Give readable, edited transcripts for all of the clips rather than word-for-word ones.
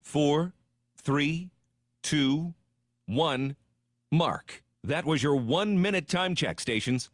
4, 3, 2, 1, mark. That was your 1-minute time check, stations.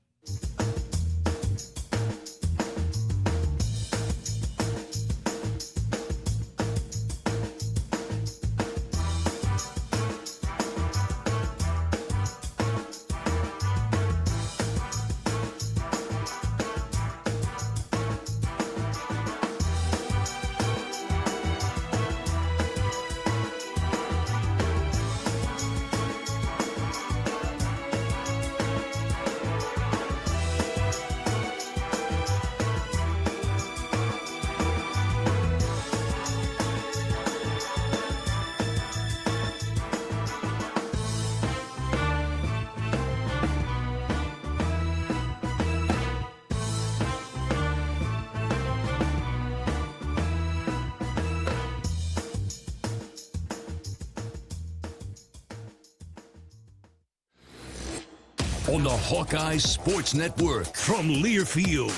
On the Hawkeye Sports Network from Learfield,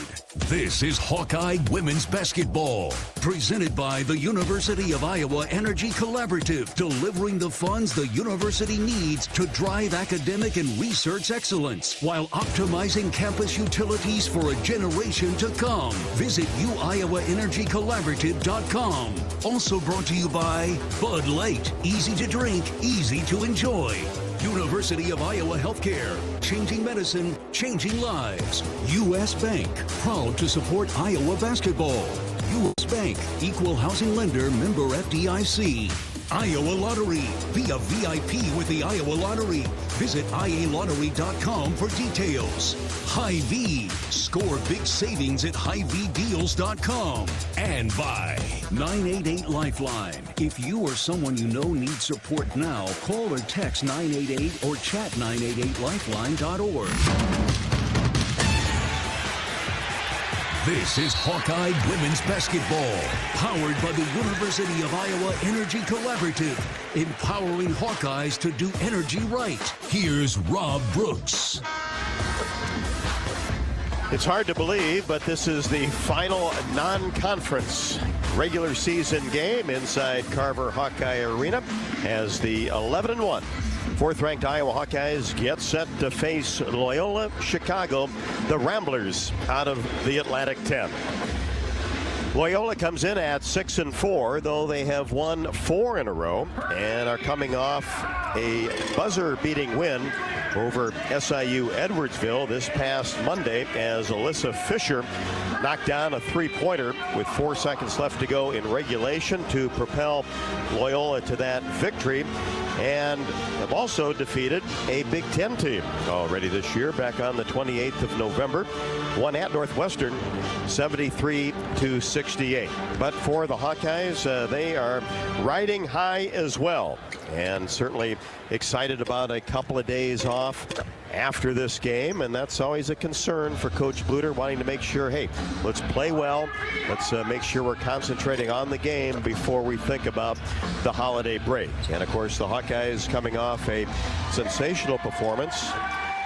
this is Hawkeye Women's Basketball, presented by the University of Iowa Energy Collaborative, delivering the funds the university needs to drive academic and research excellence while optimizing campus utilities for a generation to come. Visit uiowaenergycollaborative.com. Also brought to you by Bud Light, easy to drink, easy to enjoy. University of Iowa Healthcare, changing medicine, changing lives. U.S. Bank, proud to support Iowa basketball. U.S. Bank, equal housing lender, member FDIC. Iowa Lottery, be a VIP with the Iowa Lottery. Visit ialottery.com for details. Hy-Vee, score big savings at HyVeeDeals.com. And by 988 Lifeline. If you or someone you know needs support now, call or text 988 or chat 988lifeline.org. This is Hawkeye Women's Basketball, powered by the University of Iowa Energy Collaborative, empowering Hawkeyes to do energy right. Here's Rob Brooks. It's hard to believe, but this is the final non-conference regular season game inside Carver Hawkeye Arena as the 11-1 fourth-ranked Iowa Hawkeyes get set to face Loyola-Chicago, the Ramblers out of the Atlantic 10. Loyola comes in at 6-4, though they have won 4 in a row and are coming off a buzzer-beating win over SIU Edwardsville this past Monday as Alyssa Fisher knocked down a three-pointer with 4 seconds left to go in regulation to propel Loyola to that victory, and have also defeated a Big Ten team already this year back on the 28th of November. Won at Northwestern 73-68. But for the Hawkeyes, they are riding high as well, and certainly excited about a couple of days off after this game, and that's always a concern for Coach Bluder, wanting to make sure, hey, let's play well, let's make sure we're concentrating on the game before we think about the holiday break. And of course, the Hawkeyes coming off a sensational performance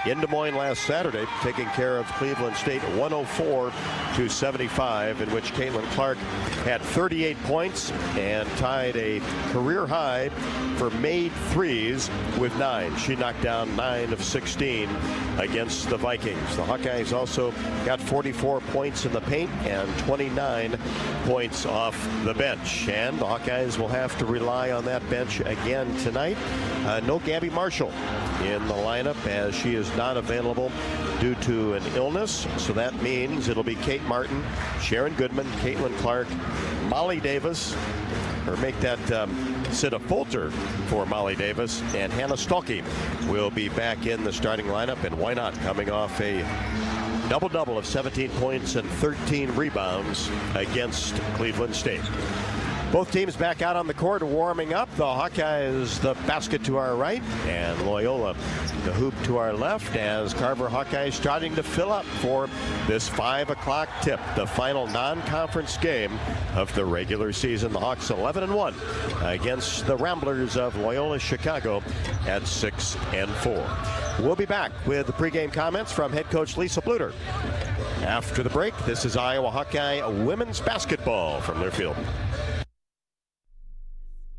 in Des Moines last Saturday, taking care of Cleveland State 104-75, in which Caitlin Clark had 38 points and tied a career high for made threes with 9. She knocked down 9 of 16 against the Vikings. The Hawkeyes also got 44 points in the paint and 29 points off the bench. And the Hawkeyes will have to rely on that bench again tonight. No Gabby Marshall in the lineup, as she is not available due to an illness. So that means it'll be Kate Martin, Sharon Goodman, Caitlin Clark, Molly Davis, or make that Sita Fulter for Molly Davis, and Hannah Stuelke will be back in the starting lineup. And why not, coming off a double-double of 17 points and 13 rebounds against Cleveland State. Both teams back out on the court warming up. The Hawkeyes, the basket to our right, and Loyola, the hoop to our left, as Carver Hawkeyes starting to fill up for this 5 o'clock tip, the final non-conference game of the regular season. The Hawks 11-1 against the Ramblers of Loyola-Chicago at 6-4. We'll be back with the pregame comments from head coach Lisa Bluder. After the break, this is Iowa Hawkeye women's basketball from Learfield.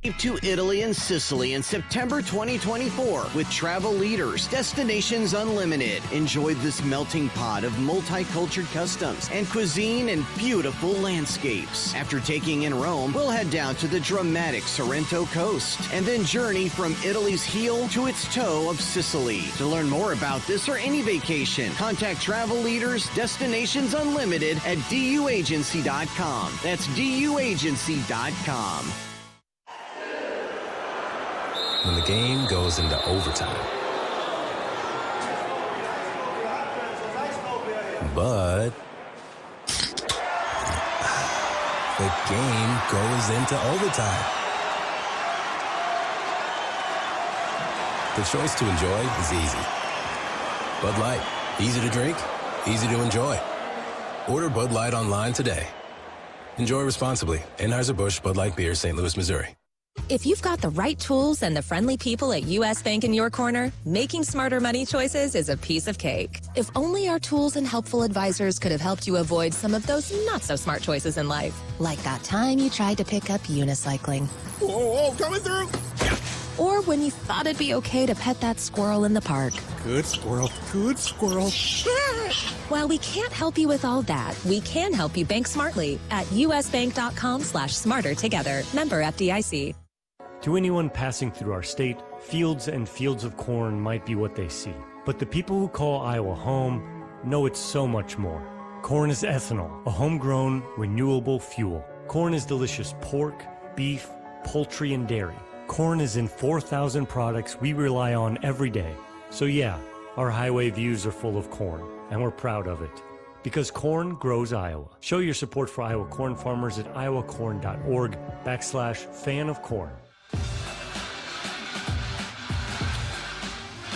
To Italy and Sicily in September 2024 with Travel Leaders, Destinations Unlimited. Enjoy this melting pot of multicultural customs and cuisine and beautiful landscapes. After taking in Rome, we'll head down to the dramatic Sorrento coast and then journey from Italy's heel to its toe of Sicily. To learn more about this or any vacation, contact Travel Leaders, Destinations Unlimited at duagency.com. That's duagency.com. When the game goes into overtime. But the game goes into overtime. The choice to enjoy is easy. Bud Light, easy to drink, easy to enjoy. Order Bud Light online today. Enjoy responsibly. Anheuser-Busch Bud Light Beer, St. Louis, Missouri. If you've got the right tools and the friendly people at U.S. Bank in your corner, making smarter money choices is a piece of cake. If only our tools and helpful advisors could have helped you avoid some of those not-so-smart choices in life. Like that time you tried to pick up unicycling. Whoa, coming through! Yeah. Or when you thought it'd be okay to pet that squirrel in the park. Good squirrel, good squirrel. While we can't help you with all that, we can help you bank smartly at usbank.com/smarter together. Member FDIC. To anyone passing through our state, fields and fields of corn might be what they see. But the people who call Iowa home know it's so much more. Corn is ethanol, a homegrown, renewable fuel. Corn is delicious pork, beef, poultry, and dairy. Corn is in 4,000 products we rely on every day. So yeah, our highway views are full of corn, and we're proud of it. Because corn grows Iowa. Show your support for Iowa corn farmers at iowacorn.org/fan of corn.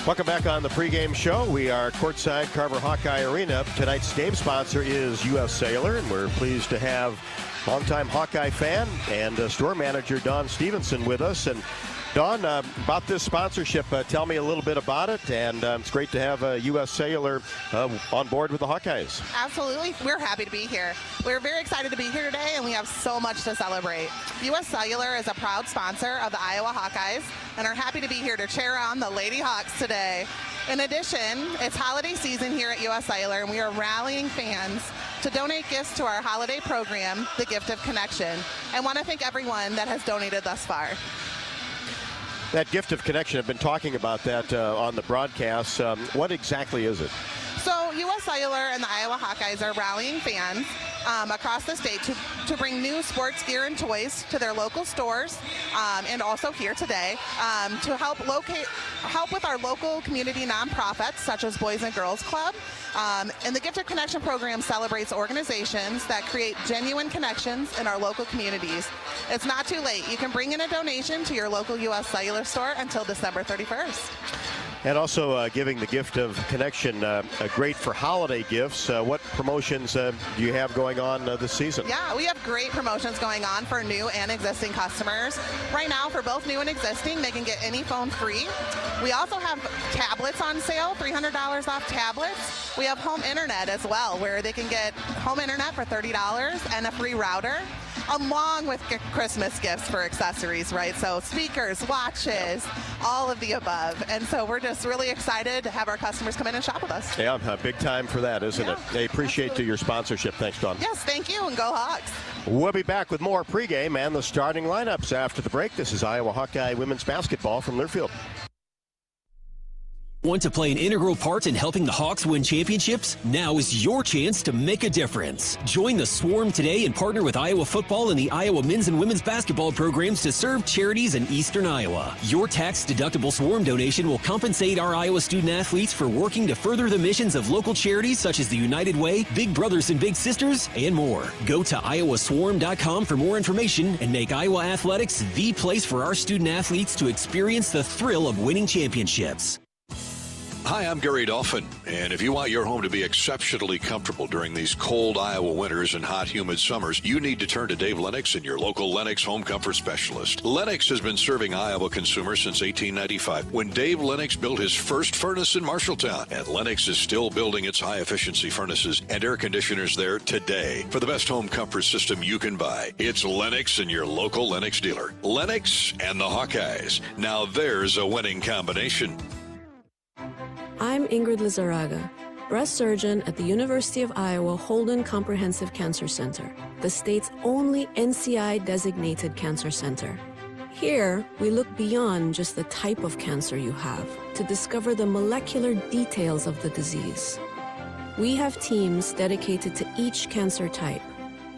Welcome back on the pregame show. We are courtside Carver Hawkeye Arena. Tonight's game sponsor is U.S. Sailor, and we're pleased to have longtime Hawkeye fan and store manager Dawn Stevenson with us. And Dawn, about this sponsorship, tell me a little bit about it, and it's great to have U.S. Sailor on board with the Hawkeyes. Absolutely. We're happy to be here. We're very excited to be here today, and we have so much to celebrate. U.S. Cellular is a proud sponsor of the Iowa Hawkeyes and are happy to be here to cheer on the Lady Hawks today. In addition, it's holiday season here at U.S. Cellular, and we are rallying fans to donate gifts to our holiday program, The Gift of Connection, and want to thank everyone that has donated thus far. That Gift of Connection, I've been talking about that on the broadcast. What exactly is it? So U.S. Cellular and the Iowa Hawkeyes are rallying fans across the state to bring new sports gear and toys to their local stores and also here today to help with our local community nonprofits such as Boys and Girls Club. And the Gift of Connection program celebrates organizations that create genuine connections in our local communities. It's not too late. You can bring in a donation to your local U.S. Cellular store until December 31st. And also giving the Gift of Connection great for holiday gifts. What promotions do you have going on this season? Yeah, we have great promotions going on for new and existing customers. Right now, for both new and existing, they can get any phone free. We also have tablets on sale, $300 off tablets. We have home internet as well, where they can get home internet for $30 and a free router, along with Christmas gifts for accessories, right? So speakers, watches, all of the above. And so we're just really excited to have our customers come in and shop with us. Yeah, big time for that, isn't it? They appreciate your sponsorship. Thanks, Dawn. Yes, thank you, and go Hawks. We'll be back with more pregame and the starting lineups after the break. This is Iowa Hawkeye women's basketball from Learfield. Want to play an integral part in helping the Hawks win championships? Now is your chance to make a difference. Join the Swarm today and partner with Iowa football and the Iowa men's and women's basketball programs to serve charities in eastern Iowa. Your tax-deductible Swarm donation will compensate our Iowa student athletes for working to further the missions of local charities such as the United Way, Big Brothers and Big Sisters, and more. Go to iowaswarm.com for more information and make Iowa athletics the place for our student athletes to experience the thrill of winning championships. Hi, I'm Gary Dolphin, and if you want your home to be exceptionally comfortable during these cold Iowa winters and hot, humid summers, you need to turn to Dave Lennox and your local Lennox home comfort specialist. Lennox has been serving Iowa consumers since 1895, when Dave Lennox built his first furnace in Marshalltown, and Lennox is still building its high-efficiency furnaces and air conditioners there today. For the best home comfort system you can buy, it's Lennox and your local Lennox dealer. Lennox and the Hawkeyes. Now there's a winning combination. I'm Ingrid Lizarraga, breast surgeon at the University of Iowa Holden Comprehensive Cancer Center, the state's only NCI-designated cancer center. Here, we look beyond just the type of cancer you have to discover the molecular details of the disease. We have teams dedicated to each cancer type,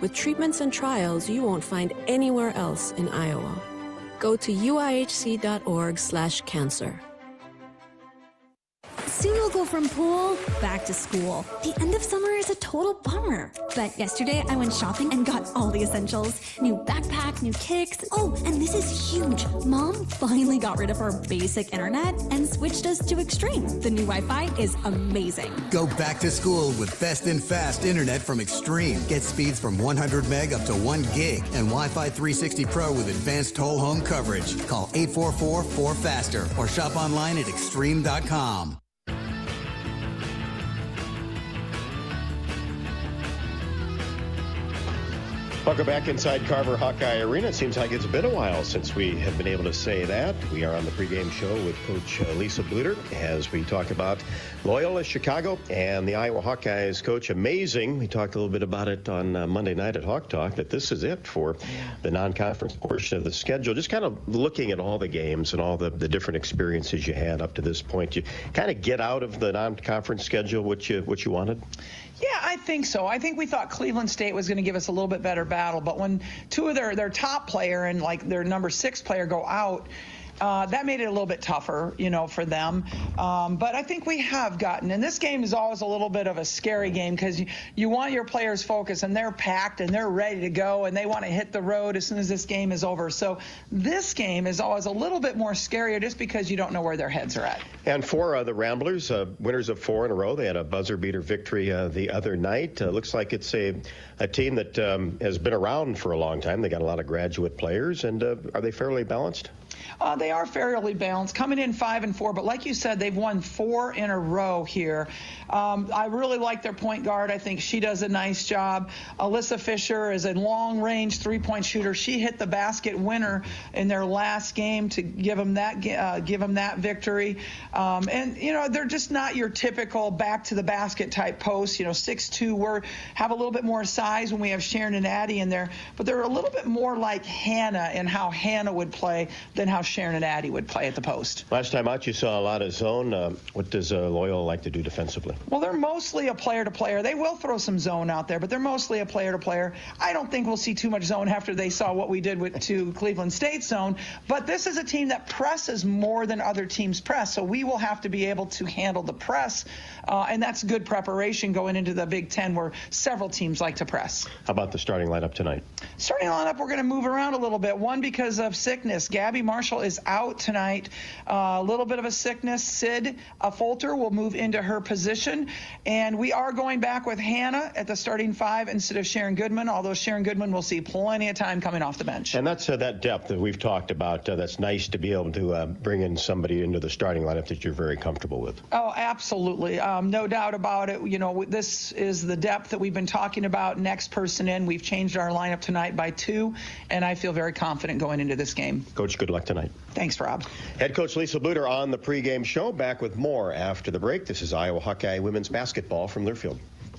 with treatments and trials you won't find anywhere else in Iowa. Go to uihc.org/cancer. Soon we'll go from pool back to school. The end of summer is a total bummer. But yesterday I went shopping and got all the essentials. New backpack, new kicks. Oh, and this is huge. Mom finally got rid of our basic internet and switched us to Extreme. The new Wi-Fi is amazing. Go back to school with best and fast internet from Extreme. Get speeds from 100 meg up to 1 gig and Wi-Fi 360 Pro with advanced whole home coverage. Call 844-4FASTER or shop online at extreme.com. Welcome back inside Carver Hawkeye Arena. It seems like it's been a while since we have been able to say that. We are on the pregame show with Coach Lisa Bluder as we talk about Loyola-Chicago and the Iowa Hawkeyes. Coach, amazing. We talked a little bit about it on Monday night at Hawk Talk, that this is it for the non-conference portion of the schedule. Just kind of looking at all the games and all the different experiences you had up to this point. You kind of get out of the non-conference schedule what you wanted? Yeah, I think so. I think we thought Cleveland State was going to give us a little bit better battle, but when two of their top player and like their number 6 player go out, that made it a little bit tougher, for them. But I think we have gotten, and this game is always a little bit of a scary game because you want your players focused and they're packed and they're ready to go and they want to hit the road as soon as this game is over. So this game is always a little bit more scarier just because you don't know where their heads are at. And for the Ramblers, winners of 4 in a row, they had a buzzer beater victory the other night. Looks like it's a team that has been around for a long time. They got a lot of graduate players, and are they fairly balanced? They are fairly balanced, coming in 5-4, but like you said, they've won 4 in a row here. I really like their point guard. I think she does a nice job. Alyssa Fisher is a long-range three-point shooter. She hit the basket winner in their last game to give them that victory. And they're just not your typical back-to-the-basket type post. 6'2", have a little bit more size when we have Sharon and Addie in there, but they're a little bit more like Hannah and how Hannah would play than how Sharon and Addie would play at the post. Last time out, you saw a lot of zone. What does Loyola like to do defensively? Well, they're mostly a player-to-player. They will throw some zone out there, but they're mostly a player-to-player. I don't think we'll see too much zone after they saw what we did to Cleveland State zone, but this is a team that presses more than other teams press, so we will have to be able to handle the press, and that's good preparation going into the Big Ten where several teams like to press. How about the starting lineup tonight? Starting lineup, we're going to move around a little bit. One, because of sickness. Gabby Marshall is out tonight. A little bit of a sickness. Sid Folter will move into her position. And we are going back with Hannah at the starting 5 instead of Sharon Goodman, although Sharon Goodman will see plenty of time coming off the bench. And that's that depth that we've talked about. That's nice to be able to bring in somebody into the starting lineup that you're very comfortable with. Oh, absolutely. No doubt about it. This is the depth that we've been talking about. Next person in. We've changed our lineup tonight by 2, and I feel very confident going into this game. Coach, good luck tonight. Thanks, Rob. Head coach Lisa Bluder on the pregame show. Back with more after the break. This is Iowa Hawkeye women's basketball from Learfield. I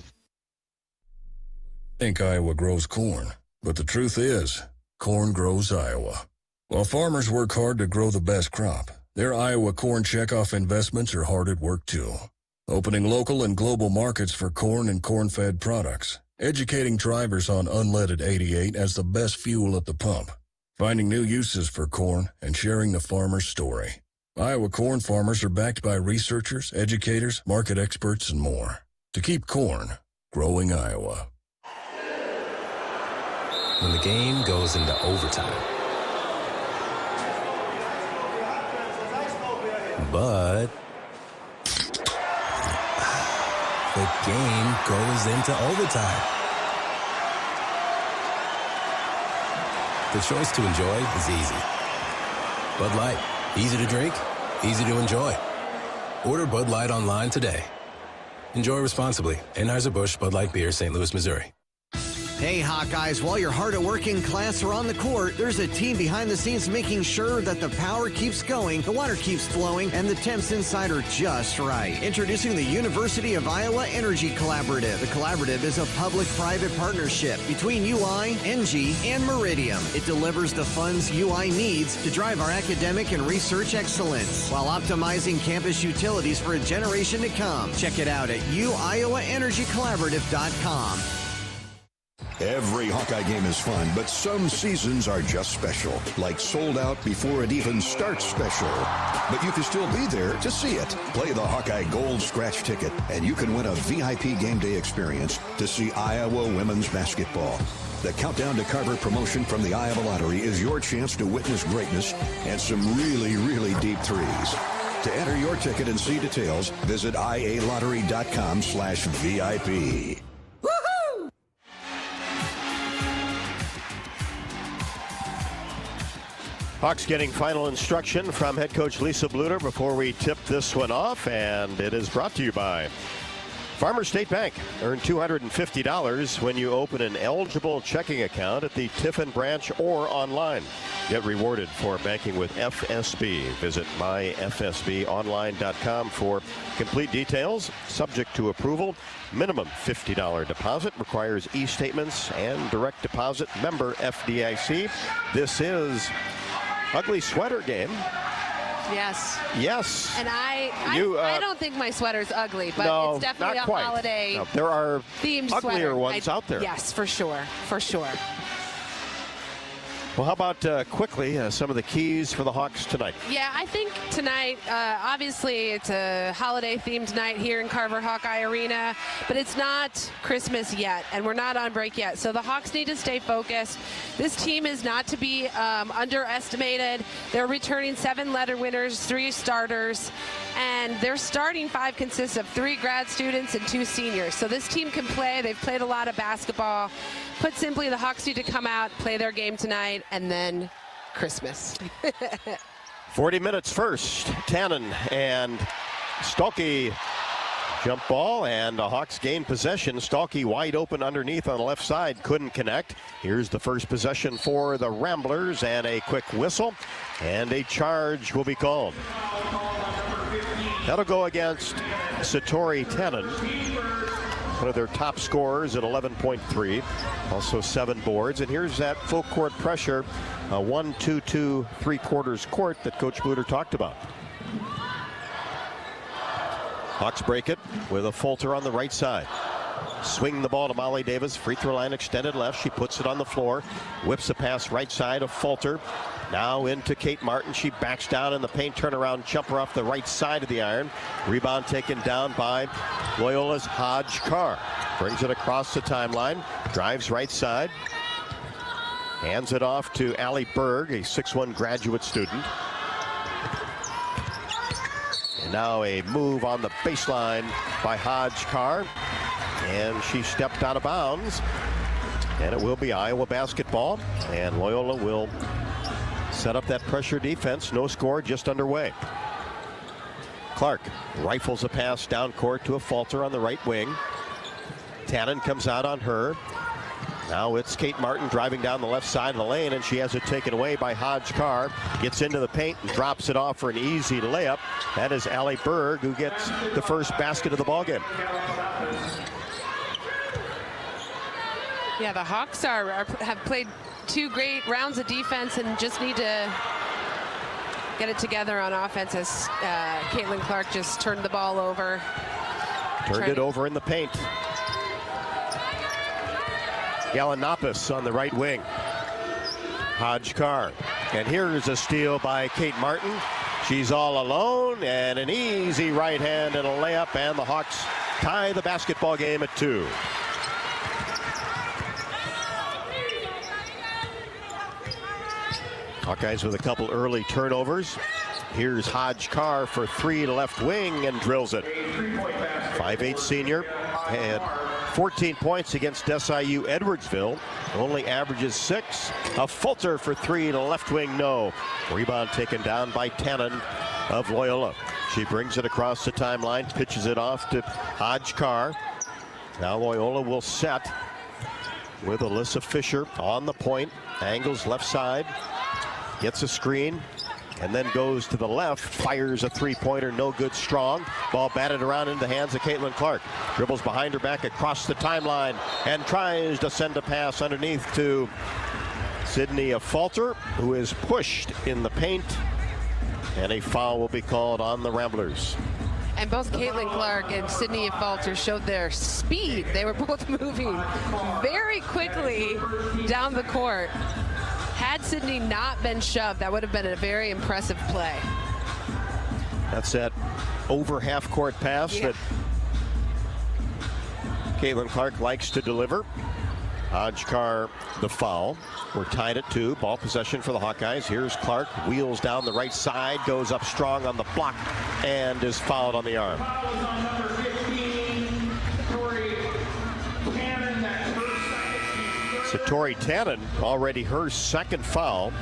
think Iowa grows corn, but the truth is, corn grows Iowa. While farmers work hard to grow the best crop, their Iowa corn checkoff investments are hard at work too. Opening local and global markets for corn and corn-fed products, educating drivers on unleaded 88 as the best fuel at the pump, finding new uses for corn, and sharing the farmer's story. Iowa corn farmers are backed by researchers, educators, market experts, and more. To keep corn growing Iowa. When the game goes into overtime. But the game goes into overtime. The choice to enjoy is easy. Bud Light, easy to drink, easy to enjoy. Order Bud Light online today. Enjoy responsibly. Anheuser-Busch Bud Light Beer, St. Louis, Missouri. Hey, Hawkeyes, while you're hard at work in class or on the court, there's a team behind the scenes making sure that the power keeps going, the water keeps flowing, and the temps inside are just right. Introducing the University of Iowa Energy Collaborative. The collaborative is a public-private partnership between UI, NG, and Meridium. It delivers the funds UI needs to drive our academic and research excellence while optimizing campus utilities for a generation to come. Check it out at uiowaenergycollaborative.com. Every Hawkeye game is fun, but some seasons are just special, like sold out before it even starts special. But you can still be there to see it. Play the Hawkeye Gold Scratch ticket, and you can win a VIP game day experience to see Iowa women's basketball. The Countdown to Carver promotion from the Iowa Lottery is your chance to witness greatness and some really, really deep threes. To enter your ticket and see details, visit ialottery.com/VIP. Hawks getting final instruction from head coach Lisa Bluder before we tip this one off, and it is brought to you by Farmers State Bank. Earn $250 when you open an eligible checking account at the Tiffin branch or online. Get rewarded for banking with FSB. Visit myfsbonline.com for complete details. Subject to approval. Minimum $50 deposit. Requires e-statements and direct deposit. Member FDIC. This is Ugly Sweater Game. Yes. Yes. And I don't think my sweater's ugly, but no, it's definitely not a quite. holiday No, there are themed uglier sweater. ones out there. Yes, for sure. For sure. Well, how about quickly some of the keys for the Hawks tonight? Yeah, I think tonight, obviously it's a holiday-themed night here in Carver Hawkeye Arena, but it's not Christmas yet, and we're not on break yet. So the Hawks need to stay focused. This team is not to be underestimated. They're returning 7 letter winners, 3 starters, and their starting 5 consists of 3 grad students and 2 seniors. So this team can play. They've played a lot of basketball. Put simply, the Hawks need to come out, play their game tonight, and then Christmas. 40 minutes first. Tannen and Stolke jump ball, and the Hawks gain possession. Stolke wide open underneath on the left side, couldn't connect. Here's the first possession for the Ramblers, and a quick whistle, and a charge will be called. That'll go against Satori Tannen, one of their top scorers at 11.3, also 7 boards. And here's that full court pressure, a 1-2-2 3/4 court that Coach Bluder talked about. Hawks break it with a Fulter on the right side. Swing the ball to Molly Davis, free throw line extended left. She puts it on the floor, whips a pass right side of Fulter. Now into Kate Martin. She backs down in the paint, turnaround jumper off the right side of the iron. Rebound taken down by Loyola's Hodge Carr. Brings it across the timeline, drives right side. Hands it off to Allie Berg, a 6'1" graduate student. And now a move on the baseline by Hodge Carr. And she stepped out of bounds. And it will be Iowa basketball. And Loyola will set up that pressure defense. No score, just underway. Clark rifles a pass down court to a Fulter on the right wing. Tannen comes out on her. Now it's Kate Martin driving down the left side of the lane, and she has it taken away by Hodge Carr. Gets into the paint and drops it off for an easy layup. That is Allie Berg, who gets the first basket of the ballgame. Yeah, the Hawks have played 2 great rounds of defense and just need to get it together on offense as Caitlin Clark just turned the ball over. Turned it over in the paint. Galanopoulos on the right wing. Hodge Carr. And here's a steal by Kate Martin. She's all alone, and an easy right hand and a layup, and the Hawks tie the basketball game at 2. Hawkeyes with a couple early turnovers. Here's Hodge Carr for 3 to left wing and drills it. 5'8" senior. had 14 points against SIU Edwardsville. Only averages 6. A Fulter for 3 to left wing, no. Rebound taken down by Tannen of Loyola. She brings it across the timeline, pitches it off to Hawkeyes. Now Loyola will set with Alyssa Fisher on the point. Angles left side, gets a screen, and then goes to the left, fires a three-pointer, no good, strong. Ball batted around into the hands of Caitlin Clark. Dribbles behind her back across the timeline and tries to send a pass underneath to Sydney Falter, who is pushed in the paint, and a foul will be called on the Ramblers. And both Caitlin Clark and Sydney Falter showed their speed. They were both moving very quickly down the court. Had Sydney not been shoved, that would have been a very impressive play. That's that over half-court pass that Caitlin Clark likes to deliver. Hawkeyes the foul. We're tied at 2. Ball possession for the Hawkeyes. Here's Clark, wheels down the right side, goes up strong on the block, and is fouled on the arm. So Tori Tannen, already her second foul.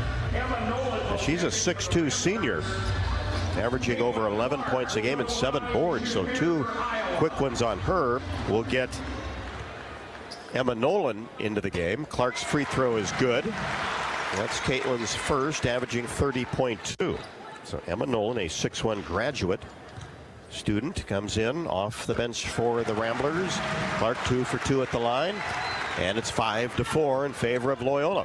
She's a 6'2" senior, averaging over 11 points a game and 7 boards. So 2 quick ones on her will get Emma Nolan into the game. Clark's free throw is good. That's Caitlin's first, averaging 30.2. So Emma Nolan, a 6'1" graduate student, comes in off the bench for the Ramblers. Clark 2 for 2 at the line. And it's 5-4 in favor of Loyola.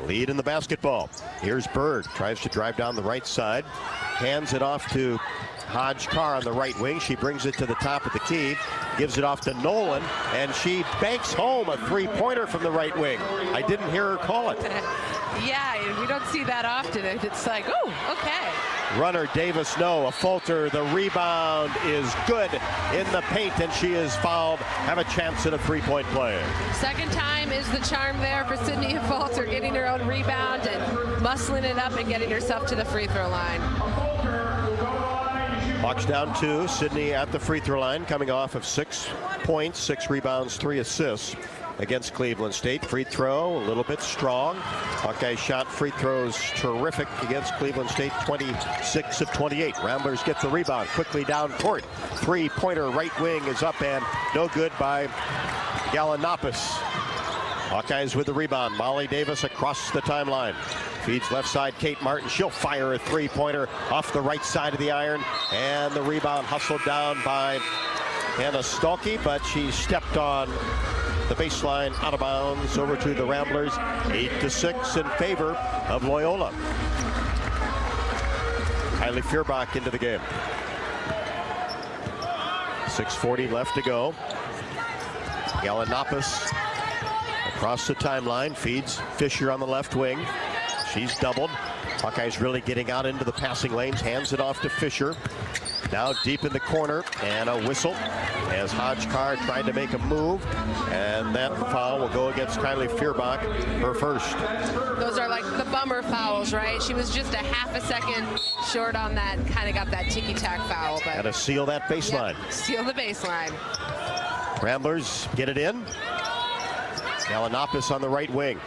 Lead in the basketball. Here's Bird, tries to drive down the right side, hands it off to Hawkeyes on the right wing. She brings it to the top of the key, gives it off to Nolan, and she banks home a three-pointer from the right wing. I didn't hear her call it. Yeah, we don't see that often. It's like, oh, okay. Runner Davis, no. A Fulter, the rebound is good in the paint, and she is fouled. Have a chance at a three-point play. Second time is the charm there for Sydney Falter, getting her own rebound and muscling it up and getting herself to the free throw line. Hawks down 2. Sydney at the free throw line, coming off of 6 points, 6 rebounds, 3 assists against Cleveland State. Free throw a little bit strong. Hawkeye shot free throws terrific against Cleveland State, 26 of 28. Ramblers get the rebound quickly down court. Three-pointer right wing is up and no good by Galanopoulos. Hawkeyes with the rebound. Molly Davis across the timeline. Feeds left side, Kate Martin. She'll fire a three-pointer off the right side of the iron. And the rebound hustled down by Hannah Stolke, but she stepped on the baseline out of bounds over to the Ramblers. 8-6 in favor of Loyola. Kylie Feuerbach into the game. 6:40 left to go. Galanopoulos across the timeline, feeds Fisher on the left wing. She's doubled. Hawkeyes really getting out into the passing lanes, hands it off to Fisher. Now deep in the corner, and a whistle as Hawkeyes tried to make a move, and that foul will go against Kylie Feuerbach, her first. Those are like the bummer fouls, right? She was just a half a second short on that, kind of got that ticky-tack foul. But Gotta seal that baseline. Yep, seal the baseline. Ramblers get it in. Galanopoulos on the right wing.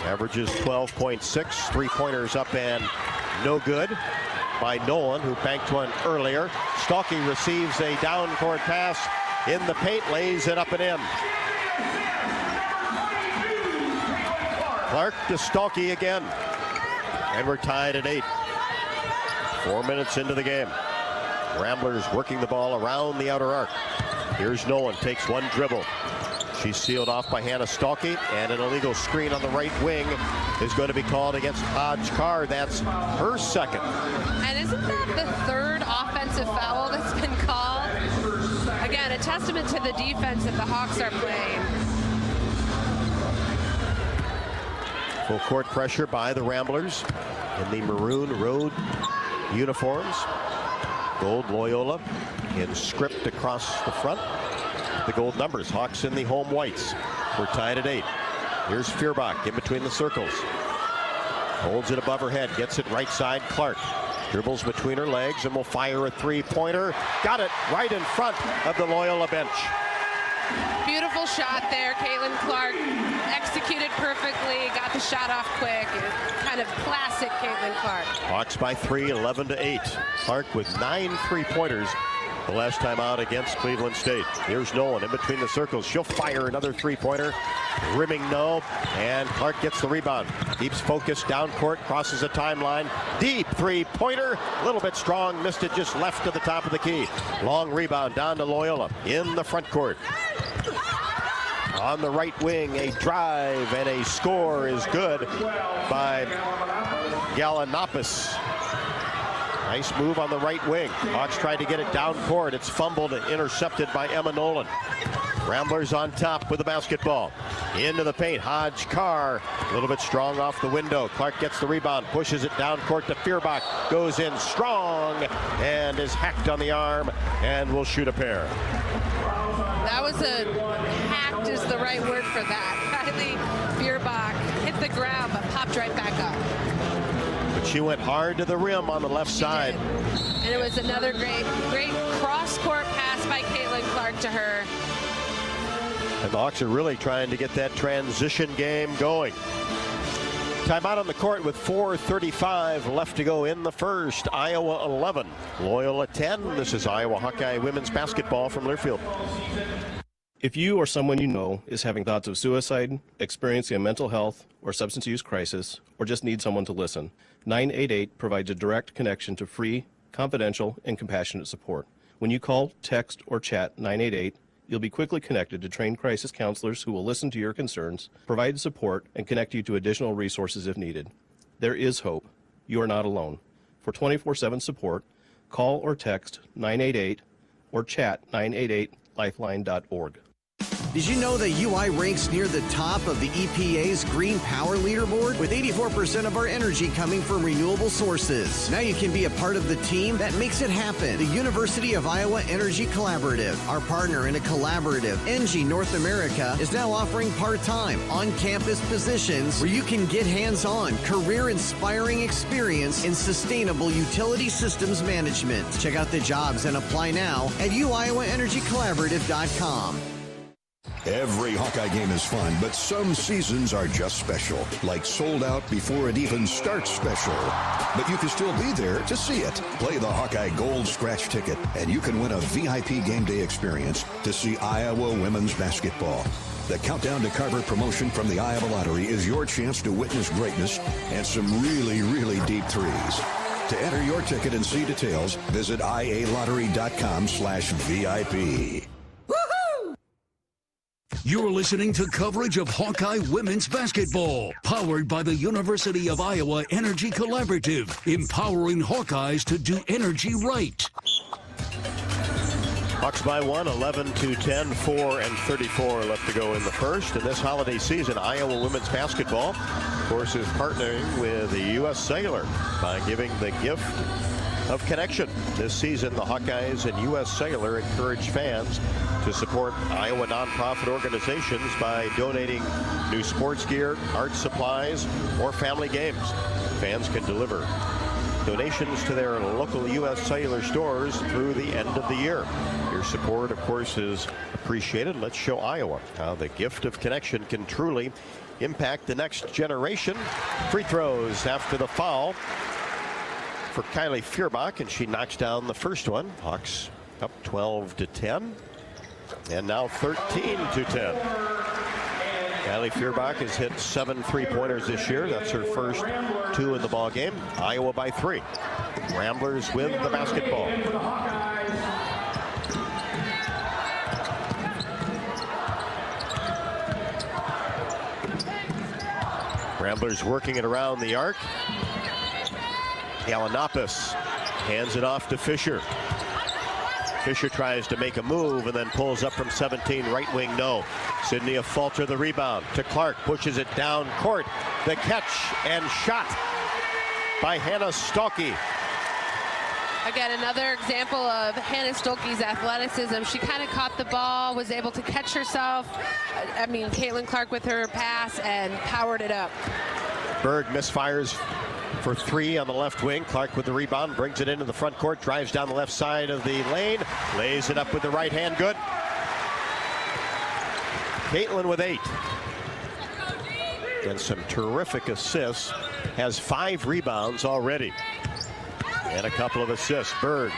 Averages 12.6, three-pointers up and no good by Nolan, who banked one earlier. Stolke receives a down-court pass in the paint, lays it up and in. Clark to Stolke again. And we're tied at 8. 4 minutes into the game. Ramblers working the ball around the outer arc. Here's Nolan, takes one dribble. She's sealed off by Hannah Stolke, and an illegal screen on the right wing is going to be called against Hawkeyes. That's her second. And isn't that the third offensive foul that's been called? Again, a testament to the defense that the Hawks are playing. Full court pressure by the Ramblers in the maroon road uniforms. Gold Loyola in script across the front. The gold numbers, Hawks in the home whites. We're tied at 8. Here's Feuerbach in between the circles. Holds it above her head, gets it right side. Clark Dribbles between her legs and will fire a three-pointer. Got it right in front of the Loyola bench. Beautiful shot there. Caitlin Clark executed perfectly, got the shot off quick. Kind of classic Caitlin Clark. Hawks by 3, 11-8. Clark with 9 three-pointers the last time out against Cleveland State. Here's Nolan in between the circles. She'll fire another three-pointer. Rimming no, and Clark gets the rebound. Keeps focus down court, crosses a timeline. Deep three-pointer, a little bit strong, missed it just left to the top of the key. Long rebound down to Loyola in the front court. On the right wing, a drive and a score is good by Galanopoulos. Nice move on the right wing. Hawks tried to get it down court. It's fumbled and intercepted by Emma Nolan. Ramblers on top with the basketball. Into the paint. Hodge Carr a little bit strong off the window. Clark gets the rebound, pushes it down court to Feuerbach. Goes in strong and is hacked on the arm and will shoot a pair. That was hacked is the right word for that. Kylie Feuerbach hit the ground but popped right back up. But she went hard to the rim on the left side. And it was another great cross-court pass by Caitlin Clark to her. And the Hawks are really trying to get that transition game going. Timeout on the court with 4:35 left to go in the first. Iowa 11, Loyola 10. This is Iowa Hawkeye women's basketball from Learfield. If you or someone you know is having thoughts of suicide, experiencing a mental health or substance use crisis, or just need someone to listen, 988 provides a direct connection to free, confidential, and compassionate support. When you call, text, or chat 988, you'll be quickly connected to trained crisis counselors who will listen to your concerns, provide support, and connect you to additional resources if needed. There is hope. You are not alone. For 24/7 support, call or text 988 or chat 988lifeline.org. Did you know that UI ranks near the top of the EPA's Green Power Leaderboard? With 84% of our energy coming from renewable sources. Now you can be a part of the team that makes it happen. The University of Iowa Energy Collaborative, our partner in a collaborative, ENGIE North America, is now offering part-time, on-campus positions where you can get hands-on, career-inspiring experience in sustainable utility systems management. Check out the jobs and apply now at uiowaenergycollaborative.com. Every Hawkeye game is fun, but some seasons are just special, like sold out before it even starts special. But you can still be there to see it. Play the Hawkeye Gold Scratch ticket, and you can win a VIP game day experience to see Iowa women's basketball. The Countdown to Carver promotion from the Iowa Lottery is your chance to witness greatness and some really, really deep threes. To enter your ticket and see details, visit ialottery.com/VIP. You're listening to coverage of Hawkeye women's basketball, powered by the University of Iowa Energy Collaborative, empowering Hawkeyes to do energy right. Hawks by 1, 11-10, 4:34 left to go in the first. And this holiday season, Iowa women's basketball, of course, is partnering with the U.S. Sailor by giving the gift of connection. This season, the Hawkeyes and U.S. Sailor encourage fans to support Iowa nonprofit organizations by donating new sports gear, art supplies, or family games. Fans can deliver donations to their local U.S. Sailor stores through the end of the year. Your support, of course, is appreciated. Let's show Iowa how the gift of connection can truly impact the next generation. Free throws after the foul for Kylie Feuerbach, and she knocks down the first one. Hawks up 12-10, and now 13-10. Kylie Feuerbach has hit 7 three-pointers this year. That's her first 2 in the ball game. Iowa by 3. Ramblers with the basketball. Ramblers working it around the arc. Galanopoulos hands it off to Fisher. Fisher tries to make a move and then pulls up from 17, right wing, no. Sydney Falter the rebound to Clark, pushes it down court. The catch and shot by Hannah Stolke. Again, another example of Hannah Stolke's athleticism. She kind of caught the ball, was able to catch herself. I mean, Caitlin Clark with her pass and powered it up. Berg misfires for 3 on the left wing. Clark with the rebound, brings it into the front court, drives down the left side of the lane, lays it up with the right hand. Good. Caitlin with 8. And some terrific assists. Has 5 rebounds already. And a couple of assists. Bird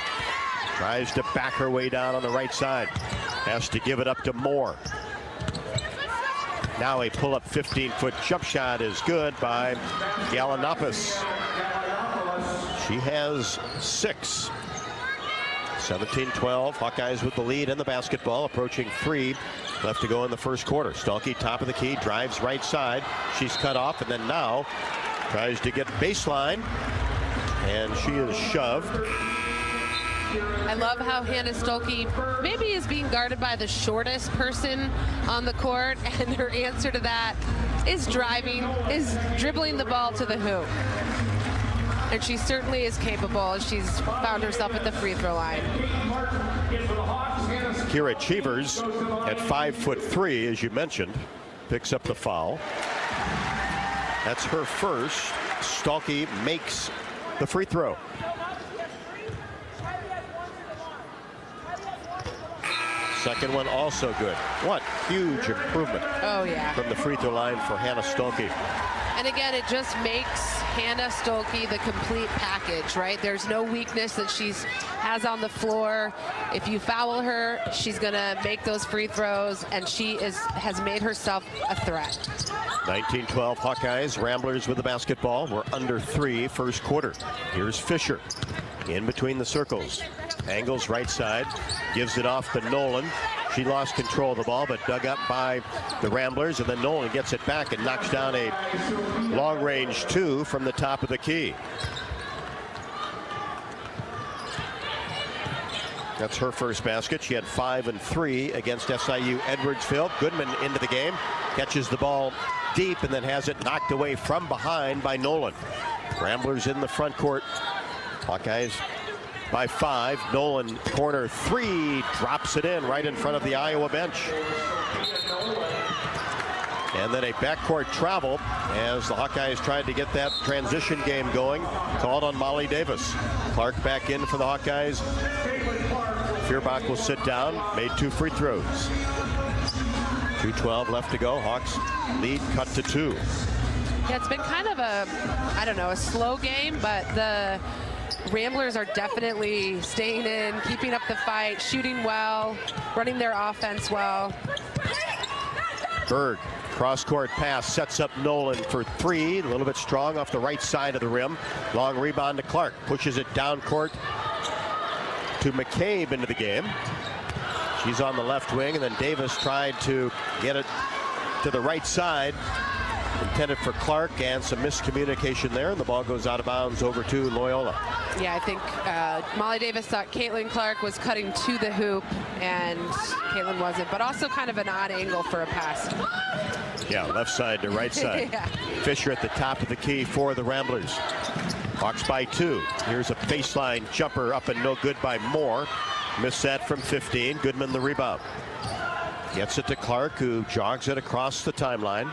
tries to back her way down on the right side. Has to give it up to Moore. Now a pull-up 15-foot jump shot is good by Galanopoulos. She has 6. 17-12. Hawkeyes with the lead in the basketball, approaching 3 left to go in the first quarter. Stuelke, top of the key, drives right side. She's cut off, and then now tries to get baseline, and she is shoved. I love how Hannah Stuelke maybe is being guarded by the shortest person on the court, and her answer to that is dribbling the ball to the hoop. And she certainly is capable. She's found herself at the free throw line. Kira Cheevers at 5'3", as you mentioned, picks up the foul. That's her first. Stuelke makes the free throw. Second one also good. What huge improvement. Oh, yeah. From the free throw line for Hannah Stuelke. And again, it just makes Hannah Stuelke the complete package, right? There's no weakness that she has on the floor. If you foul her, she's going to make those free throws, and she has made herself a threat. 19-12 Hawkeyes. Ramblers with the basketball. We're under 3 first quarter. Here's Fisher in between the circles. Angles right side, gives it off to Nolan. She lost control of the ball, but dug up by the Ramblers, and then Nolan gets it back and knocks down a long-range 2 from the top of the key. That's her first basket. She had 5 and 3 against SIU Edwardsville. Goodman into the game, catches the ball deep, and then has it knocked away from behind by Nolan. Ramblers in the front court. Hawkeyes by 5. Nolan, corner 3, drops it in right in front of the Iowa bench. And then a backcourt travel as the Hawkeyes tried to get that transition game going. Called on Molly Davis. Clark back in for the Hawkeyes. Feuerbach will sit down, made 2 free throws. 2:12 left to go. Hawks lead cut to 2. Yeah, it's been kind of a slow game, but the Ramblers are definitely staying in, keeping up the fight, shooting well, running their offense well. Berg, cross-court pass, sets up Nolan for 3. A little bit strong off the right side of the rim. Long rebound to Clark. Pushes it down court to McCabe into the game. She's on the left wing, and then Davis tried to get it to the right side. Intended for Clark, and some miscommunication there, and the ball goes out of bounds over to Loyola. Yeah, I think Molly Davis thought Caitlin Clark was cutting to the hoop, and Caitlin wasn't, but also kind of an odd angle for a pass. Yeah, left side to right side. Yeah. Fisher at the top of the key for the Ramblers. Hawks by 2. Here's a baseline jumper up and no good by Moore. Missed that from 15. Goodman the rebound. Gets it to Clark, who jogs it across the timeline.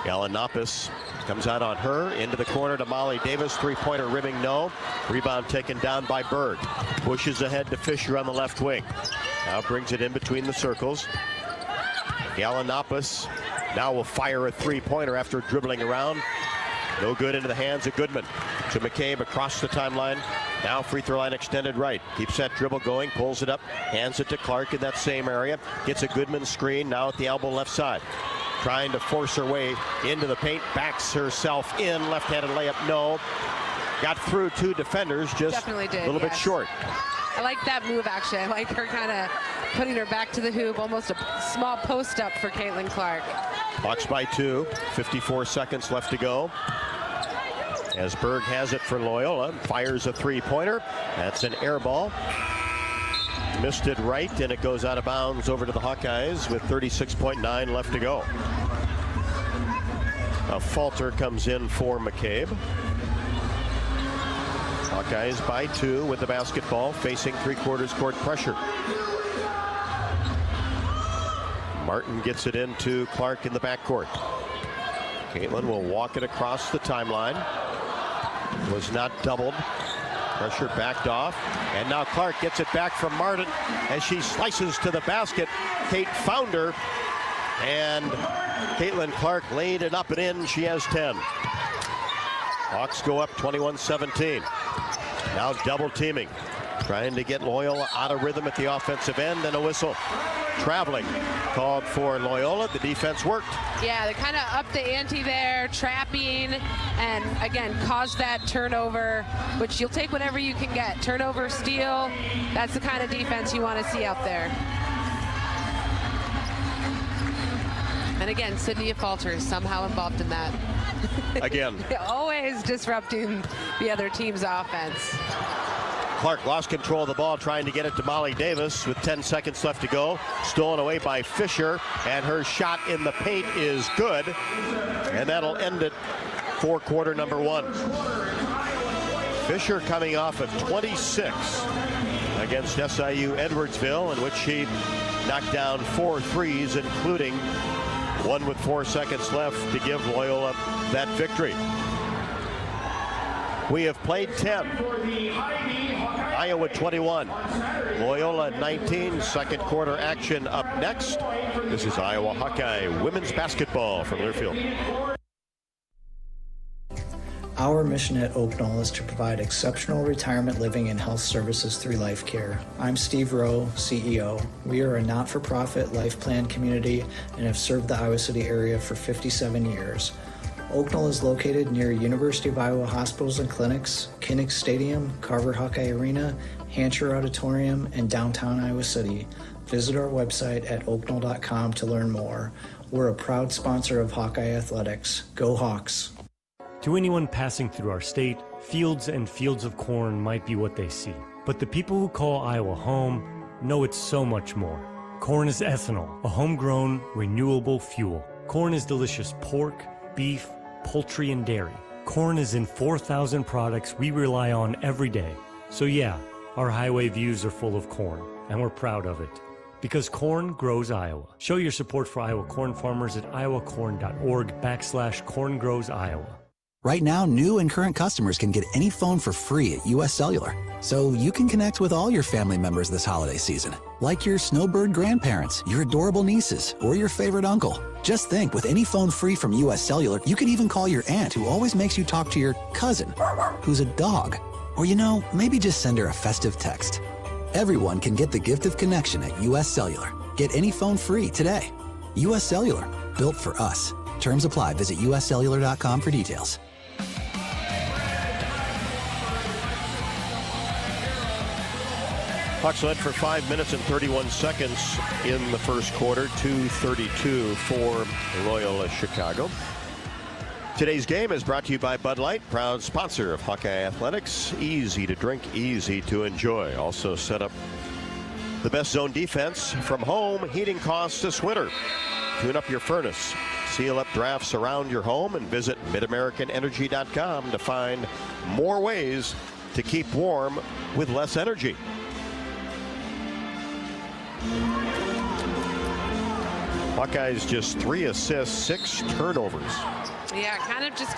Galanopoulos comes out on her, into the corner to Molly Davis. 3-pointer ribbing no. Rebound taken down by Bird. Pushes ahead to Fisher on the left wing. Now brings it in between the circles. Galanopoulos now will fire a 3-pointer after dribbling around. No good into the hands of Goodman. To McCabe across the timeline. Now free throw line extended right. Keeps that dribble going, pulls it up, hands it to Clark in that same area. Gets a Goodman screen now at the elbow left side. Trying to force her way into the paint, backs herself in, left-handed layup, no. Got through 2 defenders, just Definitely did, a little bit short. I like that move, actually. I like her kind of putting her back to the hoop, almost a small post up for Caitlin Clark. Hawks by 2, 54 seconds left to go. As Berg has it for Loyola, fires a 3-pointer. That's an air ball. Missed it right, and it goes out of bounds over to the Hawkeyes with 36.9 left to go. A falter comes in for McCabe. Hawkeyes by 2 with the basketball, facing 3/4 court pressure. Martin gets it into Clark in the backcourt. Caitlin will walk it across the timeline. Was not doubled. Pressure backed off. And now Clark gets it back from Martin as she slices to the basket. Kate found her. And Caitlin Clark laid it up and in. She has 10. Hawks go up 21-17. Now double teaming. Trying to get Loyola out of rhythm at the offensive end, and a whistle. Traveling called for Loyola. The defense worked. Yeah, they kind of upped the ante there, trapping, and again, caused that turnover, which you'll take whenever you can get. Turnover, steal, that's the kind of defense you want to see out there. And again, Sydney Falter is somehow involved in that. Again. Always disrupting the other team's offense. Clark lost control of the ball, trying to get it to Molly Davis with 10 seconds left to go. Stolen away by Fisher, and her shot in the paint is good. And that'll end it for quarter number 1. Fisher coming off of 26 against SIU Edwardsville, in which she knocked down 4 threes, including one with 4 seconds left to give Loyola that victory. We have played 10. Iowa 21. Loyola 19. Second quarter action up next. This is Iowa Hawkeye women's basketball from Learfield. Our mission at Oak Knoll is to provide exceptional retirement living and health services through life care. I'm Steve Rowe, CEO. We are a not-for-profit life plan community and have served the Iowa City area for 57 years. Oak Knoll is located near University of Iowa hospitals and clinics, Kinnick Stadium, Carver Hawkeye Arena, Hancher Auditorium, and downtown Iowa City. Visit our website at oakknoll.com to learn more. We're a proud sponsor of Hawkeye Athletics. Go Hawks! To anyone passing through our state, fields and fields of corn might be what they see. But the people who call Iowa home know it's so much more. Corn is ethanol, a homegrown, renewable fuel. Corn is delicious pork, beef, poultry, and dairy. Corn is in 4,000 products we rely on every day. So yeah, our highway views are full of corn, and we're proud of it. Because corn grows Iowa. Show your support for Iowa corn farmers at iowacorn.org/corn grows Iowa. Right now, new and current customers can get any phone for free at US Cellular. So you can connect with all your family members this holiday season, like your snowbird grandparents, your adorable nieces, or your favorite uncle. Just think, with any phone free from US Cellular, you can even call your aunt who always makes you talk to your cousin, who's a dog. Or maybe just send her a festive text. Everyone can get the gift of connection at US Cellular. Get any phone free today. US Cellular, built for us. Terms apply. Visit uscellular.com for details. Hawks led for 5 minutes and 31 seconds in the first quarter, 2:32 for Loyola-Chicago. Today's game is brought to you by Bud Light, proud sponsor of Hawkeye Athletics. Easy to drink, easy to enjoy. Also set up the best zone defense from home. Heating costs this winter. Tune up your furnace. Seal up drafts around your home and visit midamericanenergy.com to find more ways to keep warm with less energy. Hawkeyes just 3 assists, 6 turnovers. Yeah, kind of just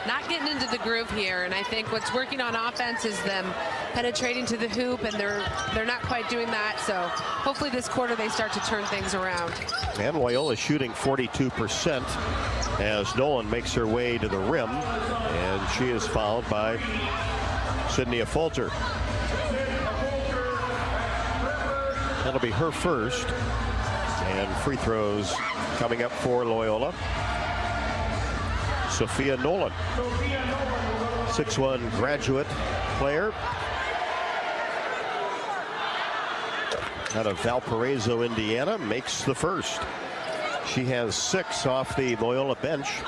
not getting into the groove here, and I think what's working on offense is them penetrating to the hoop, and they're not quite doing that. So hopefully this quarter they start to turn things around. And Loyola shooting 42% as Nolan makes her way to the rim, and she is fouled by Sydney Falter. That'll be her first. And free throws coming up for Loyola. Sophia Nolan, 6'1" graduate player out of Valparaiso, Indiana, makes the first. She has 6 off the Loyola bench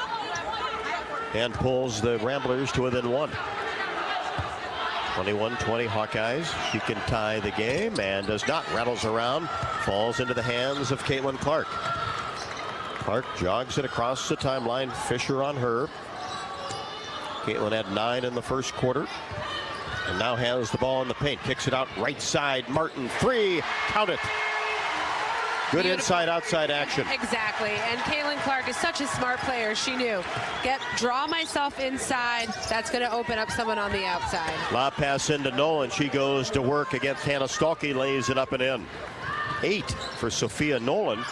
and pulls the Ramblers to within 1. 21-20 Hawkeyes. She can tie the game and does not. Rattles around, falls into the hands of Caitlin Clark. Clark jogs it across the timeline. Fisher on her. Caitlin had 9 in the first quarter and now has the ball in the paint. Kicks it out right side. Martin, 3. Count it. Good inside-outside action. Exactly. And Caitlin Clark is such a smart player. She knew, draw myself inside. That's going to open up someone on the outside. Lob pass into Nolan. She goes to work against Hannah Stolke, lays it up and in. 8 for Sophia Nolan.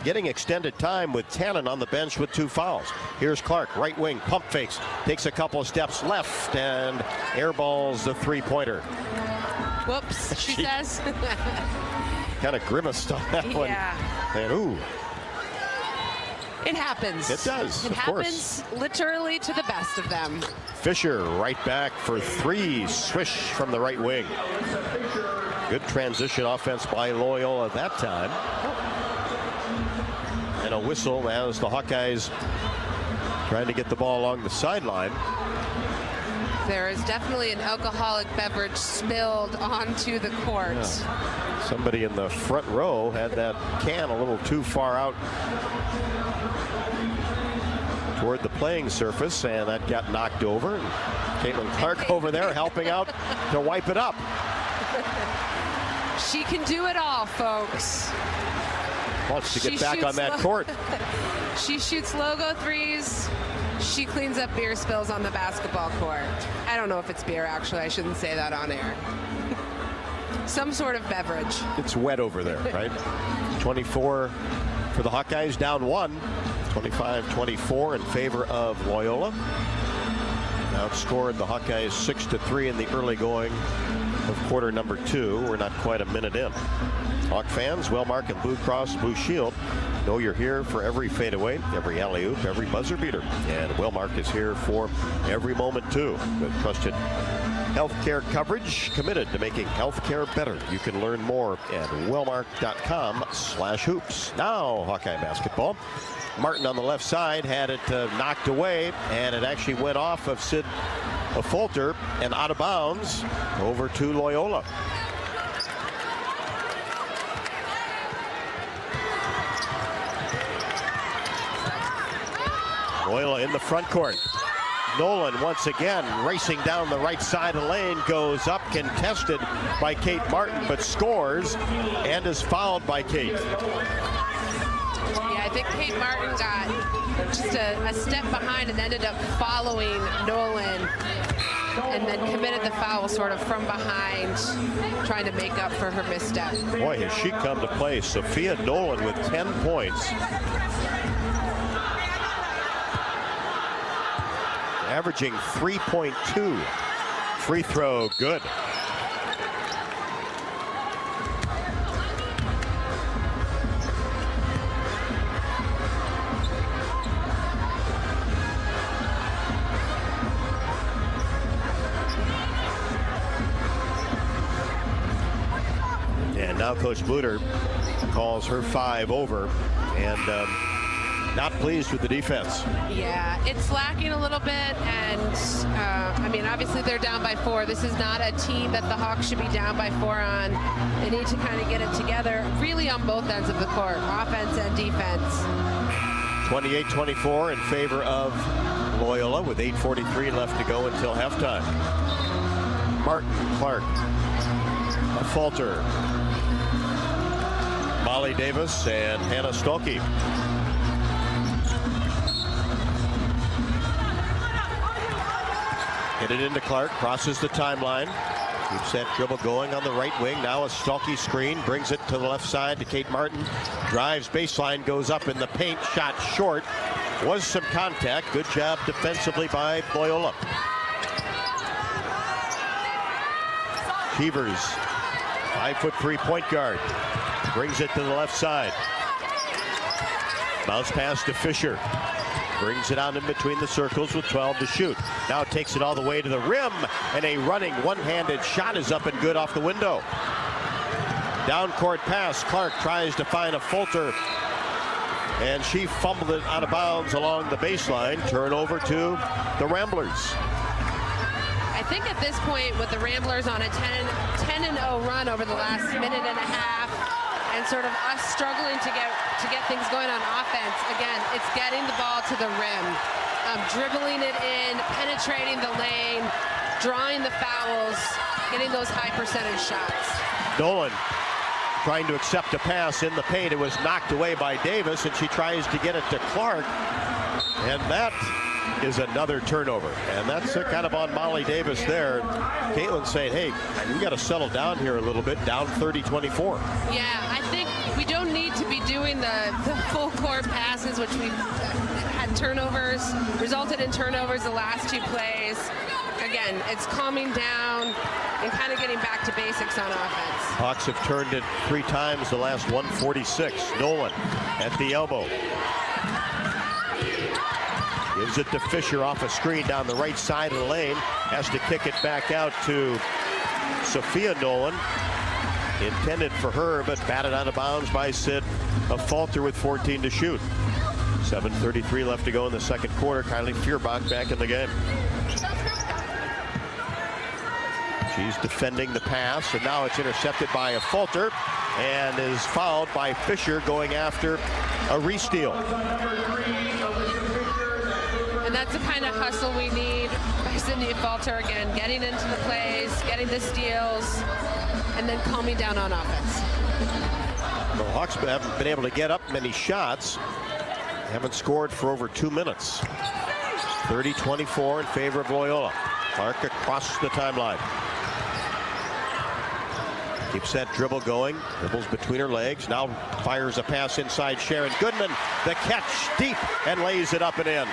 Getting extended time with Tannen on the bench with 2 fouls. Here's Clark, right wing, pump fakes, takes a couple of steps left and airballs the three-pointer. Whoops, she says. Kind of grimaced on that one. And ooh. It happens. It does, It of happens literally to the best of them. Fisher right back for 3. Swish from the right wing. Good transition offense by Loyola that time. And a whistle as the Hawkeyes trying to get the ball along the sideline. There is definitely an alcoholic beverage spilled onto the court. Yeah. Somebody in the front row had that can a little too far out toward the playing surface, and that got knocked over. And Caitlin Clark over there helping out to wipe it up. She can do it all, folks. Wants to get back on that court. She shoots logo threes. She cleans up beer spills on the basketball court. I don't know if it's beer, actually. I shouldn't say that on air. Some sort of beverage. It's wet over there, right? 24 for the Hawkeyes, down 1. 25-24 in favor of Loyola. Outscored the Hawkeyes 6-3 in the early going of quarter number 2. We're not quite a minute in. Hawk fans, Wellmark and Blue Cross Blue Shield know you're here for every fadeaway, every alley-oop, every buzzer beater. And Wellmark is here for every moment, too, with trusted healthcare coverage committed to making healthcare better. You can learn more at wellmark.com/hoops. Now, Hawkeye basketball. Martin on the left side had it knocked away, and it actually went off of Sid Fulter and out of bounds over to Loyola. Loyola in the front court. Nolan once again racing down the right side of the lane, goes up, contested by Kate Martin, but scores and is fouled by Kate. Yeah, I think Kate Martin got just a step behind and ended up following Nolan and then committed the foul sort of from behind, trying to make up for her misstep. Boy, has she come to play. Sophia Nolan with 10 points. Averaging 3.2. Free throw, good. And now Coach Bluder calls her 5 over, and not pleased with the defense. Yeah, it's lacking a little bit, and I mean, obviously they're down by 4. This is not a team that the Hawks should be down by 4 on. They need to kind of get it together, really on both ends of the court, offense and defense. 28-24 in favor of Loyola with 8:43 left to go until halftime. Martin, Clark, Falter, Molly Davis, and Hannah Stolke. Hit it into Clark, crosses the timeline. Keeps that dribble going on the right wing. Now a Stolke screen, brings it to the left side to Kate Martin. Drives baseline, goes up in the paint, shot short. Was some contact. Good job defensively by Loyola. Keevers, 5'3" point guard. Brings it to the left side. Bounce pass to Fisher. Brings it out in between the circles with 12 to shoot. Now takes it all the way to the rim, and a running one-handed shot is up and good off the window. Down court pass. Clark tries to find a Fulter, and she fumbled it out of bounds along the baseline. Turnover to the Ramblers. I think at this point, with the Ramblers on a 10-0 run over the last minute and a half, and sort of us struggling to get things going on offense, again, it's getting the ball to the rim, dribbling it in, penetrating the lane, drawing the fouls, getting those high percentage shots. Nolan trying to accept a pass in the paint. It was knocked away by Davis, and she tries to get it to Clark. And that is another turnover. And that's kind of on Molly Davis there. Caitlin saying, hey, we got to settle down here a little bit, down 30-24. Yeah, I think we don't need to be doing the full court passes, which we've had turnovers, resulted in turnovers the last two plays. Again, it's calming down and kind of getting back to basics on offense. Hawks have turned it 3 times the last 146. Nolan at the elbow. Gives it to Fisher off a screen down the right side of the lane. Has to kick it back out to Sophia Nolan. Intended for her, but batted out of bounds by Sid. A falter with 14 to shoot. 7:33 left to go in the second quarter. Kylie Feuerbach back in the game. She's defending the pass, and now it's intercepted by a falter and is fouled by Fisher going after a re-steal. And that's the kind of hustle we need by Cynthia Falter again, getting into the plays, getting the steals, and then calming down on offense. The Hawks haven't been able to get up many shots. Haven't scored for over 2 minutes. 30-24 in favor of Loyola. Clark across the timeline. Keeps that dribble going. Dribbles between her legs. Now fires a pass inside Sharon Goodman. The catch deep and lays it up and in.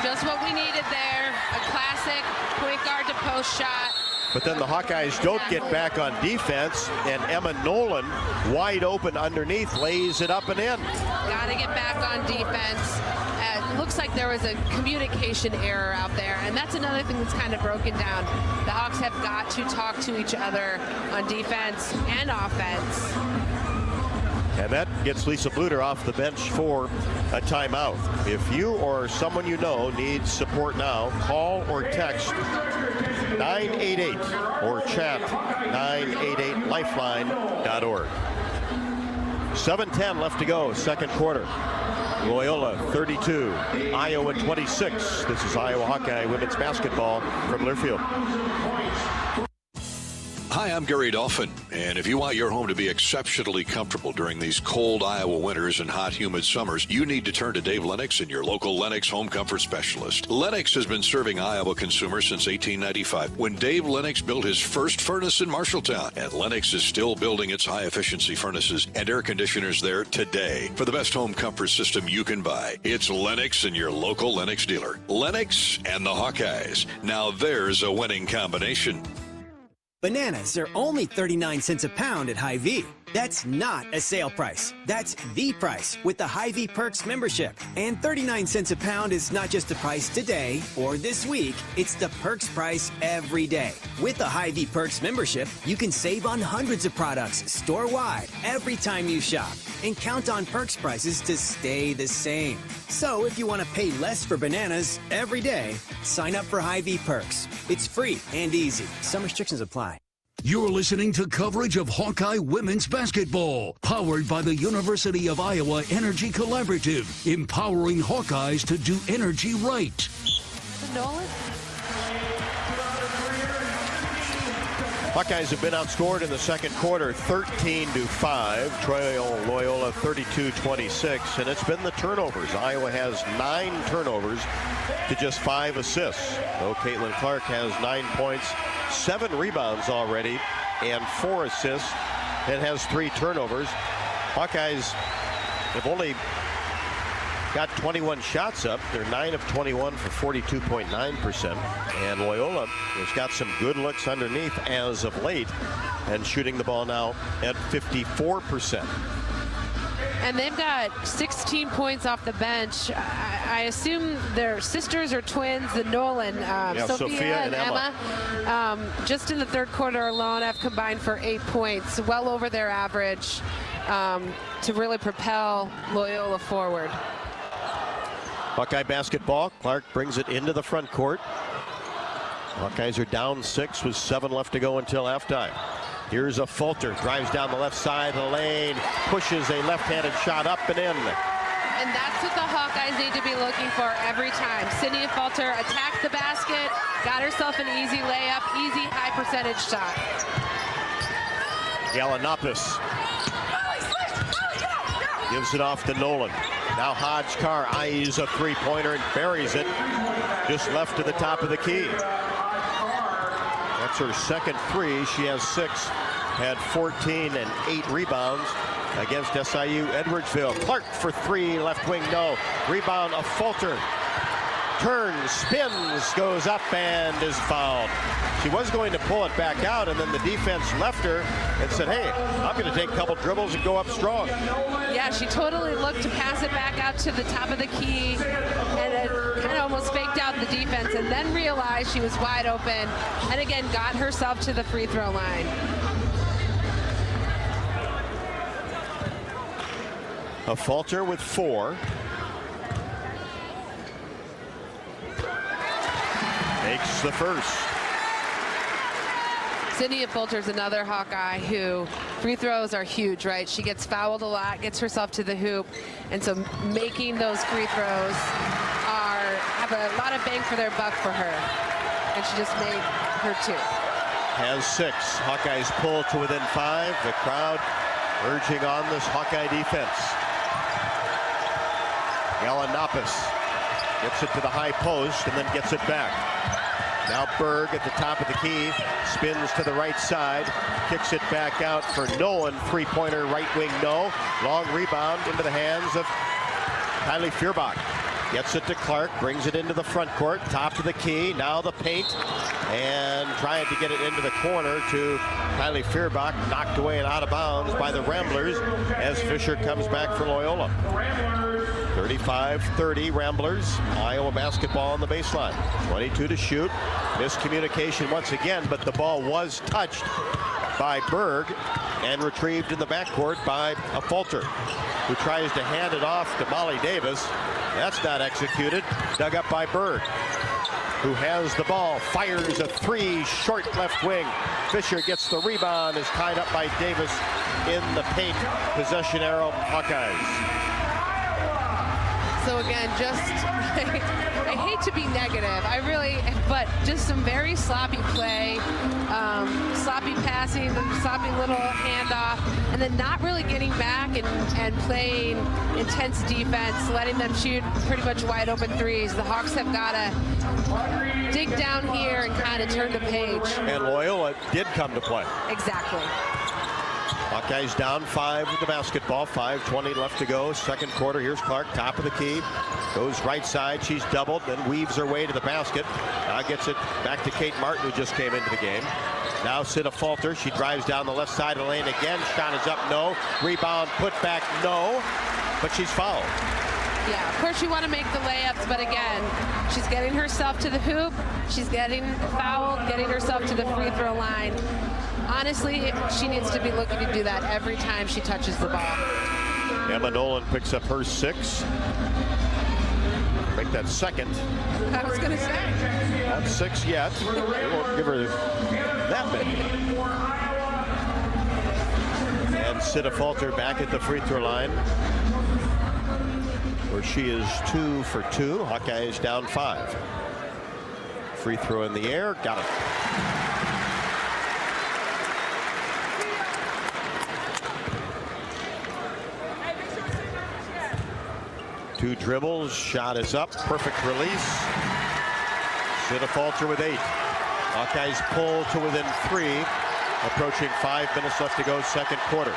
Just what we needed there. A classic point guard to post shot. But then the Hawkeyes don't get back on defense, and Emma Nolan, wide open underneath, lays it up and in. Got to get back on defense. It looks like there was a communication error out there, and that's another thing that's kind of broken down. The Hawks have got to talk to each other on defense and offense. And that gets Lisa Bluder off the bench for a timeout. If you or someone you know needs support now, call or text 988 or chat 988lifeline.org. 7:10 left to go, second quarter. Loyola 32, Iowa 26. This is Iowa Hawkeye women's basketball from Learfield. Hi, I'm Gary Dolphin, and if you want your home to be exceptionally comfortable during these cold Iowa winters and hot, humid summers, you need to turn to Dave Lennox and your local Lennox home comfort specialist. Lennox has been serving Iowa consumers since 1895, when Dave Lennox built his first furnace in Marshalltown, and Lennox is still building its high-efficiency furnaces and air conditioners there today. For the best home comfort system you can buy, it's Lennox and your local Lennox dealer. Lennox and the Hawkeyes. Now there's a winning combination. Bananas are only 39 cents a pound at Hy-Vee. That's not a sale price. That's the price with the Hy-Vee Perks membership. And 39 cents a pound is not just the price today or this week. It's the Perks price every day. With the Hy-Vee Perks membership, you can save on hundreds of products store-wide every time you shop. And count on Perks prices to stay the same. So if you want to pay less for bananas every day, sign up for Hy-Vee Perks. It's free and easy. Some restrictions apply. You're listening to coverage of Hawkeye women's basketball, powered by the University of Iowa Energy Collaborative, empowering Hawkeyes to do energy right. Nolan? Hawkeyes have been outscored in the second quarter 13-5. Trail Loyola 32-26, and it's been the turnovers. Iowa has 9 turnovers to just 5 assists. Though Caitlin Clark has 9 points, 7 rebounds already, and 4 assists, and has 3 turnovers. Hawkeyes have only got 21 shots up. They're 9 of 21 for 42.9%. And Loyola has got some good looks underneath as of late, and shooting the ball now at 54%. And they've got 16 points off the bench. I assume they're sisters or twins, the Nolan, Sophia and Emma. Just in the third quarter alone, have combined for 8 points, well over their average, to really propel Loyola forward. Hawkeye basketball. Clark brings it into the front court. Hawkeyes are down 6 with 7 left to go until halftime. Here's a Falter, drives down the left side of the lane, pushes a left-handed shot up and in. And that's what the Hawkeyes need to be looking for every time. Cynthia Falter attacked the basket, got herself an easy layup, easy high percentage shot. Galanopoulos Gives it off to Nolan. Now Hodge-Carr eyes a three-pointer and buries it just left to the top of the key. That's her second three. She has 6, had 14 and 8 rebounds against SIU Edwardsville. Clark for 3, left wing, no. Rebound, a Falter. Turns, spins, goes up and is fouled. She was going to pull it back out, and then the defense left her and said, hey, I'm going to take a couple dribbles and go up strong. Yeah, she totally looked to pass it back out to the top of the key and kind of almost faked out the defense and then realized she was wide open and again got herself to the free throw line. A Falter with 4. Makes the first. Cynthia Fulter's another Hawkeye who free throws are huge, right? She gets fouled a lot, gets herself to the hoop, and so making those free throws have a lot of bang for their buck for her. And she just made her 2. Has 6. Hawkeyes pull to within 5. The crowd urging on this Hawkeye defense. Galanopoulos gets it to the high post and then gets it back. Now Berg at the top of the key, spins to the right side, kicks it back out for Nolan. Three-pointer, right wing, no. Long rebound into the hands of Kylie Feuerbach. Gets it to Clark, brings it into the front court, top of the key, now the paint, and trying to get it into the corner to Kylie Feuerbach, knocked away and out of bounds by the Ramblers as Fisher comes back for Loyola. 35-30 Ramblers. Iowa basketball on the baseline. 22 to shoot. Miscommunication once again, but the ball was touched by Berg and retrieved in the backcourt by a Falter, who tries to hand it off to Molly Davis. That's not executed. Dug up by Berg, who has the ball, fires a 3, short left wing. Fisher gets the rebound, is tied up by Davis in the paint. Possession arrow, Hawkeyes. So again, just, I hate to be negative, but just some very sloppy play, sloppy passing, sloppy little handoff, and then not really getting back and playing intense defense, letting them shoot pretty much wide open threes. The Hawks have got to dig down here and kind of turn the page. And Loyola did come to play. Exactly. Hawkeyes down 5 with the basketball. 5:20 left to go. Second quarter. Here's Clark, top of the key. Goes right side. She's doubled, then weaves her way to the basket. Now gets it back to Kate Martin, who just came into the game. Now Sita Falter. She drives down the left side of the lane again. Shot is up, no. Rebound, put back, no. But she's fouled. Yeah, of course you want to make the layups, but again, she's getting herself to the hoop. She's getting fouled, getting herself to the free throw line. Honestly, she needs to be looking to do that every time she touches the ball. Emma Nolan picks up her 6. Make that second. I was going to say. Not 6 yet. They won't give her that many. And Sita Falter back at the free throw line, where she is 2 for 2. Hawkeyes down 5. Free throw in the air. Got it. Two dribbles, shot is up, perfect release. Sita Falter with 8. Hawkeyes pull to within 3, approaching 5 minutes left to go, second quarter.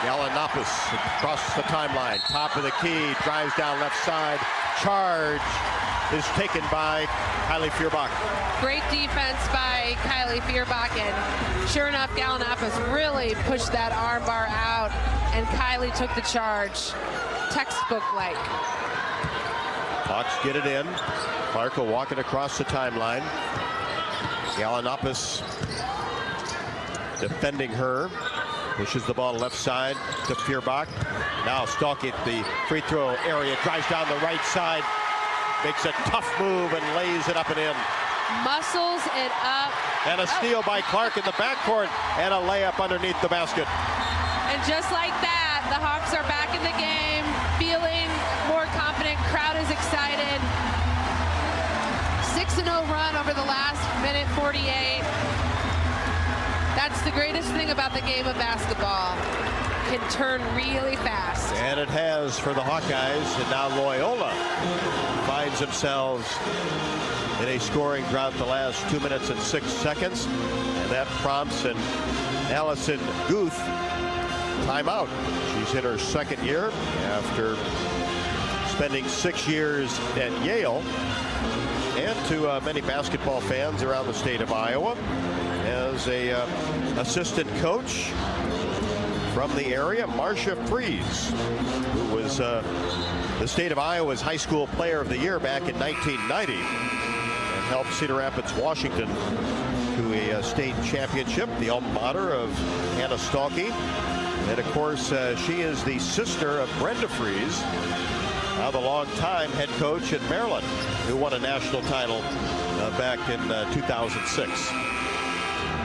Galanopoulos across the timeline, top of the key, drives down left side. Charge is taken by Kylie Feuerbach. Great defense by Kylie Feuerbach, and sure enough, Galanopoulos really pushed that arm bar out, and Kylie took the charge. Textbook-like. Hawks get it in. Clark will walk it across the timeline. Galanopoulos defending her. Pushes the ball left side to Feuerbach. Now stalking the free throw area. Drives down the right side. Makes a tough move and lays it up and in. Muscles it up. And a steal by Clark in the backcourt. And a layup underneath the basket. And just like that, the Hawks are back in the game, feeling more confident. Crowd is excited. 6-0 run over the last minute 48. That's the greatest thing about the game of basketball. can turn really fast. And it has for the Hawkeyes, and now Loyola finds themselves in a scoring drought the last 2 minutes and 6 seconds, and that prompts an Allison Guth timeout. She's in her second year after spending 6 years at Yale, and to many basketball fans around the state of Iowa as a assistant coach from the area, Marcia Fries, who was the state of Iowa's high school player of the year back in 1990 and helped Cedar Rapids, Washington to a state championship, the alma mater of Hannah Stalkey. And of course, she is the sister of Brenda Fries, now the longtime head coach at Maryland, who won a national title back in 2006.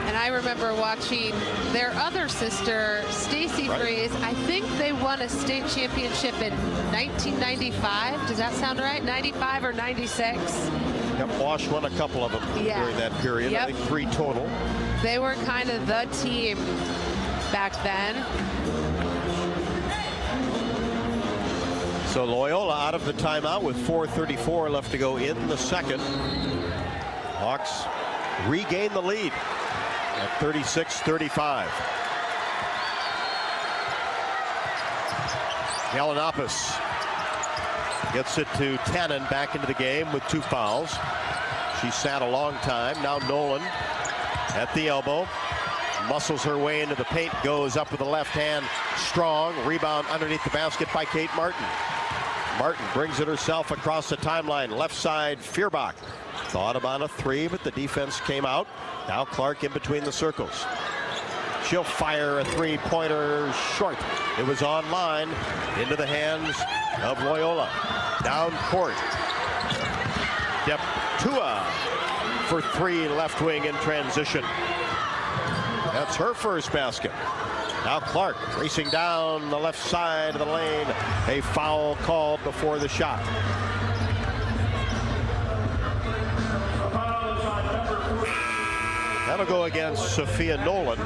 And I remember watching their other sister, Stacy Fries. I think they won a state championship in 1995. Does that sound right? 95 or 96? Yep, Wash won a couple of them during that period. Yep. I think 3 total. They were kind of the team back then. So Loyola out of the timeout with 4:34 left to go in the second. Hawks regain the lead at 36-35. Galanopoulos gets it to Tannen back into the game with 2 fouls. She sat a long time. Now Nolan at the elbow. Muscles her way into the paint, goes up with the left hand. Strong. Rebound underneath the basket by Kate Martin. Martin brings it herself across the timeline. Left side, Feuerbach. Thought about a 3, but the defense came out. Now Clark in between the circles. She'll fire a 3-pointer short. It was on line into the hands of Loyola. Down court. Deptua for 3 left wing in transition. That's her first basket. Now Clark racing down the left side of the lane. A foul called before the shot. That'll go against Sophia Nolan.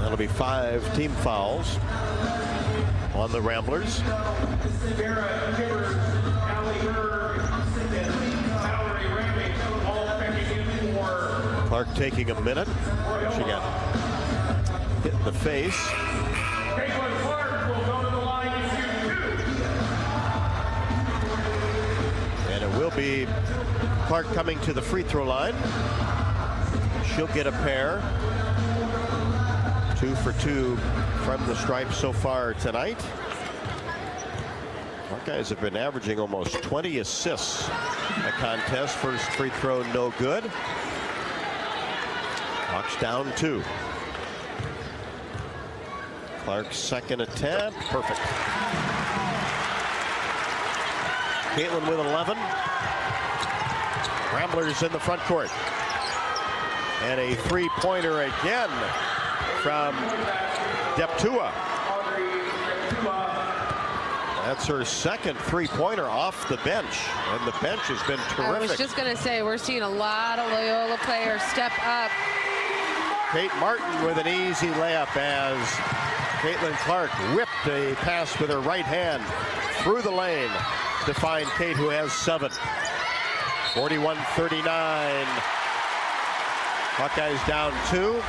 That'll be 5 team fouls on the Ramblers. Clark taking a minute. She got hit in the face. And it will be Clark coming to the free throw line. She'll get a pair. 2 for 2 from the stripe so far tonight. Hawkeyes have been averaging almost 20 assists a contest. First free throw no good. Hawks down 2. Clark's second attempt, perfect. Caitlin with 11. Ramblers in the front court. And a 3-pointer again from Deptua. That's her second 3-pointer off the bench, and the bench has been terrific. I was just going to say, we're seeing a lot of Loyola players step up. Kate Martin with an easy layup as Caitlin Clark whipped a pass with her right hand through the lane to find Kate, who has 7. 41-39. Hawkeyes down 2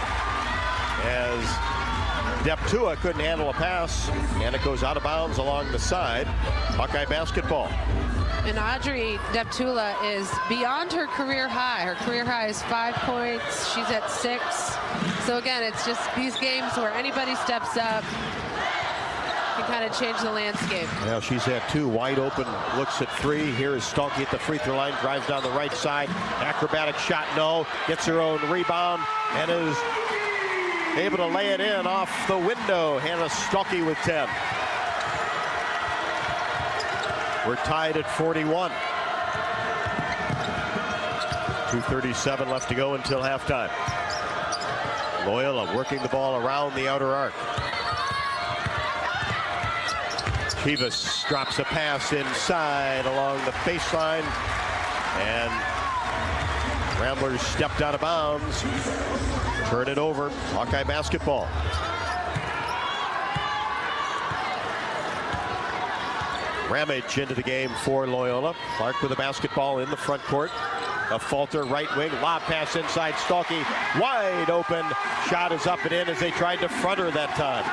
as Deptua couldn't handle a pass, and it goes out of bounds along the side. Hawkeye basketball. And Audrey Deptula is beyond her career high. Her career high is 5 points. She's at 6. So again, it's just these games where anybody steps up can kind of change the landscape. Now she's at 2, wide open, looks at 3. Here is Stalkey at the free throw line, drives down the right side. Acrobatic shot, no. Gets her own rebound and is able to lay it in off the window. Hannah Stalkey with 10. We're tied at 41. 2:37 left to go until halftime. Loyola working the ball around the outer arc. Chivas drops a pass inside along the baseline, and Ramblers stepped out of bounds. Turn it over. Hawkeye basketball. Ramage into the game for Loyola. Clark with the basketball in the front court. A falter, right wing, lob pass inside. Stalky wide open. Shot is up and in as they tried to front her that time.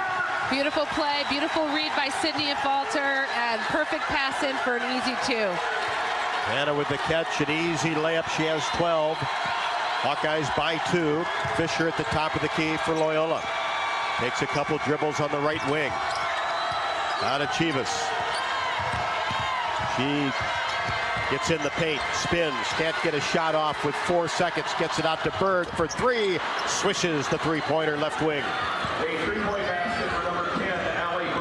Beautiful play, beautiful read by Sydney and Falter, and perfect pass in for an easy 2. Hannah with the catch, an easy layup. She has 12. Hawkeyes by 2. Fisher at the top of the key for Loyola. Takes a couple dribbles on the right wing. Out of Chivas. She gets in the paint, spins, can't get a shot off with 4 seconds. Gets it out to Berg for 3. Swishes the three-pointer left wing.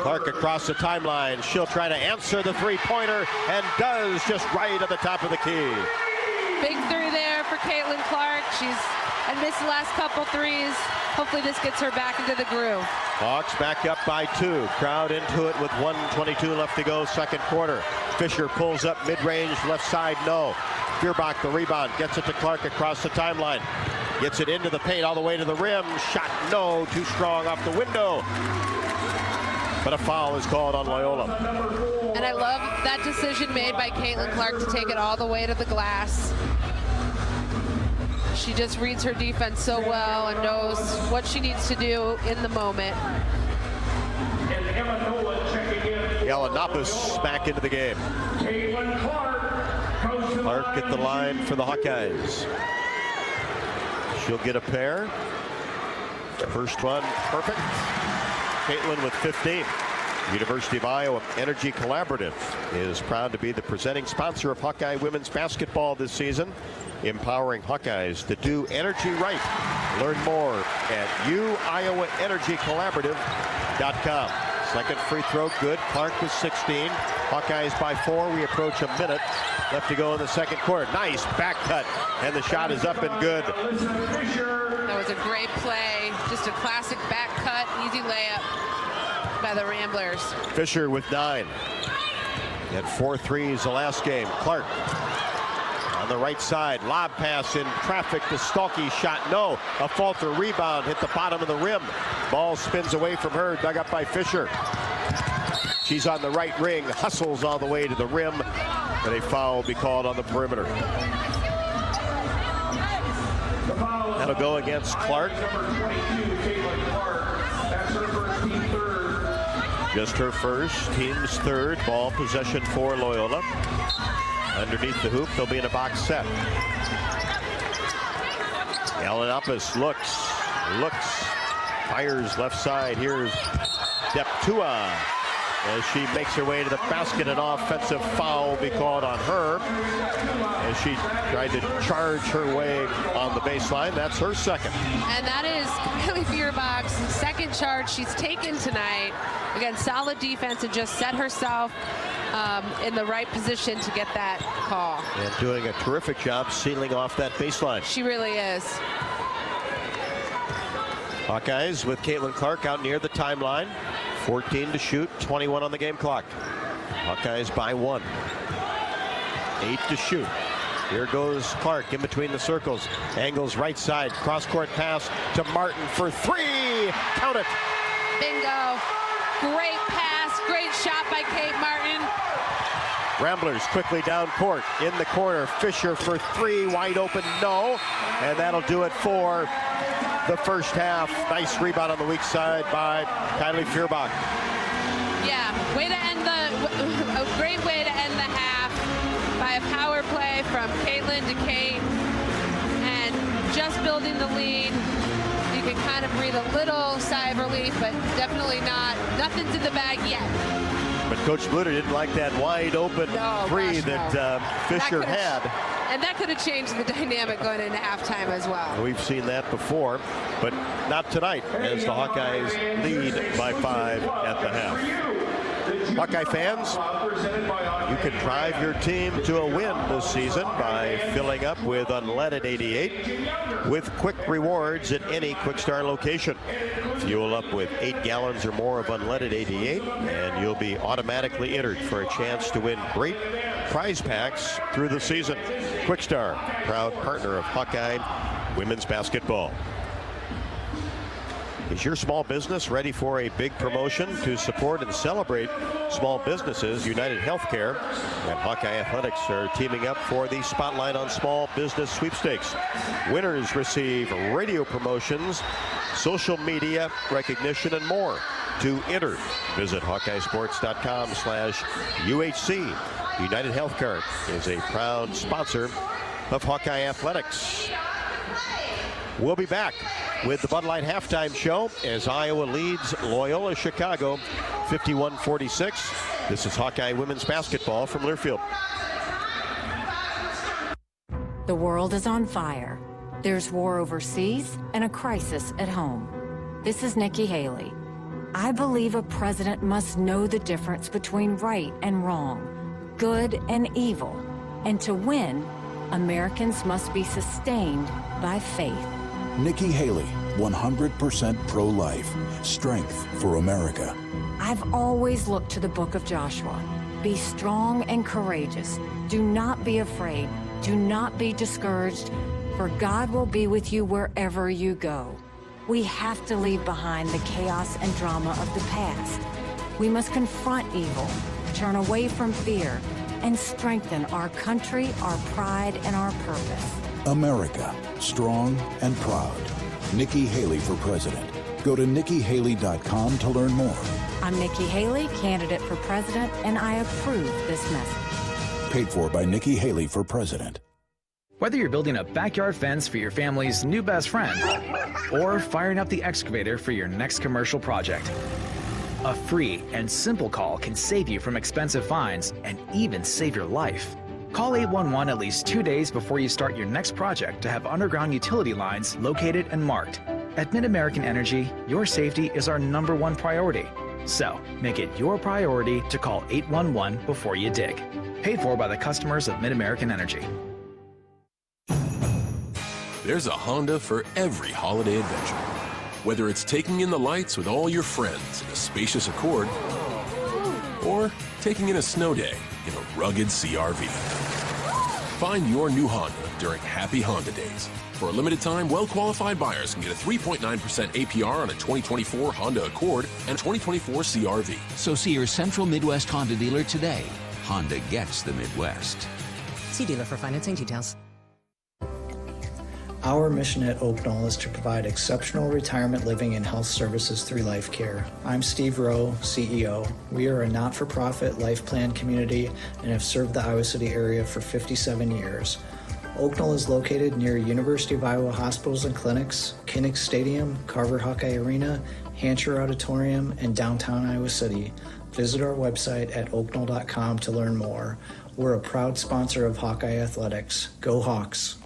Clark across the timeline. She'll try to answer the three-pointer and does, just right at the top of the key. Big 3 there for Caitlin Clark. She's missed the last couple threes. Hopefully this gets her back into the groove. Hawks back up by 2. Crowd into it with 1:22 left to go, second quarter. Fisher pulls up mid-range, left side, no. Feuerbach, the rebound, gets it to Clark across the timeline. Gets it into the paint all the way to the rim. Shot, no, too strong off the window. But a foul is called on Loyola. And I love that decision made by Caitlin Clark to take it all the way to the glass. She just reads her defense so well and knows what she needs to do in the moment. Yalanopoulos back into the game. Clark at the line for the Hawkeyes. She'll get a pair. First one, perfect. Caitlin with 15. University of Iowa Energy Collaborative is proud to be the presenting sponsor of Hawkeye women's basketball this season, empowering Hawkeyes to do energy right. Learn more at uiowaenergycollaborative.com. Second free throw, good. Clark with 16. Hawkeyes by 4. We approach a minute left to go in the second quarter. Nice back cut, and the shot is up and good. That was a great play. Just a classic back cut, easy layup by the Ramblers. Fisher with 9. Had 4 threes the last game. Clark on the right side, lob pass in traffic to Stalky, shot no. A falter rebound, hit the bottom of the rim. Ball spins away from her, dug up by Fisher. She's on the right ring, hustles all the way to the rim, and a foul will be called on the perimeter. That'll go against Clark. Just her first, team's third. Ball possession for Loyola. Underneath the hoop, they'll be in a box set. Yalanopoulos looks, fires left side. Here's Deptua as she makes her way to the basket. An offensive foul will be called on her as she tried to charge her way on the baseline. That's her second. And that is Kylie Feuerbach's second charge she's taken tonight. Again, solid defense and just set herself in the right position to get that call. And doing a terrific job sealing off that baseline. She really is. Hawkeyes with Caitlin Clark out near the timeline. 14 to shoot, 21 on the game clock. Hawkeyes by 1. 8 to shoot. Here goes Clark in between the circles. Angles right side, cross-court pass to Martin for 3. Count it. Bingo. Great pass, great shot by Kate Martin. Ramblers quickly down court. In the corner, Fisher for 3, wide open, no. And that'll do it for the first half. Nice rebound on the weak side by Kylie Feuerbach. Yeah, a great way to end the half by a power play from Caitlin to Kate. And just building the lead. You can kind of breathe a little sigh of relief, but definitely nothing's in the bag yet. But Coach Bluder didn't like that wide open three that Fisher had. And that could have changed the dynamic going into halftime as well. We've seen that before, but not tonight as the Hawkeyes lead by 5 at the half. Hawkeye fans, you can drive your team to a win this season by filling up with unleaded 88 with quick rewards at any Quick Start location. Fuel up with 8 gallons or more of unleaded 88 and you'll be automatically entered for a chance to win great prize packs through the season. Quick Start, proud partner of Hawkeye women's basketball. Is your small business ready for a big promotion? To support and celebrate small businesses, United Healthcare and Hawkeye Athletics are teaming up for the Spotlight on Small Business Sweepstakes. Winners receive radio promotions, social media recognition, and more. To enter, visit HawkeyeSports.com/UHC. United Healthcare is a proud sponsor of Hawkeye Athletics. We'll be back with the Bud Light halftime show as Iowa leads Loyola-Chicago 51-46. This is Hawkeye women's basketball from Learfield. The world is on fire. There's war overseas and a crisis at home. This is Nikki Haley. I believe a president must know the difference between right and wrong, good and evil. And to win, Americans must be sustained by faith. Nikki Haley, 100% pro-life. Strength for America. I've always looked to the book of Joshua. Be strong and courageous. Do not be afraid. Do not be discouraged, for God will be with you wherever you go. We have to leave behind the chaos and drama of the past. We must confront evil, turn away from fear, and strengthen our country, our pride, and our purpose. America, strong and proud. Nikki Haley for president. Go to NikkiHaley.com to learn more. I'm Nikki Haley, candidate for president, and I approve this message. Paid for by Nikki Haley for president. Whether you're building a backyard fence for your family's new best friend or firing up the excavator for your next commercial project, a free and simple call can save you from expensive fines and even save your life. Call 811 at least 2 days before you start your next project to have underground utility lines located and marked. At Mid-American Energy, your safety is our #1 priority. So, make it your priority to call 811 before you dig. Paid for by the customers of Mid-American Energy. There's a Honda for every holiday adventure. Whether it's taking in the lights with all your friends in a spacious Accord, or taking in a snow day in a rugged CR-V. Find your new Honda during Happy Honda Days. For a limited time, well-qualified buyers can get a 3.9% APR on a 2024 Honda Accord and 2024 CR-V. So see your Central Midwest Honda dealer today. Honda gets the Midwest. See dealer for financing details. Our mission at Oak Knoll is to provide exceptional retirement living and health services through life care. I'm Steve Rowe, CEO. We are a not-for-profit life plan community and have served the Iowa City area for 57 years. Oak Knoll is located near University of Iowa hospitals and clinics, Kinnick Stadium, Carver Hawkeye Arena, Hancher Auditorium, and downtown Iowa City. Visit our website at oaknoll.com to learn more. We're a proud sponsor of Hawkeye Athletics. Go Hawks!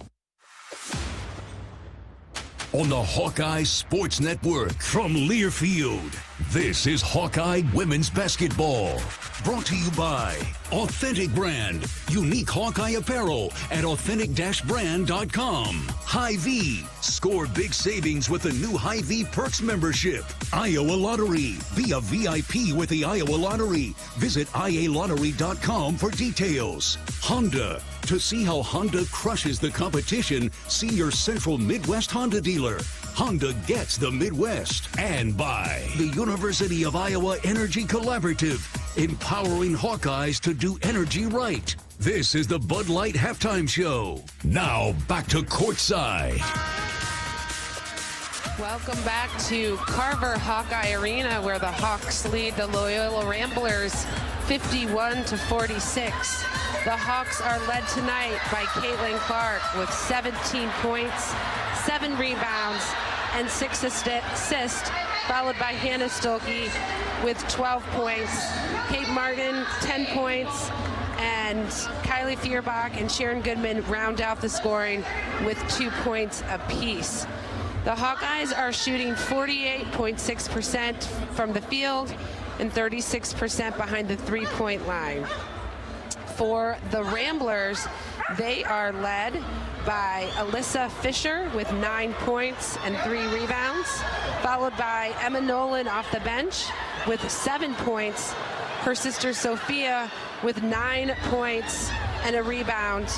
On the Hawkeye Sports Network from Learfield, this is Hawkeye Women's Basketball. Brought to you by Authentic Brand, unique Hawkeye apparel at authentic-brand.com. Hy-Vee, score big savings with the new Hy-Vee Perks membership. Iowa Lottery, be a VIP with the Iowa Lottery. Visit ialottery.com for details. Honda, to see how Honda crushes the competition, see your Central Midwest Honda dealer. Honda gets the Midwest. And by the University of Iowa Energy Collaborative, empowering Hawkeyes to do energy right. This is the Bud Light Halftime Show. Now back to courtside. Welcome back to Carver Hawkeye Arena, where the Hawks lead the Loyola Ramblers 51-46. The Hawks are led tonight by Caitlin Clark with 17 points, 7 rebounds, and 6 assists, followed by Hannah Stolke with 12 points. Kate Martin, 10 points, and Kylie Feuerbach and Sharon Goodman round out the scoring with 2 points apiece. The Hawkeyes are shooting 48.6% from the field and 36% behind the three-point line. For the Ramblers, they are led by Alyssa Fisher with 9 points and 3 rebounds, followed by Emma Nolan off the bench with 7 points. Her sister Sophia with 9 points and a rebound.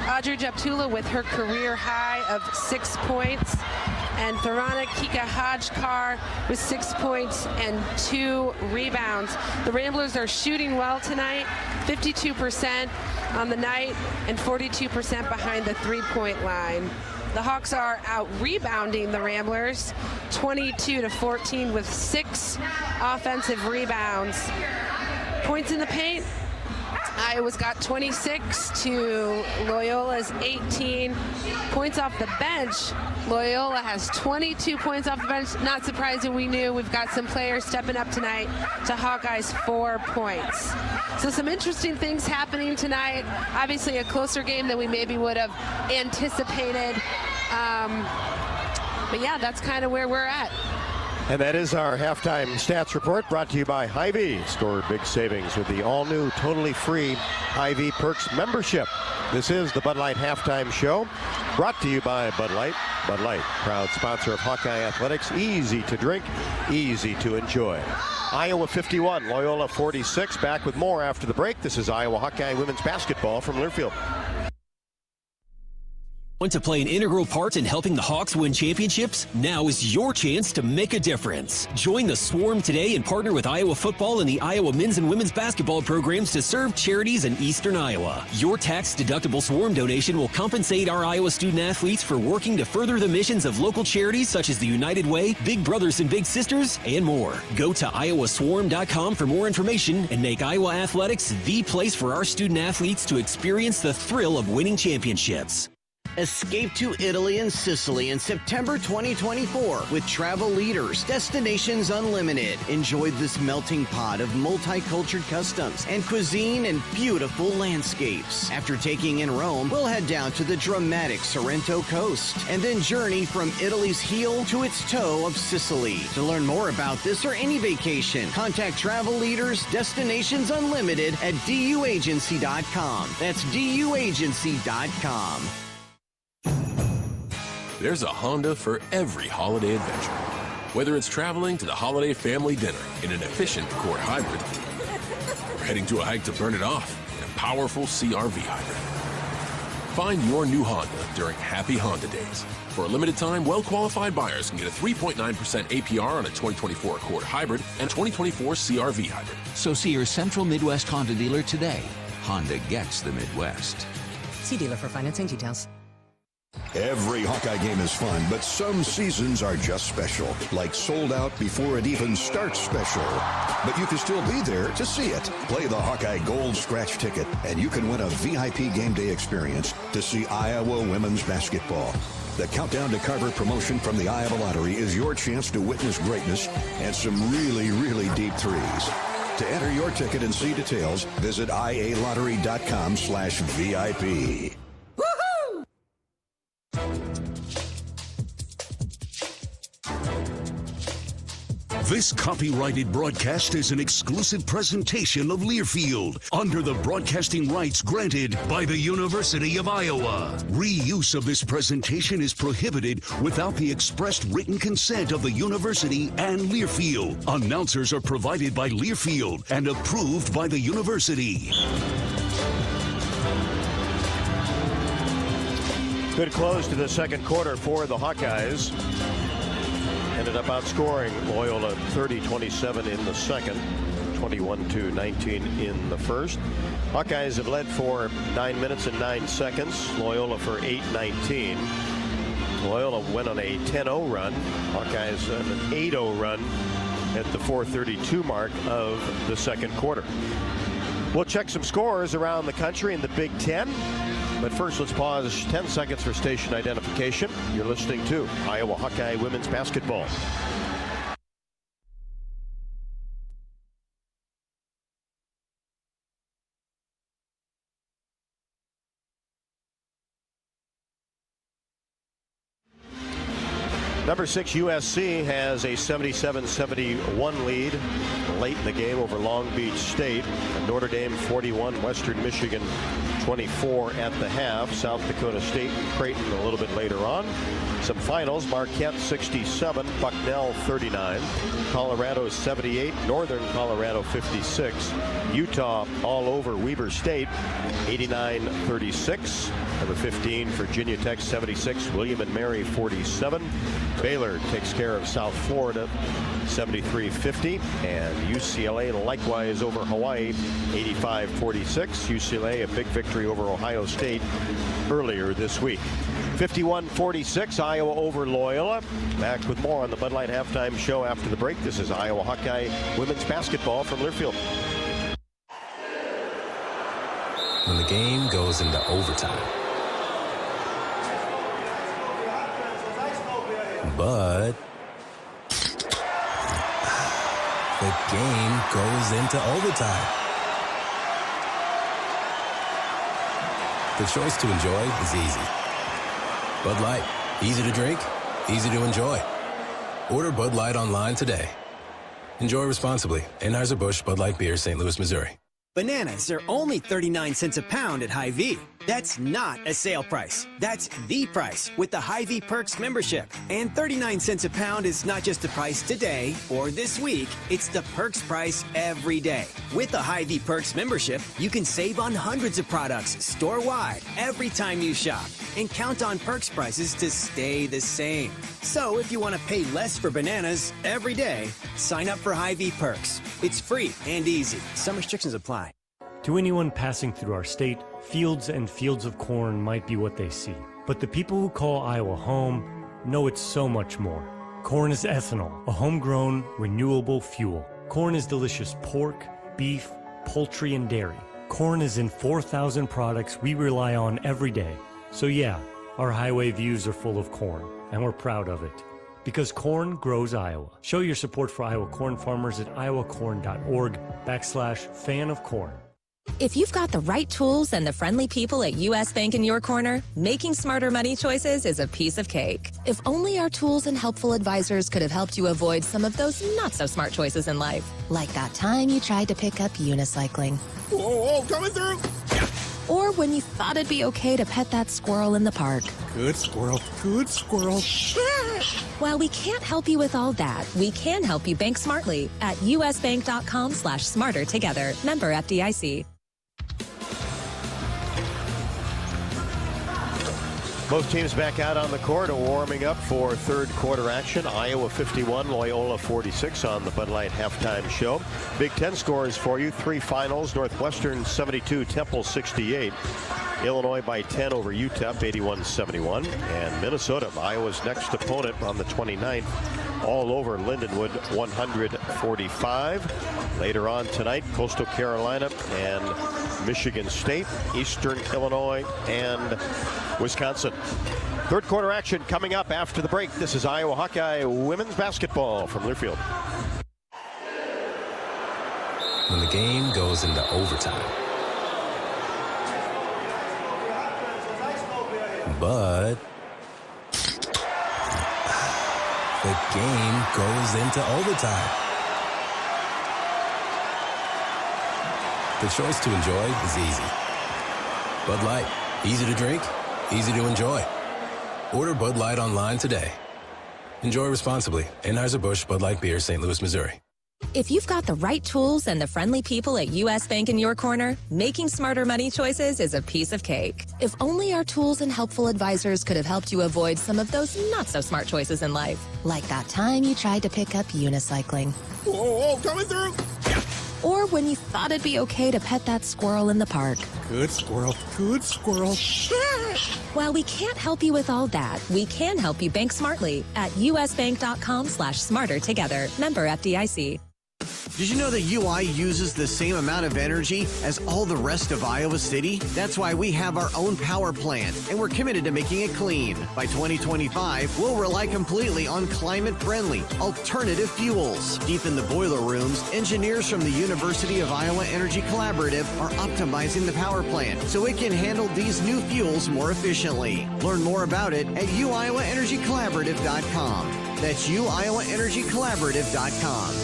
Audrey Japtula with her career high of 6 points. And Tharana Kika Hajkar with 6 points and 2 rebounds. The Ramblers are shooting well tonight, 52% on the night and 42% behind the three-point line. The Hawks are out rebounding the Ramblers, 22-14 with 6 offensive rebounds. Points in the paint, Iowa's got 26 to Loyola's 18. Points off the bench, Loyola has 22 points off the bench. Not surprising, we knew we've got some players stepping up tonight to Hawkeyes 4 points. So some interesting things happening tonight. Obviously a closer game than we maybe would have anticipated. But yeah, that's kind of where we're at. And that is our halftime stats report, brought to you by Hy-Vee. Score big savings with the all-new, totally free Hy-Vee Perks membership. This is the Bud Light Halftime Show, brought to you by Bud Light. Bud Light, proud sponsor of Hawkeye Athletics. Easy to drink, easy to enjoy. Iowa 51, Loyola 46. Back with more after the break. This is Iowa Hawkeye women's basketball from Learfield. Want to play an integral part in helping the Hawks win championships? Now is your chance to make a difference. Join the Swarm today and partner with Iowa football and the Iowa men's and women's basketball programs to serve charities in eastern Iowa. Your tax-deductible Swarm donation will compensate our Iowa student athletes for working to further the missions of local charities such as the United Way, Big Brothers and Big Sisters, and more. Go to iowaswarm.com for more information and make Iowa athletics the place for our student athletes to experience the thrill of winning championships. Escape to Italy and Sicily in September 2024 with Travel Leaders, Destinations Unlimited. Enjoy this melting pot of multicultural customs and cuisine and beautiful landscapes. After taking in Rome, we'll head down to the dramatic Sorrento coast and then journey from Italy's heel to its toe of Sicily. To learn more about this or any vacation, contact Travel Leaders, Destinations Unlimited at duagency.com. That's duagency.com. There's a Honda for every holiday adventure. Whether it's traveling to the holiday family dinner in an efficient Accord hybrid, or heading to a hike to burn it off in a powerful CR-V hybrid. Find your new Honda during Happy Honda Days. For a limited time, well-qualified buyers can get a 3.9% APR on a 2024 Accord hybrid and 2024 CR-V hybrid. So see your Central Midwest Honda dealer today. Honda gets the Midwest. See dealer for financing details. Every Hawkeye game is fun, but some seasons are just special, like sold out before it even starts special. But you can still be there to see it. Play the Hawkeye Gold Scratch ticket, and you can win a VIP game day experience to see Iowa women's basketball. The Countdown to Carver promotion from the Iowa Lottery is your chance to witness greatness and some really, really deep threes. To enter your ticket and see details, visit ialottery.com/VIP. This copyrighted broadcast is an exclusive presentation of Learfield under the broadcasting rights granted by the University of Iowa. Reuse of this presentation is prohibited without the expressed written consent of the university and Learfield. Announcers are provided by Learfield and approved by the university. Good close to the second quarter for the Hawkeyes. Ended up outscoring Loyola 30-27 in the second, 21-19 in the first. Hawkeyes have led for 9 minutes and 9 seconds. Loyola for 8:19. Loyola went on a 10-0 run. Hawkeyes an 8-0 run at the 4:32 mark of the second quarter. We'll check some scores around the country in the Big Ten. But first, let's pause 10 seconds for station identification. You're listening to Iowa Hawkeye Women's Basketball. Number 6 USC has a 77-71 lead late in the game over Long Beach State. Notre Dame 41, Western Michigan 24 at the half. South Dakota State and Creighton a little bit later on. Some finals: Marquette 67, Bucknell 39, Colorado 78, Northern Colorado 56, Utah all over Weber State 89-36. Number 15 Virginia Tech 76, William and Mary 47. Baylor takes care of South Florida 73-50, and UCLA likewise over Hawaii 85-46. UCLA a big victory over Ohio State earlier this week. 51-46, Iowa over Loyola. Back with more on the Bud Light Halftime Show after the break. This is Iowa Hawkeye women's basketball from Learfield. When the game goes into overtime. But the game goes into overtime. The choice to enjoy is easy. Bud Light, easy to drink, easy to enjoy. Order Bud Light online today. Enjoy responsibly. Anheuser-Busch Bud Light Beer, St. Louis, Missouri. Bananas are only 39 cents a pound at Hy-Vee. That's not a sale price. That's the price with the Hy-Vee Perks membership. And 39 cents a pound is not just the price today or this week. It's the Perks price every day. With the Hy-Vee Perks membership, you can save on hundreds of products store-wide every time you shop. And count on Perks prices to stay the same. So if you want to pay less for bananas every day, sign up for Hy-Vee Perks. It's free and easy. Some restrictions apply. To anyone passing through our state, fields and fields of corn might be what they see. But the people who call Iowa home know it's so much more. Corn is ethanol, a homegrown, renewable fuel. Corn is delicious pork, beef, poultry, and dairy. Corn is in 4,000 products we rely on every day. So yeah, our highway views are full of corn, and we're proud of it. Because corn grows Iowa. Show your support for Iowa corn farmers at iowacorn.org/fan of corn. If you've got the right tools and the friendly people at U.S. Bank in your corner, making smarter money choices is a piece of cake. If only our tools and helpful advisors could have helped you avoid some of those not-so-smart choices in life. Like that time you tried to pick up unicycling. Whoa, coming through! Or when you thought it'd be okay to pet that squirrel in the park. Good squirrel, good squirrel. While we can't help you with all that, we can help you bank smartly at usbank.com/smarter together. Member FDIC. Both teams back out on the court, warming up for third quarter action. Iowa 51, Loyola 46 on the Bud Light Halftime Show. Big Ten scores for you. 3 finals: Northwestern 72, Temple 68. Illinois by 10 over UTEP 81-71. And Minnesota, Iowa's next opponent on the 29th, all over Lindenwood 145. Later on tonight, Coastal Carolina and Michigan State, Eastern Illinois, and Wisconsin. Third quarter action coming up after the break. This is Iowa Hawkeye women's basketball from Learfield. When the game goes into overtime. But the game goes into overtime. The choice to enjoy is easy. Bud Light, easy to drink, easy to enjoy. Order Bud Light online today. Enjoy responsibly. Anheuser-Busch Bud Light Beer, St. Louis, Missouri. If you've got the right tools and the friendly people at U.S. Bank in your corner, making smarter money choices is a piece of cake. If only our tools and helpful advisors could have helped you avoid some of those not-so-smart choices in life. Like that time you tried to pick up unicycling. Whoa, coming through! Or when you thought it'd be okay to pet that squirrel in the park. Good squirrel, good squirrel. While we can't help you with all that, we can help you bank smartly at usbank.com/smarter together. Member FDIC. Did you know that UI uses the same amount of energy as all the rest of Iowa City? That's why we have our own power plant, and we're committed to making it clean. By 2025, we'll rely completely on climate-friendly, alternative fuels. Deep in the boiler rooms, engineers from the University of Iowa Energy Collaborative are optimizing the power plant so it can handle these new fuels more efficiently. Learn more about it at uiowaenergycollaborative.com. That's uiowaenergycollaborative.com.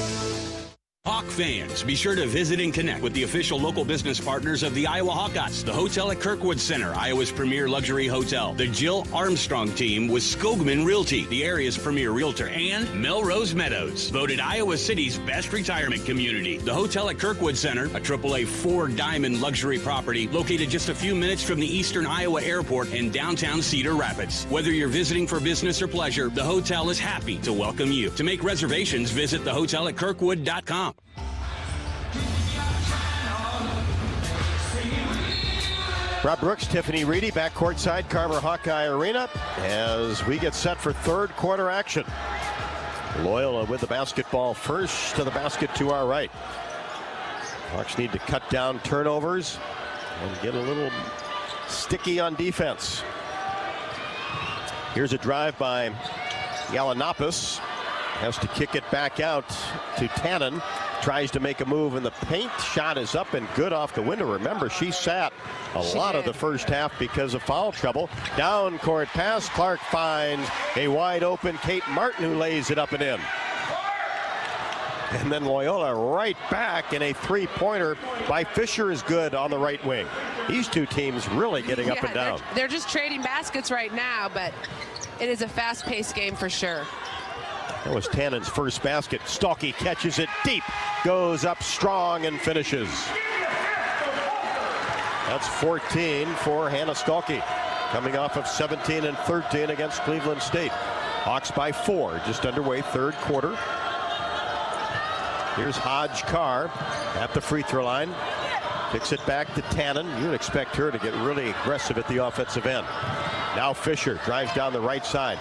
Hawk fans, be sure to visit and connect with the official local business partners of the Iowa Hawkeyes. The Hotel at Kirkwood Center, Iowa's premier luxury hotel. The Jill Armstrong team with Skogman Realty, the area's premier realtor. And Melrose Meadows, voted Iowa City's best retirement community. The Hotel at Kirkwood Center, a AAA 4-diamond luxury property located just a few minutes from the Eastern Iowa Airport in downtown Cedar Rapids. Whether you're visiting for business or pleasure, the hotel is happy to welcome you. To make reservations, visit thehotelatKirkwood.com. Rob Brooks, Tiffany Reedy back courtside, Carver Hawkeye Arena as we get set for third quarter action. Loyola with the basketball first, to the basket to our right. Hawks need to cut down turnovers and get a little sticky on defense. Here's a drive by Galanopoulos. Has to kick it back out to Tannen. Tries to make a move in the paint. Shot is up and good off the window. Remember, she sat a lot of the first half because of foul trouble. Down court pass. Clark finds a wide open Kate Martin, who lays it up and in. And then Loyola right back, and a three-pointer by Fisher is good on the right wing. These two teams really getting up and down. They're just trading baskets right now, but it is a fast-paced game for sure. That was Tannen's first basket. Stalky catches it deep, goes up strong and finishes. That's 14 for Hannah Stalky, coming off of 17 and 13 against Cleveland State. Hawks by 4, just underway third quarter. Here's Hodge Carr at the free throw line. Kicks it back to Tannen. You would expect her to get really aggressive at the offensive end. Now Fisher drives down the right side.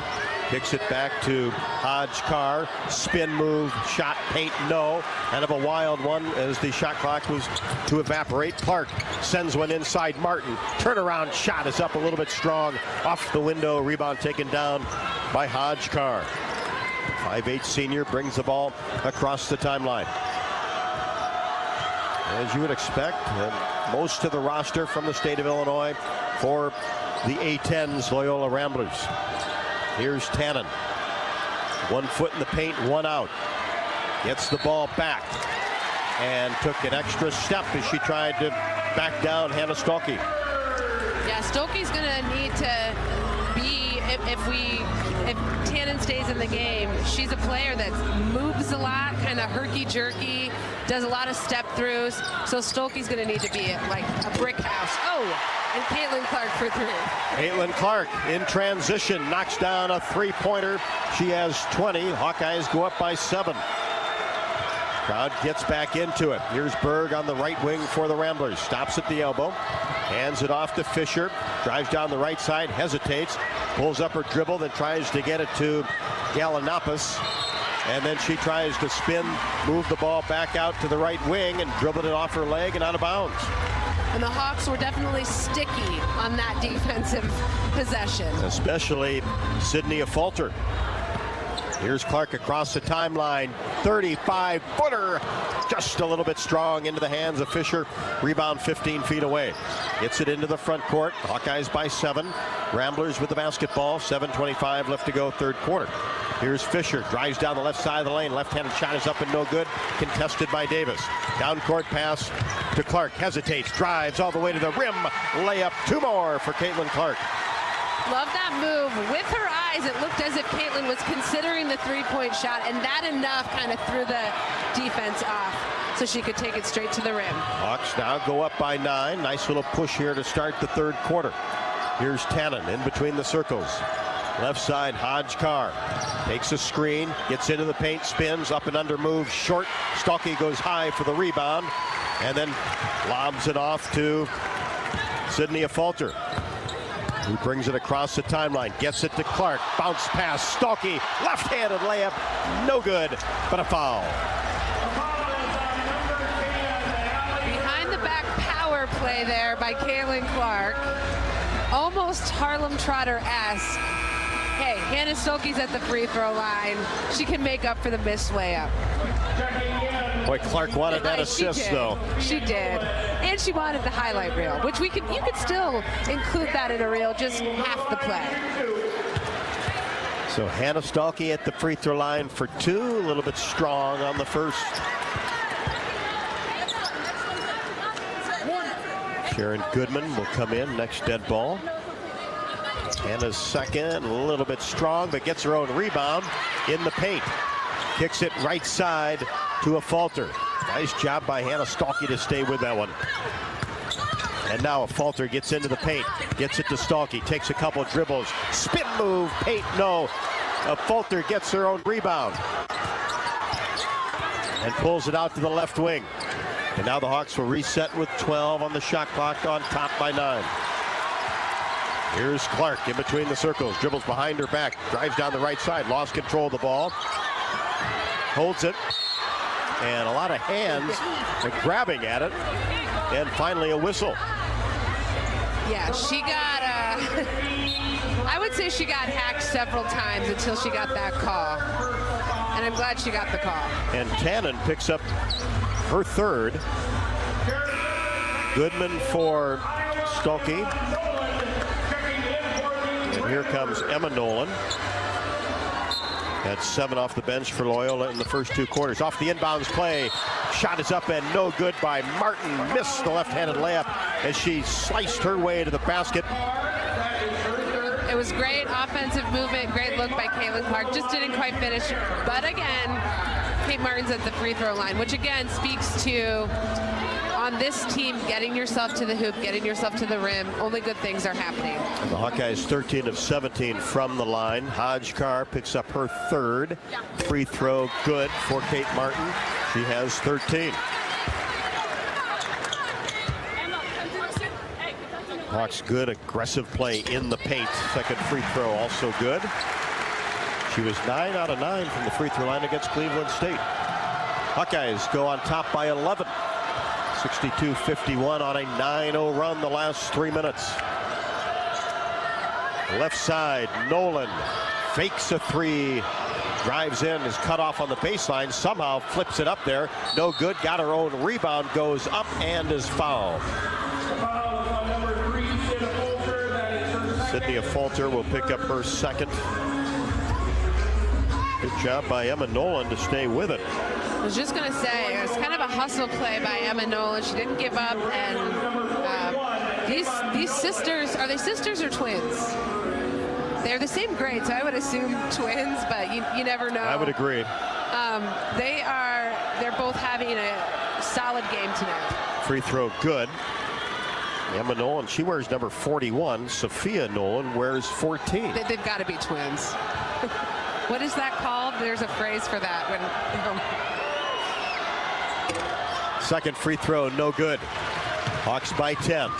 Kicks it back to Hodge Carr. Spin move, shot, paint, no. Kind of a wild one as the shot clock was to evaporate. Clark sends one inside Martin. Turnaround shot is up a little bit strong. Off the window, rebound taken down by Hodge Carr. 5'8" senior brings the ball across the timeline. As you would expect, most of the roster from the state of Illinois for the A-10s Loyola Ramblers. Here's Tannen. 1 foot in the paint, 1 out. Gets the ball back and took an extra step as she tried to back down Hannah Stalky. Yeah, Stolke's going to need to be, if Tannen stays in the game, she's a player that moves a lot, kind of herky-jerky, does a lot of step-throughs. So Stolke's going to need to be like a brick house. Oh, and Caitlin Clark for 3. Caitlin Clark in transition knocks down a three-pointer. She has 20. Hawkeyes go up by 7. Crowd gets back into it. Here's Berg on the right wing for the Ramblers. Stops at the elbow. Hands it off to Fisher. Drives down the right side. Hesitates. Pulls up her dribble. Then tries to get it to Galanopoulos. And then she tries to spin, move the ball back out to the right wing, and dribbled it off her leg and out of bounds. And the Hawks were definitely sticky on that defensive possession. Especially Sydney Afalter. Here's Clark across the timeline. 35-footer. Just a little bit strong into the hands of Fisher. Rebound 15 feet away. Gets it into the front court. Hawkeyes by 7. Ramblers with the basketball. 7:25 left to go, third quarter. Here's Fisher. Drives down the left side of the lane. Left-handed shot is up and no good. Contested by Davis. Down court pass to Clark. Hesitates. Drives all the way to the rim. Layup. 2 more for Caitlin Clark. Love that move. With her eyes, it looked as if Caitlin was considering the three-point shot, and that enough kind of threw the defense off so she could take it straight to the rim. Hawks now go up by 9. Nice little push here to start the third quarter. Here's Tannen in between the circles. Left side, Hodge Carr takes a screen, gets into the paint, spins, up and under move, short. Stalky goes high for the rebound, and then lobs it off to Sydney Afalter, who brings it across the timeline, gets it to Clark, bounce pass, Stalky, left-handed layup, no good, but a foul. clever play there by Kaylin Clark. Almost Harlem Trotter-esque. Hey, Hannah Stolke's at the free throw line. She can make up for the missed layup. Boy, Clark wanted that assist, though. She did. And she wanted the highlight reel, which you could still include that in a reel, just half the play. So Hannah Stolke at the free throw line for 2, a little bit strong on the first. Sharon Goodman will come in, next dead ball. Hannah's second, a little bit strong, but gets her own rebound in the paint. Kicks it right side to a Falter. Nice job by Hannah Stolke to stay with that one. And now a Falter gets into the paint, gets it to Stolke, takes a couple dribbles, spin move, paint, no. A Falter gets her own rebound and pulls it out to the left wing. And now the Hawks will reset with 12 on the shot clock, on top by 9. Here's Clark in between the circles, dribbles behind her back, drives down the right side, lost control of the ball, holds it, and a lot of hands are grabbing at it, and finally a whistle. Yeah, she got, I would say she got hacked several times until she got that call. And I'm glad she got the call. And Tannen picks up her third. Goodman for Stolke. And here comes Emma Nolan. That's 7 off the bench for Loyola in the first 2 quarters. Off the inbounds play. Shot is up and no good by Martin. Missed the left-handed layup as she sliced her way to the basket. It was great offensive movement, great look by Kaylin Clark. Just didn't quite finish. But again, Kate Martin's at the free throw line, which again speaks to, on this team, getting yourself to the hoop, getting yourself to the rim. Only good things are happening. The Hawkeyes 13 of 17 from the line. Hawkeyes picks up her third. Free throw good for Kate Martin. She has 13. Hawks good aggressive play in the paint. Second free throw also good. She was 9 out of 9 from the free throw line against Cleveland State. Hawkeyes go on top by 11. 62-51 on a 9-0 run the last 3 minutes. Left side, Nolan fakes a 3, drives in, is cut off on the baseline, somehow flips it up there. No good, got her own rebound, goes up and is fouled. Sydney Falter will pick up her second. Good job by Emma Nolan to stay with it. I was just going to say, it was kind of a hustle play by Emma Nolan. She didn't give up, and these sisters, are they sisters or twins? They're the same grade, so I would assume twins, but you never know. I would agree. They're both having a solid game tonight. Free throw good. Emma Nolan, she wears number 41. Sophia Nolan wears 14. They've got to be twins. What is that called? There's a phrase for that. Second free throw, no good. Hawks by 10.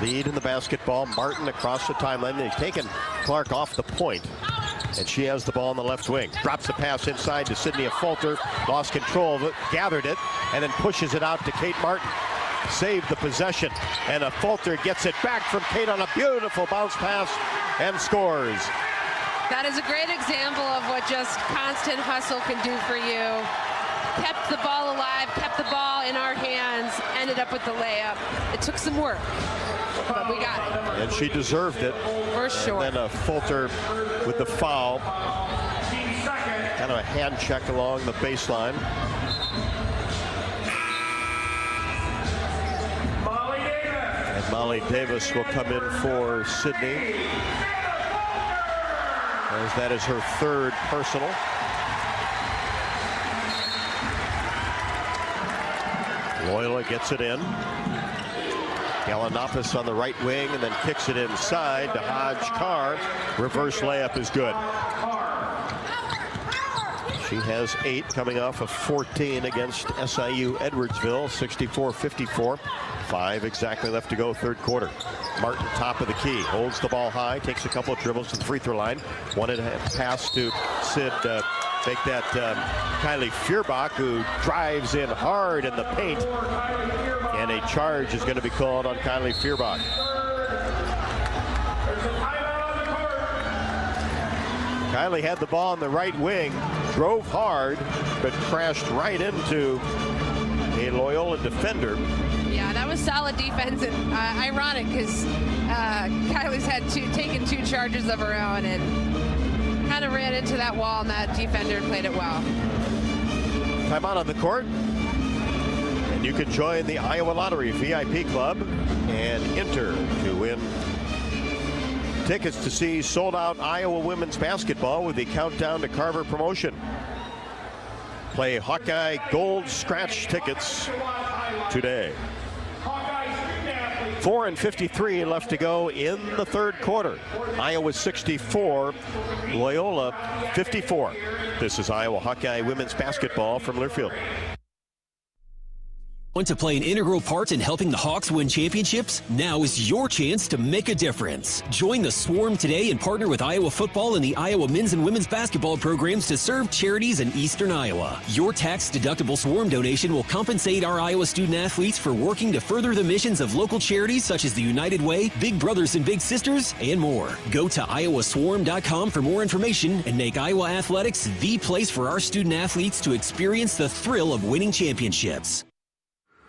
Lead in the basketball. Martin across the timeline. They've taken Clark off the point. And she has the ball on the left wing. Drops the pass inside to Sydney Falter. Lost control of it, gathered it, and then pushes it out to Kate Martin. Saved the possession. And a Falter gets it back from Kate on a beautiful bounce pass and scores. That is a great example of what just constant hustle can do for you. Kept the ball alive, kept the ball in our hands, ended up with the layup. It took some work, but we got it. And she deserved it. For sure. And then a Falter with the foul. Kind of a hand check along the baseline. And Molly Davis will come in for Sydney, as that is her third personal. Loyola gets it in. Galanopoulos on the right wing and then kicks it inside to Hawkeyes. Reverse layup is good. She has 8 coming off of 14 against SIU Edwardsville, 64-54. 5 exactly left to go, third quarter. Martin, top of the key, holds the ball high, takes a couple of dribbles to the free throw line. Wanted a pass to Sid Make that Kylie Feuerbach, who drives in hard in the paint. And a charge is going to be called on Kylie Feuerbach. Kylie had the ball on the right wing, drove hard, but crashed right into a Loyola defender. Yeah, that was solid defense, and ironic because Kylie's had taken 2 charges of her own and kind of ran into that wall, and that defender played it well. Timeout on the court. And you can join the Iowa Lottery VIP Club and enter to win tickets to see sold-out Iowa women's basketball with the Countdown to Carver promotion. Play Hawkeye Gold Scratch tickets today. 4:53 left to go in the third quarter. Iowa 64, Loyola 54. This is Iowa Hawkeye women's basketball from Learfield. Want to play an integral part in helping the Hawks win championships? Now is your chance to make a difference. Join the Swarm today and partner with Iowa football and the Iowa men's and women's basketball programs to serve charities in eastern Iowa. Your tax-deductible Swarm donation will compensate our Iowa student athletes for working to further the missions of local charities such as the United Way, Big Brothers and Big Sisters, and more. Go to iowaswarm.com for more information and make Iowa athletics the place for our student athletes to experience the thrill of winning championships.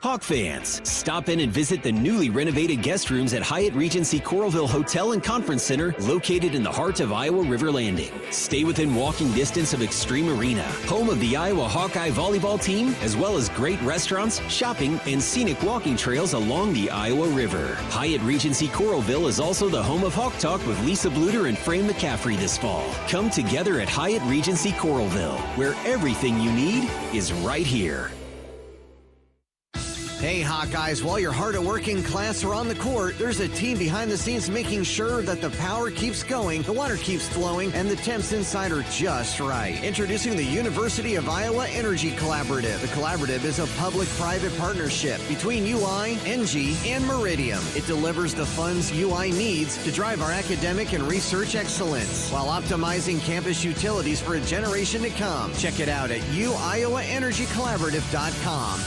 Hawk fans, stop in and visit the newly renovated guest rooms at Hyatt Regency Coralville Hotel and Conference Center, located in the heart of Iowa River Landing. Stay within walking distance of Extreme Arena, home of the Iowa Hawkeye volleyball team, as well as great restaurants, shopping, and scenic walking trails along the Iowa River. Hyatt Regency Coralville is also the home of Hawk Talk with Lisa Bluder and Fran McCaffrey this fall. Come together at Hyatt Regency Coralville, where everything you need is right here. Hey Hawkeyes, while you're hard at work in class or on the court, there's a team behind the scenes making sure that the power keeps going, the water keeps flowing, and the temps inside are just right. Introducing the University of Iowa Energy Collaborative. The collaborative is a public-private partnership between UI, NG, and Meridium. It delivers the funds UI needs to drive our academic and research excellence while optimizing campus utilities for a generation to come. Check it out at uiowaenergycollaborative.com.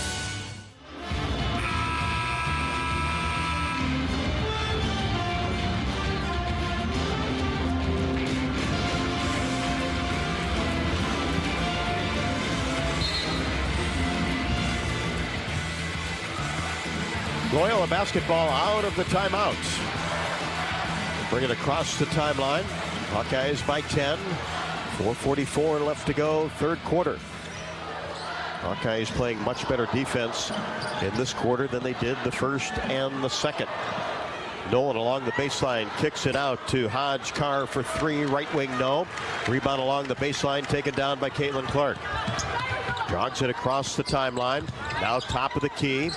Loyola basketball out of the timeouts. Bring it across the timeline. Hawkeyes by 10. 4:44 left to go, third quarter. Hawkeyes playing much better defense in this quarter than they did the first and the second. Nolan along the baseline kicks it out to Hodge Carr for 3. Right wing, no. Rebound along the baseline taken down by Caitlin Clark. Jogs it across the timeline. Now top of the key.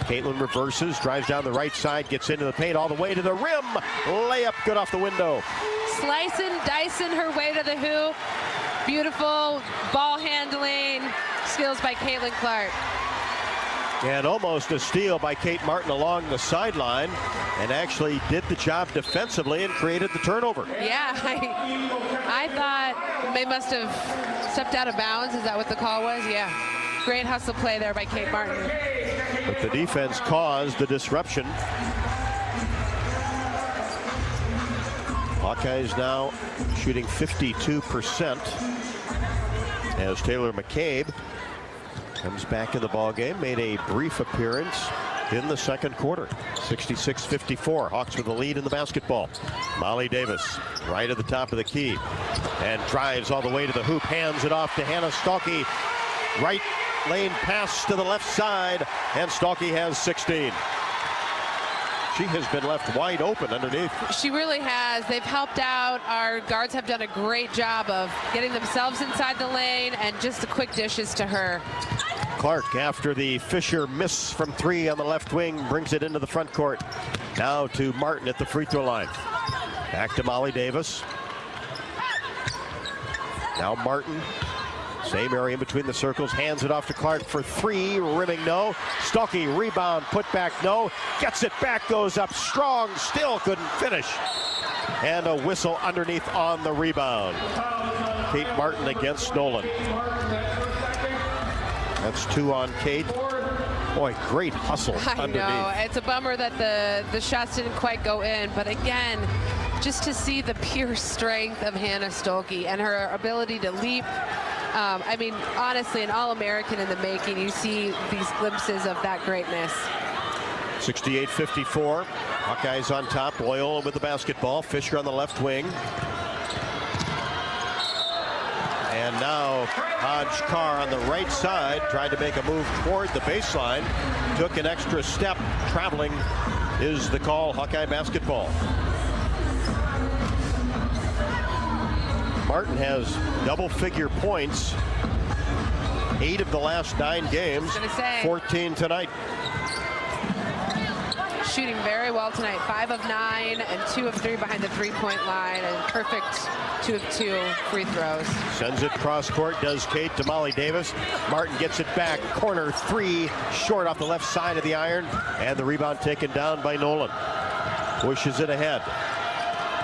Caitlin reverses, drives down the right side, gets into the paint all the way to the rim. Layup good off the window. Slicing, dicing her way to the hoop. Beautiful ball handling skills by Caitlin Clark. And almost a steal by Kate Martin along the sideline, and actually did the job defensively and created the turnover. Yeah, I thought they must have stepped out of bounds. Is that what the call was? Yeah. Great hustle play there by Kate Martin. But the defense caused the disruption. Hawkeyes now shooting 52% as Taylor McCabe comes back in the ballgame. Made a brief appearance in the second quarter. 66-54. Hawks with the lead in the basketball. Molly Davis right at the top of the key and drives all the way to the hoop. Hands it off to Hannah Stalkey. Right lane pass to the left side, and Stalkey has 16. She has been left wide open underneath. She really has. They've helped out. Our guards have done a great job of getting themselves inside the lane and just the quick dishes to her. Clark, after the Fisher miss from 3 on the left wing, brings it into the front court. Now to Martin at the free throw line. Back to Molly Davis. Now Martin Same area in between the circles. Hands it off to Clark for three. Rimming no. Stuckey rebound. Put back no. Gets it back. Goes up strong. Still couldn't finish. And a whistle underneath on the rebound. Kate Martin against Nolan. That's 2 on Kate. Boy, great hustle underneath. I know. It's a bummer that the shots didn't quite go in. But again, just to see the pure strength of Hannah Stuckey and her ability to leap. I mean, honestly, an All-American in the making. You see these glimpses of that greatness. 68-54. Hawkeyes on top. Loyola with the basketball. Fisher on the left wing. And now Hodge Carr on the right side tried to make a move toward the baseline. Took an extra step. Traveling is the call. Hawkeye basketball. Martin has double-figure points. 8 of the last 9 games. 14 tonight. Shooting very well tonight. 5 of 9 and 2 of 3 behind the three-point line, and perfect 2 of 2 free throws. Sends it cross court, does Kate to Molly Davis. Martin gets it back. Corner 3, short off the left side of the iron, and the rebound taken down by Nolan. Pushes it ahead.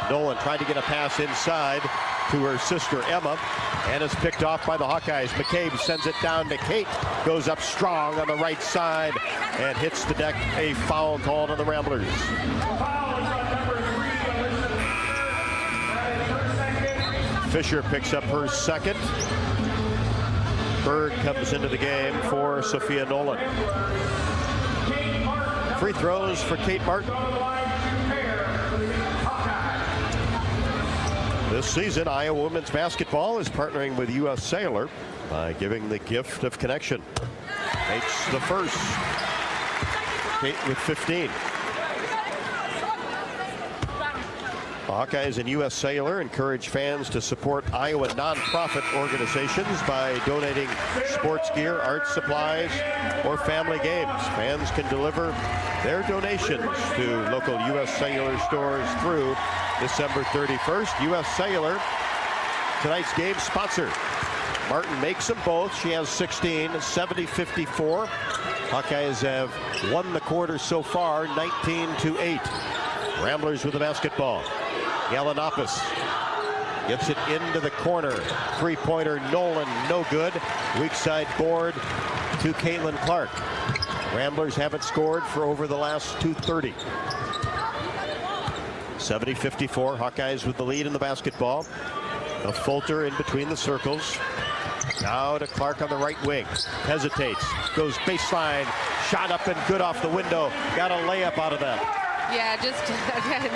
Nolan tried to get a pass inside to her sister Emma, and is picked off by the Hawkeyes. McCabe sends it down to Kate, goes up strong on the right side and hits the deck. A foul called on the Ramblers. Fisher picks up her second. Berg comes into the game for Sophia Nolan. Free throws for Kate Martin. This season, Iowa women's basketball is partnering with U.S. Sailor by giving the gift of connection. Makes the first. Kate with 15. The Hawkeyes and U.S. Sailor encourage fans to support Iowa nonprofit organizations by donating sports gear, art supplies, or family games. Fans can deliver their donations to local U.S. Sailor stores through December 31st. U.S. Sailor, tonight's game sponsor. Martin makes them both. She has 16, 70-54. Hawkeyes have won the quarter so far, 19-8. Ramblers with the basketball. Galanopoulos gets it into the corner. Three-pointer Nolan, no good. Weak side board to Caitlin Clark. Ramblers haven't scored for over the last 2:30. 70-54, Hawkeyes with the lead in the basketball. A Fulter in between the circles. Now to Clark on the right wing. Hesitates, goes baseline, shot up and good off the window. Got a layup out of that. Yeah, just again,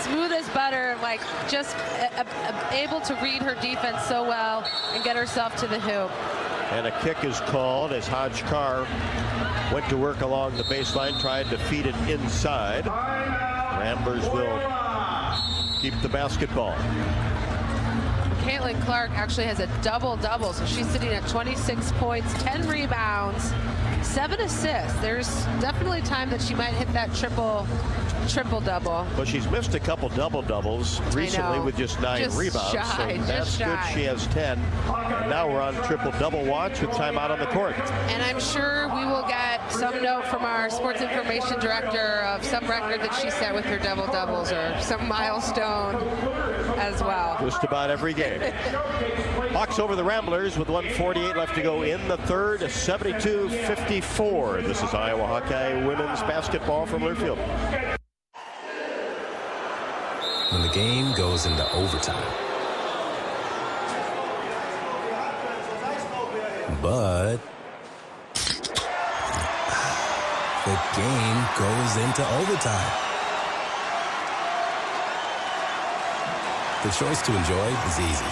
smooth as butter, like just able to read her defense so well and get herself to the hoop. And a kick is called as Hodge Carr went to work along the baseline, tried to feed it inside. Ramblers will keep the basketball. Caitlin Clark actually has a double-double, so she's sitting at 26 points, 10 rebounds, 7 assists. There's definitely time that she might hit that triple-double. But she's missed a couple double-doubles recently with just 9 rebounds. Shy, so that's good. She has 10. And now we're on triple-double watch with timeout on the court. And I'm sure we will get some note from our sports information director of some record that she set with her double-doubles or some milestone as well. Just about every game. Hawks over the Ramblers with 1:48 left to go in the third, 72-54. This is Iowa Hawkeye women's basketball from Learfield. When the game goes into overtime. But the game goes into overtime. The choice to enjoy is easy.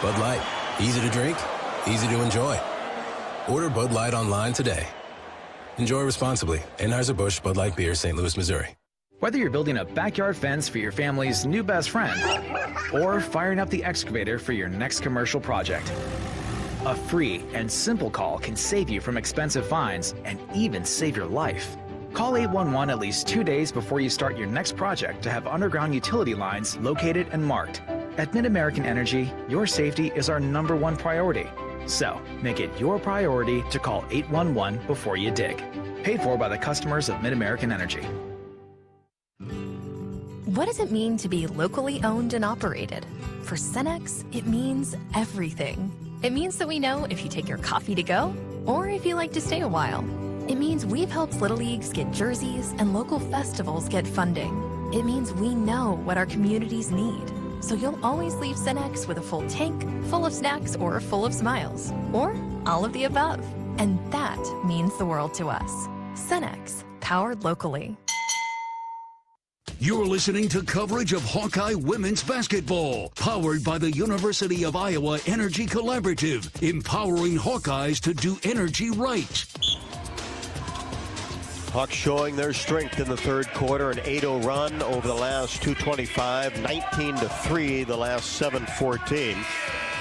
Bud Light, easy to drink, easy to enjoy. Order Bud Light online today. Enjoy responsibly. Anheuser-Busch Bud Light Beer, St. Louis, Missouri. Whether you're building a backyard fence for your family's new best friend or firing up the excavator for your next commercial project, a free and simple call can save you from expensive fines and even save your life. Call 811 at least 2 days before you start your next project to have underground utility lines located and marked. At Mid-American Energy, your safety is our #1 priority. So, make it your priority to call 811 before you dig. Paid for by the customers of Mid-American Energy. What does it mean to be locally owned and operated? For Cenex, it means everything. It means that we know if you take your coffee to go or if you like to stay a while. It means we've helped Little Leagues get jerseys and local festivals get funding. It means we know what our communities need. So you'll always leave Cenex with a full tank, full of snacks, or full of smiles. Or all of the above. And that means the world to us. Cenex, powered locally. You're listening to coverage of Hawkeye women's basketball, powered by the University of Iowa Energy Collaborative, empowering Hawkeyes to do energy right. Hawks showing their strength in the third quarter, an 8-0 run over the last 225, 19-3 the last 7-14.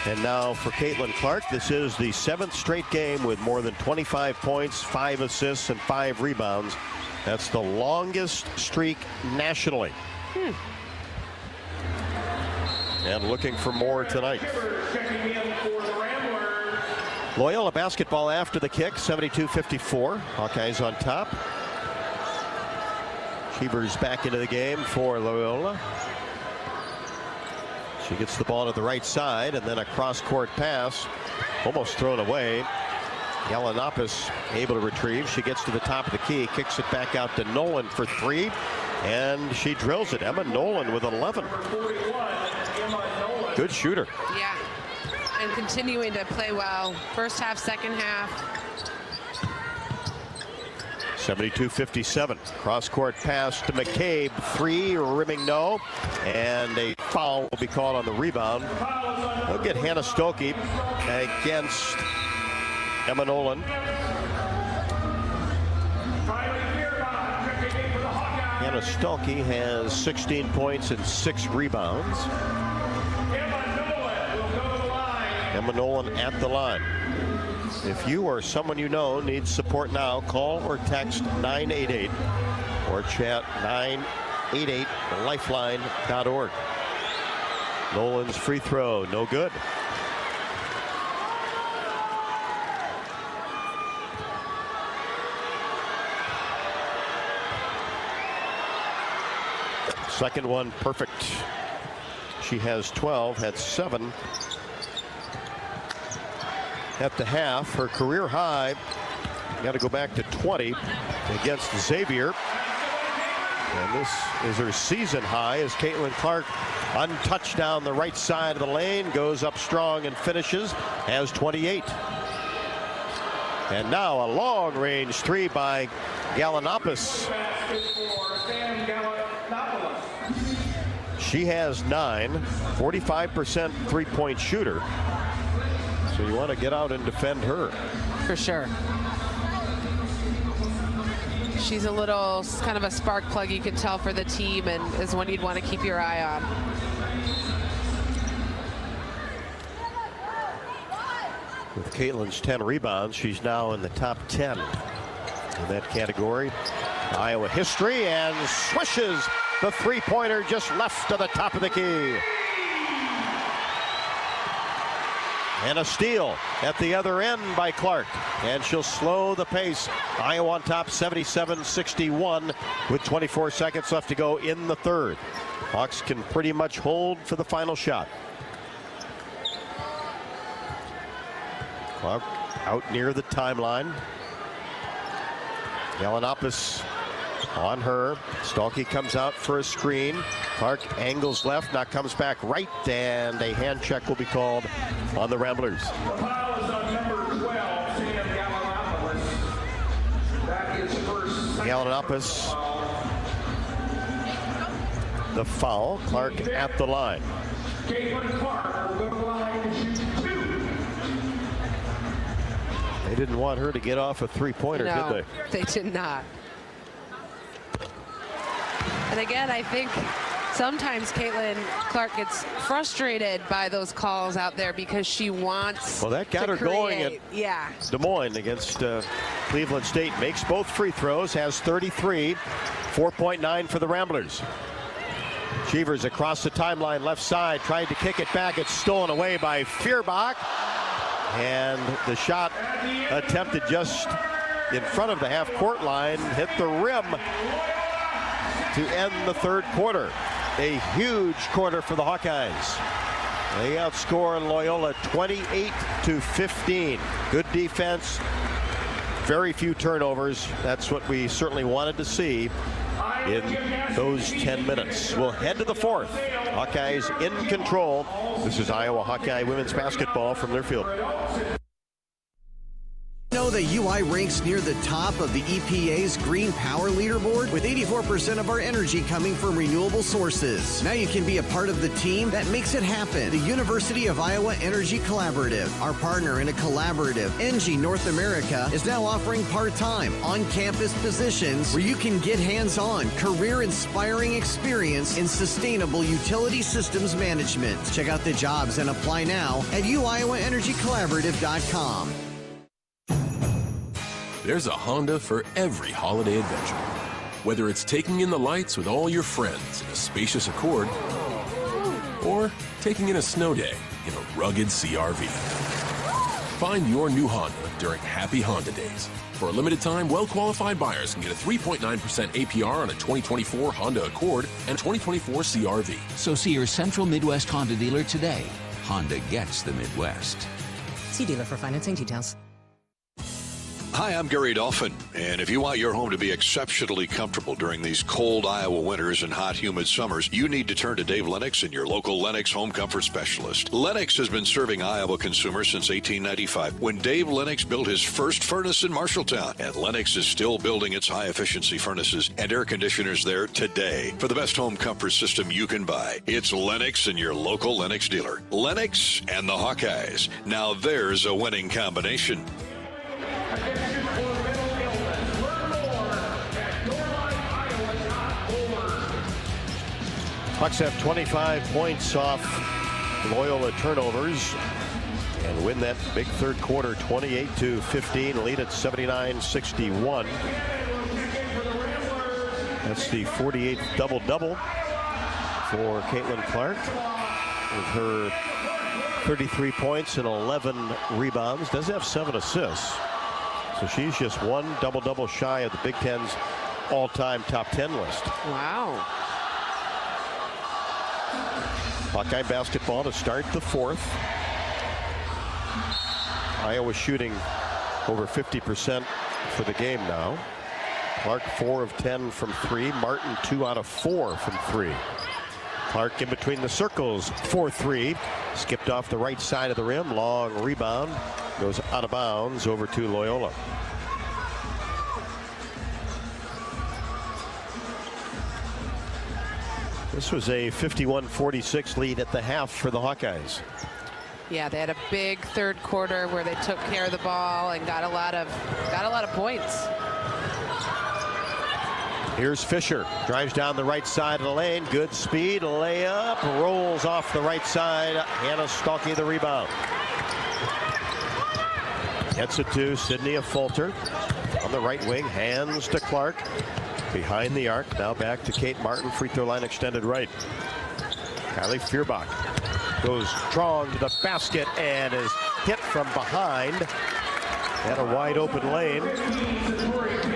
And now for Caitlin Clark, this is the 7th straight game with more than 25 points, 5 assists, and 5 rebounds. That's the longest streak nationally. And looking for more tonight. Loyola basketball after the kick, 72-54. Hawkeyes on top. Cheevers back into the game for Loyola. She gets the ball to the right side, and then a cross-court pass, almost thrown away. Galanopoulos able to retrieve. She gets to the top of the key, kicks it back out to Nolan for 3, and she drills it. Emma Nolan with 11. Good shooter. Yeah, and continuing to play well. First half, second half. 72-57. Cross-court pass to McCabe. 3, rimming no. And a foul will be called on the rebound. They'll get Hannah Stokey against Emma Nolan. Hannah Stokey has 16 points and 6 rebounds. Emma Nolan at the line. If you or someone you know needs support now, call or text 988 or chat 988lifeline.org. Nolan's free throw, no good. Second one perfect. She has 12, had 7 at the half. Her career high, got to go back to 20 against Xavier. And this is her season high as Caitlin Clark, untouched down the right side of the lane, goes up strong and finishes, has 28. And now a long range 3 by Galanopoulos. She has 9, 45% three-point shooter. So you want to get out and defend her. For sure. She's a little kind of a spark plug, you can tell, for the team, and is one you'd want to keep your eye on. With Caitlin's 10 rebounds, she's now in the top 10 in that category. Iowa history, and swishes the three-pointer just left to the top of the key. And a steal at the other end by Clark. And she'll slow the pace. Iowa on top 77-61 with 24 seconds left to go in the third. Hawks can pretty much hold for the final shot. Clark out near the timeline. Galanopoulos on her. Stalky comes out for a screen. Clark angles left, now comes back right, and a hand check will be called on the Ramblers. The foul is on number 12, Sam Galanopoulos. That is first. Galanopoulos, the foul. Clark at the line. Caitlin Clark will go to the line to shoot 2. They didn't want her to get off a three-pointer, No, did they did not. And again, I think sometimes Caitlin Clark gets frustrated by those calls out there because she wants. Well, that got her going at Des Moines against Cleveland State. Makes both free throws, has 33, 4.9 for the Ramblers. Cheevers across the timeline, left side, tried to kick it back. It's stolen away by Feuerbach. And the shot attempted just in front of the half-court line, hit the rim to end the third quarter. A huge quarter for the Hawkeyes. They outscore Loyola 28-15. Good defense, very few turnovers. That's what we certainly wanted to see in those 10 minutes. We'll head to the fourth. Hawkeyes in control. This is Iowa Hawkeye women's basketball from their field. Know that UI ranks near the top of the EPA's Green Power Leaderboard with 84% of our energy coming from renewable sources. Now you can be a part of the team that makes it happen. The University of Iowa Energy Collaborative, our partner in a collaborative, ENGIE North America, is now offering part-time, on-campus positions where you can get hands-on, career-inspiring experience in sustainable utility systems management. Check out the jobs and apply now at uiowaenergycollaborative.com. There's a Honda for every holiday adventure. Whether it's taking in the lights with all your friends in a spacious Accord, or taking in a snow day in a rugged CRV. Find your new Honda during Happy Honda Days. For a limited time, well-qualified buyers can get a 3.9% APR on a 2024 Honda Accord and 2024 CRV. So see your Central Midwest Honda dealer today. Honda gets the Midwest. See dealer for financing details. Hi, I'm Gary Dolphin, and if you want your home to be exceptionally comfortable during these cold Iowa winters and hot, humid summers, you need to turn to Dave Lennox and your local Lennox home comfort specialist. Lennox has been serving Iowa consumers since 1895, when Dave Lennox built his first furnace in Marshalltown, and Lennox is still building its high-efficiency furnaces and air conditioners there today. For the best home comfort system you can buy, it's Lennox and your local Lennox dealer. Lennox and the Hawkeyes. Now there's a winning combination. Hawks have 25 points off Loyola turnovers and win that big third quarter 28-15, lead at 79-61. That's the 48th double-double for Caitlin Clark with her 33 points and 11 rebounds. Does have 7 assists. So she's just one double-double shy of the Big Ten's all-time top 10 list. Wow. Hawkeye basketball to start the fourth. Iowa shooting over 50% for the game now. Clark 4 of 10 from 3. Martin 2 out of 4 from 3. Clark in between the circles, 4-3. Skipped off the right side of the rim. Long rebound. Goes out of bounds over to Loyola. This was a 51-46 lead at the half for the Hawkeyes. Yeah, they had a big third quarter where they took care of the ball and got a lot of points. Here's Fisher, drives down the right side of the lane, good speed, layup, rolls off the right side. Hannah Stalky the rebound. Gets it to Sydney Fulter on the right wing, hands to Clark. Behind the arc, now back to Kate Martin, free throw line extended right. Kylie Feuerbach goes strong to the basket and is hit from behind. At a wide open lane.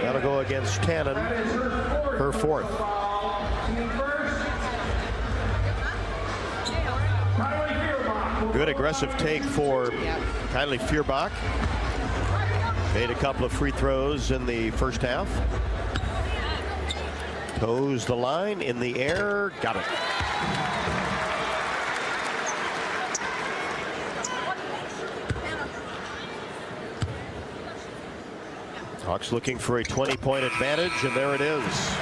That'll go against Tannen, her fourth. Good aggressive take for Kylie Feuerbach. Made a couple of free throws in the first half. Toes the line in the air, got it. Hawks looking for a 20-point advantage, and there it is.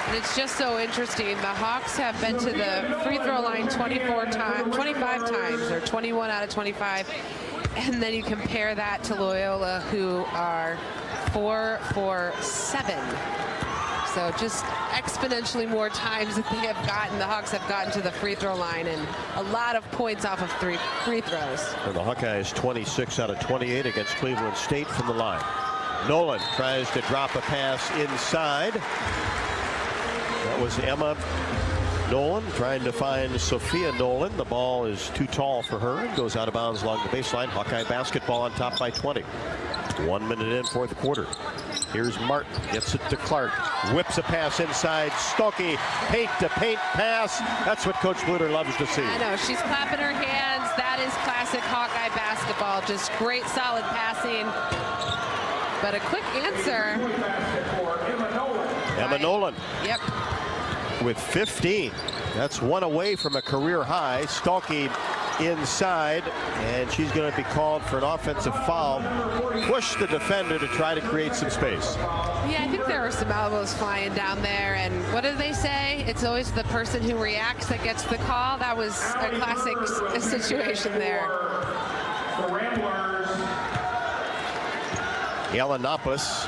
And it's just so interesting. The Hawks have been to the free throw line 25 times, or 21 out of 25. And then you compare that to Loyola, who are 4 for 7. So just exponentially more times that they have gotten. The Hawks have gotten to the free throw line, and a lot of points off of 3 free throws. And the Hawkeyes 26 out of 28 against Cleveland State from the line. Nolan tries to drop a pass inside. That was Emma Nolan trying to find Sophia Nolan. The ball is too tall for her. It goes out of bounds along the baseline. Hawkeye basketball on top by 20. 1 minute in, fourth quarter. Here's Martin, gets it to Clark, whips a pass inside. Stokey, paint-to-paint pass. That's what Coach Bluder loves to see. I know, she's clapping her hands. That is classic Hawkeye basketball. Just great, solid passing. But a quick answer. Emma Nolan. Yep. With 15. That's one away from a career high. Stokey inside, and she's going to be called for an offensive foul. Push the defender to try to create some space. Yeah, I think there were some elbows flying down there, and what do they say? It's always the person who reacts that gets the call. That was a classic situation there. Yellenopoulos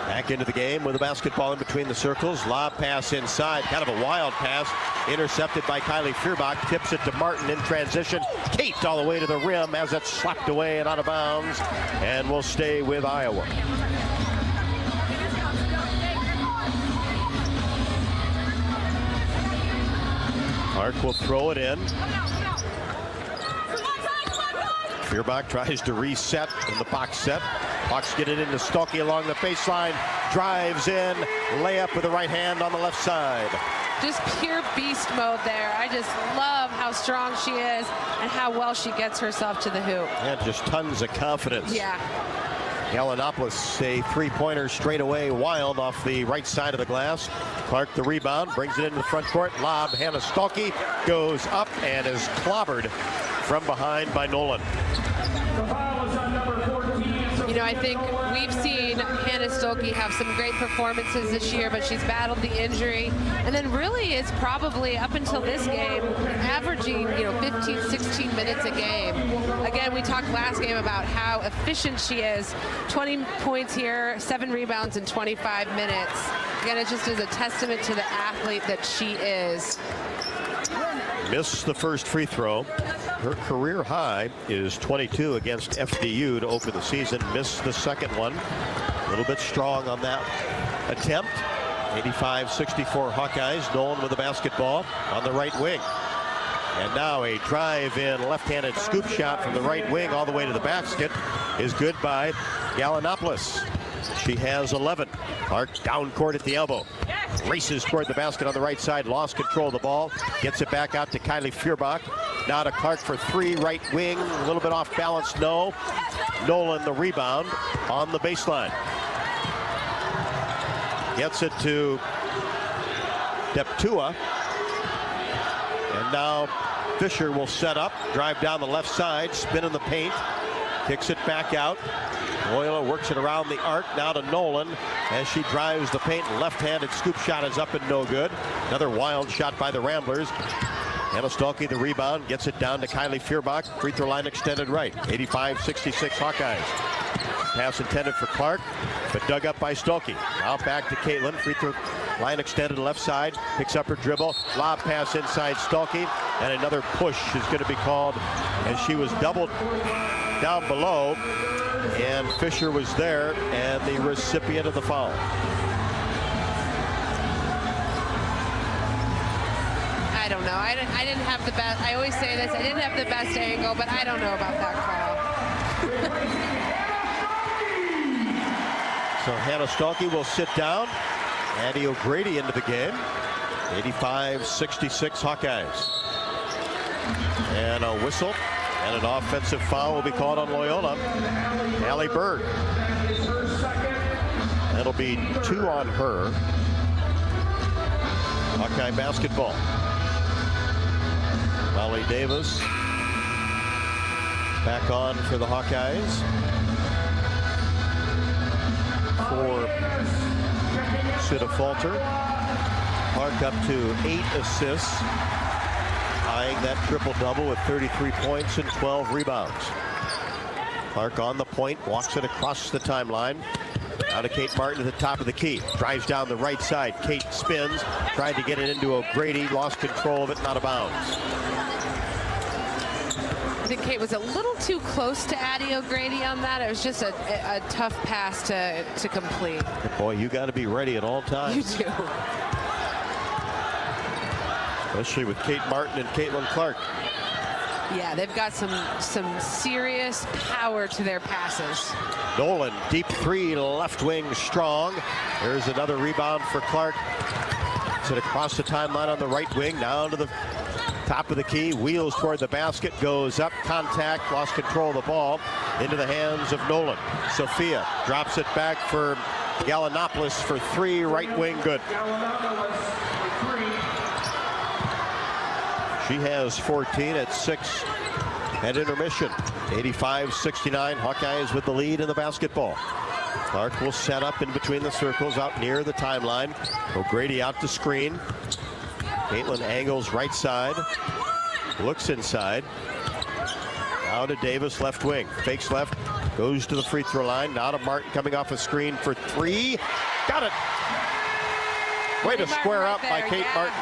back into the game with the basketball in between the circles. Lob pass inside, kind of a wild pass. Intercepted by Kylie Feuerbach. Tips it to Martin in transition. Kate all the way to the rim as it's slapped away and out of bounds. And will stay with Iowa. Clark will throw it in. Feuerbach tries to reset in the box set. Hawks get it into Stokey along the baseline. Drives in. Layup with the right hand on the left side. Just pure beast mode there. I just love how strong she is and how well she gets herself to the hoop. And just tons of confidence. Yeah. Yellenopoulos, a three-pointer straight away, wild off the right side of the glass. Clark the rebound, brings it into the front court. Lob, Hannah Stokey goes up and is clobbered from behind by Nolan. You know, I think we've seen Hannah Stokey have some great performances this year, but she's battled the injury. And then really is probably, up until this game, averaging, 15, 16 minutes a game. Again, we talked last game about how efficient she is. 20 points here, 7 rebounds in 25 minutes. Again, it just is a testament to the athlete that she is. Missed the first free throw. Her career high is 22 against FDU to open the season. Missed the second one. A little bit strong on that attempt. 85-64 Hawkeyes. Nolan with the basketball on the right wing. And now a drive-in left-handed scoop shot from the right wing all the way to the basket is good by Yellenopoulos. She has 11. Clark down court at the elbow. Races toward the basket on the right side. Lost control of the ball. Gets it back out to Kylie Feuerbach. Now to Clark for 3, right wing. A little bit off balance, no. Nolan the rebound on the baseline. Gets it to Deptua. And now Fisher will set up. Drive down the left side. Spin in the paint. Kicks it back out. Loyola works it around the arc. Now to Nolan as she drives the paint. Left-handed scoop shot is up and no good. Another wild shot by the Ramblers. Hannah Stokey the rebound. Gets it down to Kylie Feuerbach. Free throw line extended right. 85-66 Hawkeyes. Pass intended for Clark, but dug up by Stokey. Now back to Caitlin. Free throw line extended left side. Picks up her dribble. Lob pass inside Stokey. And another push is going to be called as she was doubled down below. And Fisher was there and the recipient of the foul. I don't know. I didn't have the best. I always say this. I didn't have the best angle, but I don't know about that call. So Hannah Stokey will sit down. Addie O'Grady into the game. 85-66 Hawkeyes. And a whistle. And an offensive foul will be called on Loyola. Allie Berg. That'll be 2 on her. Hawkeye basketball. Molly Davis back on for the Hawkeyes. For Sita Falter. Clark up to 8 assists. Eyeing that triple-double with 33 points and 12 rebounds. Clark on the point, walks it across the timeline. Now to Kate Martin at the top of the key. Drives down the right side. Kate spins, tried to get it into O'Grady, lost control of it, and out of bounds. I think Kate was a little too close to Addie O'Grady on that. It was just a tough pass to complete. Boy, you got to be ready at all times. You do. especially with Kate Martin and Caitlin Clark. Yeah, they've got some serious power to their passes. Nolan, deep three, left wing strong. There's another rebound for Clark. It's across the timeline on the right wing, down to the top of the key, wheels toward the basket, goes up, contact, lost control of the ball, into the hands of Nolan. Sophia drops it back for Gallinopoulos for three, right wing, good. She has 14 at 6 at intermission. 85-69, Hawkeyes with the lead in the basketball. Clark will set up in between the circles out near the timeline. O'Grady out to screen. Caitlin angles right side, looks inside. Now to Davis, left wing, fakes left, goes to the free throw line. Now to Martin coming off a screen for three. Got it. Way to square up by Kate Martin.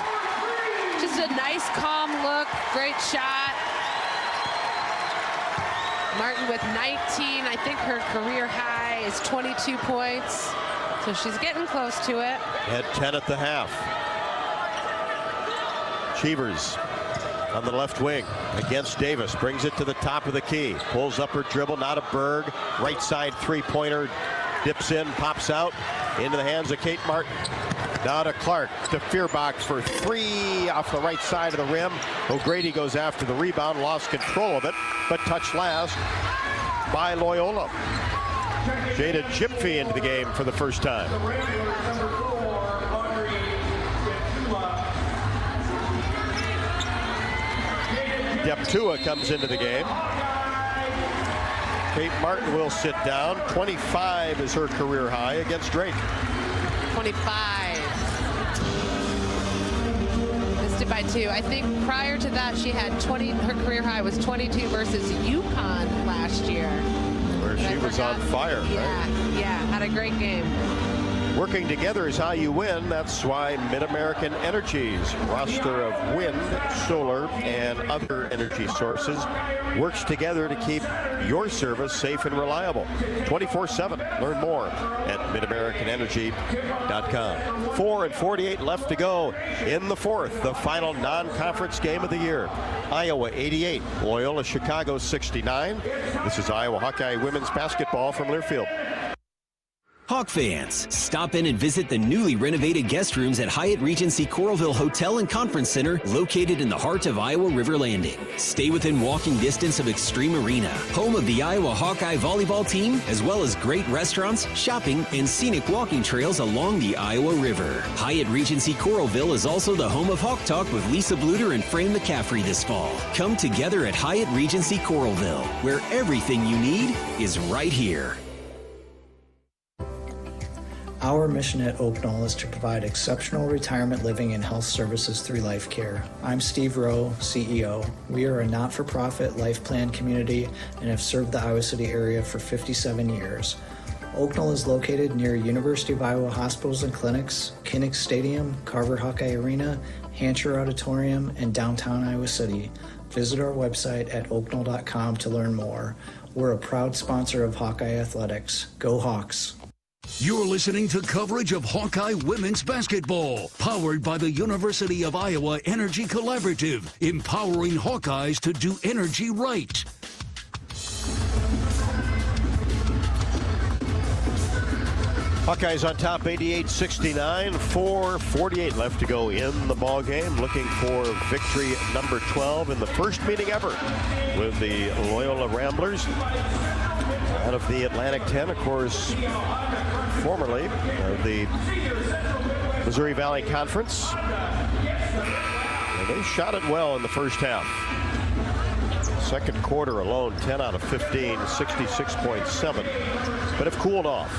Just a nice, calm look. Great shot. Martin with 19. I think her career high is 22 points. So she's getting close to it. Had 10 at the half. Cheevers on the left wing against Davis. Brings it to the top of the key. Pulls up her dribble. Now to Berg. Right side three-pointer. Dips in, pops out. Into the hands of Kate Martin. Now to Clark, to Feuerbach for three off the right side of the rim. O'Grady goes after the rebound, lost control of it, but touched last by Loyola. Jada Gypfy into the game for the first time. Deptua comes into the game. Kate Martin will sit down. 25 is her career high against Drake. 25. Missed it by 2. I think prior to that she had 20. Her career high was 22 versus UConn last year. Where she was on fire, right? Yeah, had a great game. Working together is how you win. That's why Mid-American Energy's roster of wind, solar, and other energy sources works together to keep your service safe and reliable 24/7. Learn more at midamericanenergy.com. 4:48 left to go in the fourth, the final non-conference game of the year. Iowa 88, Loyola-Chicago 69. This is Iowa Hawkeye women's basketball from Learfield. Hawk fans, stop in and visit the newly renovated guest rooms at Hyatt Regency Coralville Hotel and Conference Center, located in the heart of Iowa River Landing. Stay within walking distance of Extreme Arena, home of the Iowa Hawkeye volleyball team, as well as great restaurants, shopping, and scenic walking trails along the Iowa River. Hyatt Regency Coralville is also the home of Hawk Talk with Lisa Bluder and Fran McCaffrey this fall. Come together at Hyatt Regency Coralville, where everything you need is right here. Our mission at Oak Knoll is to provide exceptional retirement living and health services through life care. I'm Steve Rowe, CEO. We are a not-for-profit life plan community and have served the Iowa City area for 57 years. Oak Knoll is located near University of Iowa hospitals and clinics, Kinnick Stadium, Carver Hawkeye Arena, Hancher Auditorium, and downtown Iowa City. Visit our website at oakknoll.com to learn more. We're a proud sponsor of Hawkeye Athletics. Go Hawks! You're listening to coverage of Hawkeye women's basketball, powered by the University of Iowa Energy Collaborative, empowering Hawkeyes to do energy right. Hawkeyes on top, 88-69, 4:48 left to go in the ball game. Looking for victory number 12 in the first meeting ever with the Loyola Ramblers. Out of the Atlantic 10, of course, formerly of the Missouri Valley Conference. And they shot it well in the first half. Second quarter alone, 10 out of 15, 66.7, but have cooled off.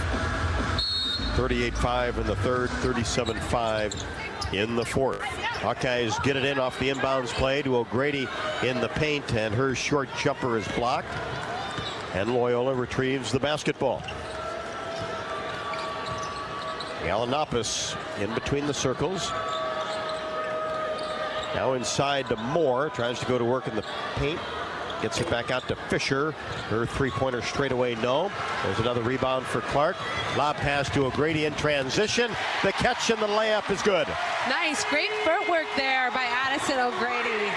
38-5 in the third, 37-5 in the fourth. Hawkeyes get it in off the inbounds play to O'Grady in the paint, and her short jumper is blocked. And Loyola retrieves the basketball. Gallinopoulos in between the circles. Now inside to Moore, tries to go to work in the paint. Gets it back out to Fisher. Her three-pointer straight away, no. There's another rebound for Clark. Lob pass to O'Grady in transition. The catch and the layup is good. Nice, great footwork there by Addison O'Grady.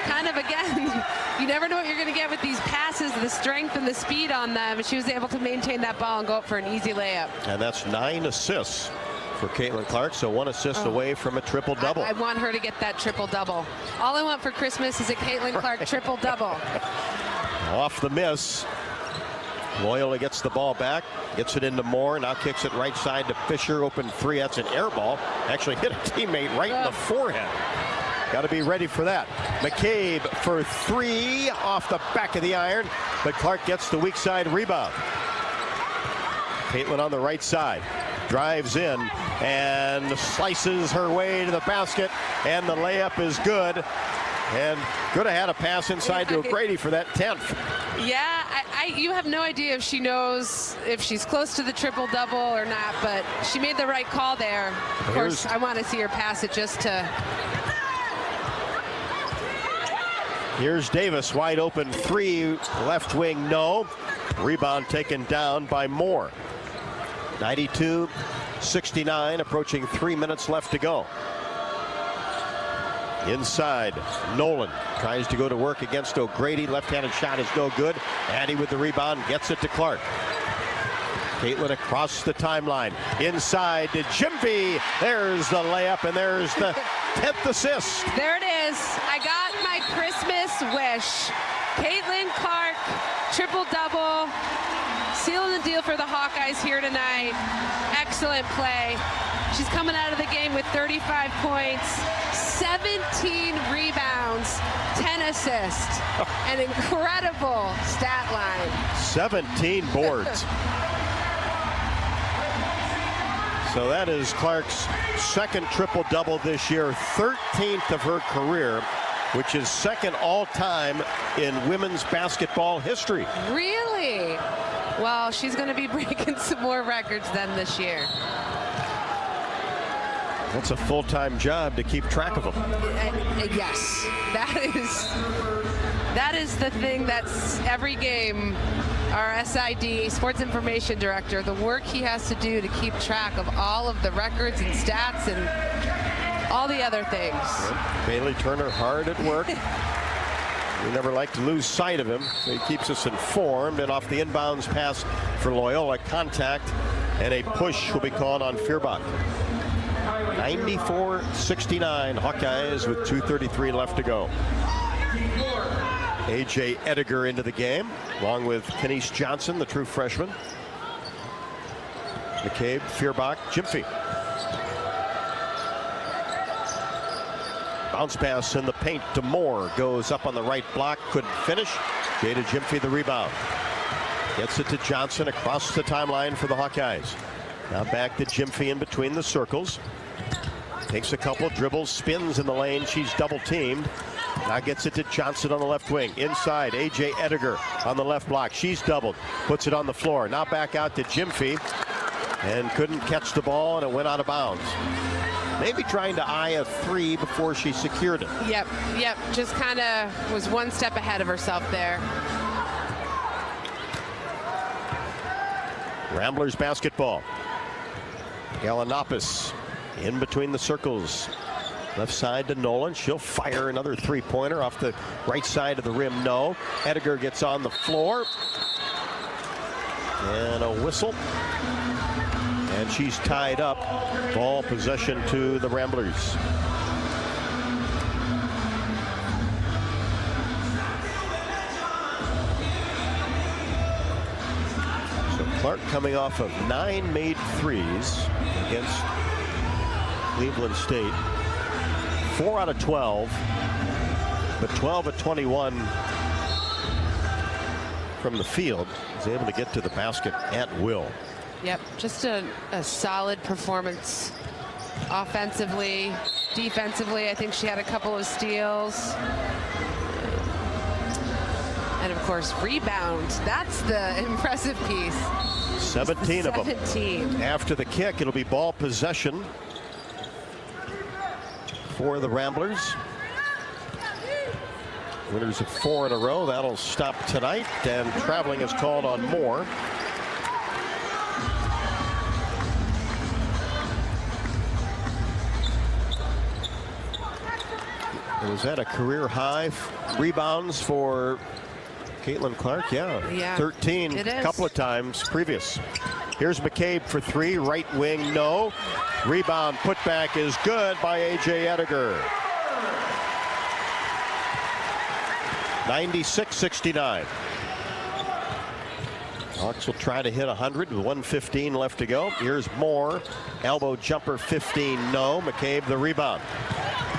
Kind of, again, you never know what you're going to get with these passes, the strength and the speed on them. She was able to maintain that ball and go up for an easy layup. And that's 9 assists for Caitlin Clark, so 1 assist away from a triple-double. I want her to get that triple-double. All I want for Christmas is a Caitlin Clark triple-double. Off the miss. Loyola gets the ball back, gets it into Moore, now kicks it right side to Fisher, open three. That's an air ball. Actually hit a teammate right in the forehead. Got to be ready for that. McCabe for three off the back of the iron, but Clark gets the weak side rebound. Caitlin on the right side. Drives in and slices her way to the basket, and the layup is good. And could have had a pass inside to O'Grady for that 10th. Yeah, you have no idea if she knows if she's close to the triple-double or not, but she made the right call there. Of course, I want to see her pass it just to... Here's Davis, wide open three, left wing, no. Rebound taken down by Moore. 92-69, approaching 3 minutes left to go. Inside, Nolan tries to go to work against O'Grady. Left-handed shot is no good. Addy with the rebound, gets it to Clark. Caitlin across the timeline. Inside to Jimby. There's the layup, and there's the 10th assist. There it is. I got my Christmas wish. Caitlin Clark, triple-double. Sealing the deal for the Hawkeyes here tonight. Excellent play. She's coming out of the game with 35 points, 17 rebounds, 10 assists. An incredible stat line. 17 boards. So that is Clark's second triple-double this year, 13th of her career, which is second all-time in women's basketball history. Really? Well, she's going to be breaking some more records then this year. That's a full-time job to keep track of them. Yes, that is the thing that's every game. Our SID, Sports Information Director, the work he has to do to keep track of all of the records and stats and all the other things. Bailey Turner hard at work. We never like to lose sight of him, so he keeps us informed. And off the inbounds pass for Loyola, contact and a push will be called on Feuerbach. 94-69, Hawkeyes with 2:33 left to go. A.J. Ediger into the game, along with Kenise Johnson, the true freshman. McCabe, Feuerbach, Gyamfi. Bounce pass in the paint to Moore. Goes up on the right block, couldn't finish. Jada Gyamfi the rebound. Gets it to Johnson across the timeline for the Hawkeyes. Now back to Gyamfi in between the circles. Takes a couple, dribbles, spins in the lane. She's double teamed. Now gets it to Johnson on the left wing. Inside, A.J. Ediger on the left block. She's doubled. Puts it on the floor. Now back out to Gyamfi. And couldn't catch the ball, and it went out of bounds. Maybe trying to eye a three before she secured it. Yep. Just kind of was one step ahead of herself there. Ramblers basketball. Galanopoulos in between the circles. Left side to Nolan. She'll fire another three-pointer off the right side of the rim. No. Ediger gets on the floor. And a whistle. And she's tied up. Ball possession to the Ramblers. So Clark coming off of 9 made threes against Cleveland State. 4 out of 12, but 12 of 21 from the field. Is able to get to the basket at will. Yep, just a solid performance offensively, defensively. I think she had a couple of steals. And of course, rebounds. That's the impressive piece. 17 of them. 17. After the kick, it'll be ball possession for the Ramblers. Winners of 4 in a row. That'll stop tonight, and traveling is called on Moore. Was that a career high? Rebounds for Caitlin Clark? Yeah. 13 a couple of times previous. Here's McCabe for 3, right wing, no. Rebound, putback is good by A.J. Ediger. 96-69. Hawks will try to hit 100 with 1:15 left to go. Here's Moore. Elbow jumper, 15, no. McCabe the rebound.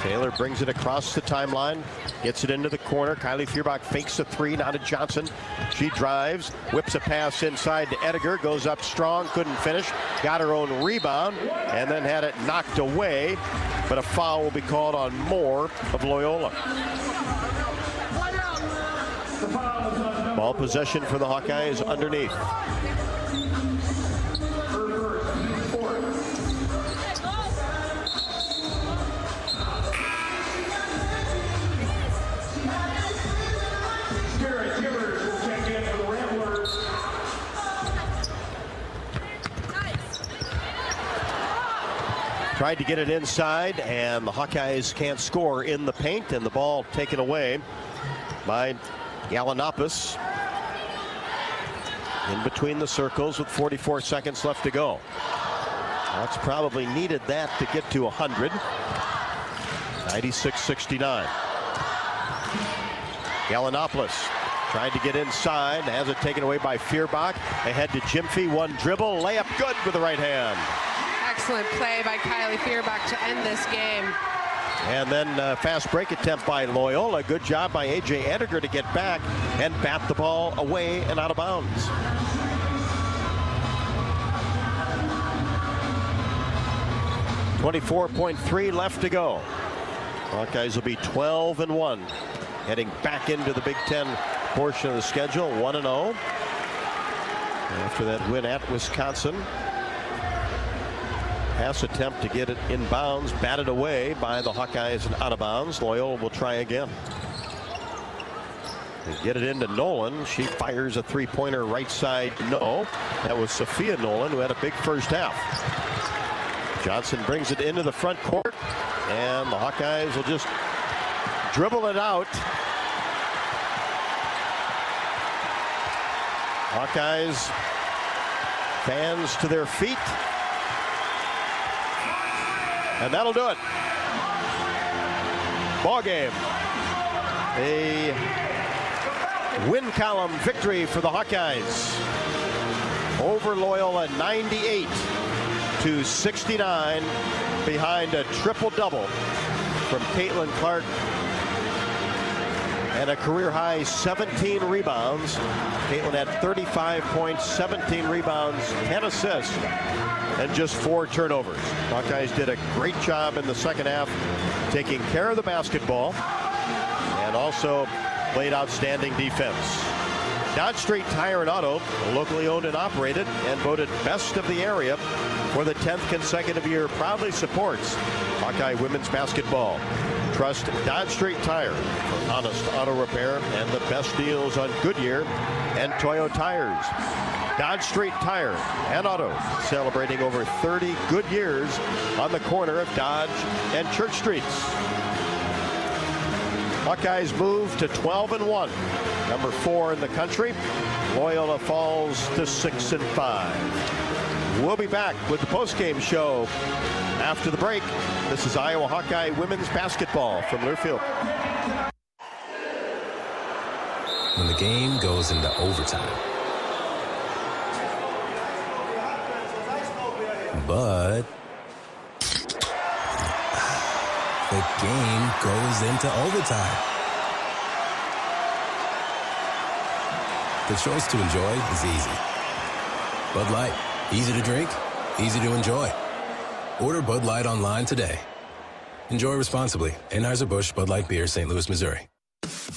Taylor brings it across the timeline, gets it into the corner. Kylie Feuerbach fakes a 3, now to Johnson. She drives, whips a pass inside to Ediger, goes up strong, couldn't finish, got her own rebound, and then had it knocked away. But a foul will be called on Moore of Loyola. Ball possession for the Hawkeyes underneath. Tried to get it inside, and the Hawkeyes can't score in the paint, and the ball taken away by Galanopoulos in between the circles with 44 seconds left to go. Hawks probably needed that to get to 100. 96-69. Galanopoulos tried to get inside, has it taken away by Feuerbach. Ahead to Gyamfi, one dribble, layup good with the right hand. Excellent play by Kylie Feuerbach to end this game. And then fast break attempt by Loyola. Good job by A.J. Ediger to get back and bat the ball away and out of bounds. .3 left to go. Hawkeyes will be 12-1, heading back into the Big Ten portion of the schedule, 1-0. After that win at Wisconsin. Pass attempt to get it in bounds, batted away by the Hawkeyes and out of bounds. Loyola will try again. They get it into Nolan. She fires a 3-pointer right side, no. That was Sophia Nolan, who had a big first half. Johnson brings it into the front court, and the Hawkeyes will just dribble it out. Hawkeyes fans to their feet. And that'll do it. Ball game. A win column victory for the Hawkeyes over Loyola, 98-69, behind a triple-double from Caitlin Clark and a career-high 17 rebounds. Caitlin had 35 points, 17 rebounds, 10 assists, and just 4 turnovers. Hawkeyes did a great job in the second half taking care of the basketball and also played outstanding defense. Dodge Street Tire and Auto, locally owned and operated and voted best of the area for the 10th consecutive year, proudly supports Hawkeye women's basketball. Trust Dodge Street Tire for honest auto repair and the best deals on Goodyear and Toyo tires. Dodge Street Tire and Auto, celebrating over 30 good years on the corner of Dodge and Church Streets. Hawkeyes move to 12-1, number 4 in the country. Loyola falls to 6-5. We'll be back with the postgame show after the break. This is Iowa Hawkeye women's basketball from Learfield. When the game goes into overtime. But the game goes into overtime. The choice to enjoy is easy. Bud Light, easy to drink, easy to enjoy. Order Bud Light online today. Enjoy responsibly. Anheuser-Busch Bud Light Beer, St. Louis, Missouri.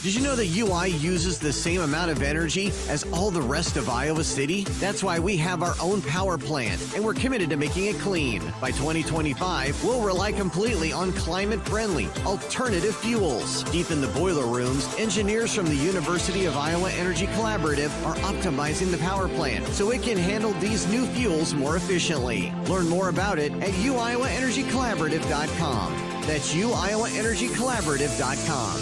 Did you know that UI uses the same amount of energy as all the rest of Iowa City? That's why we have our own power plant, and we're committed to making it clean. By 2025, we'll rely completely on climate-friendly, alternative fuels. Deep in the boiler rooms, engineers from the University of Iowa Energy Collaborative are optimizing the power plant so it can handle these new fuels more efficiently. Learn more about it at uiowaenergycollaborative.com. That's uiowaenergycollaborative.com.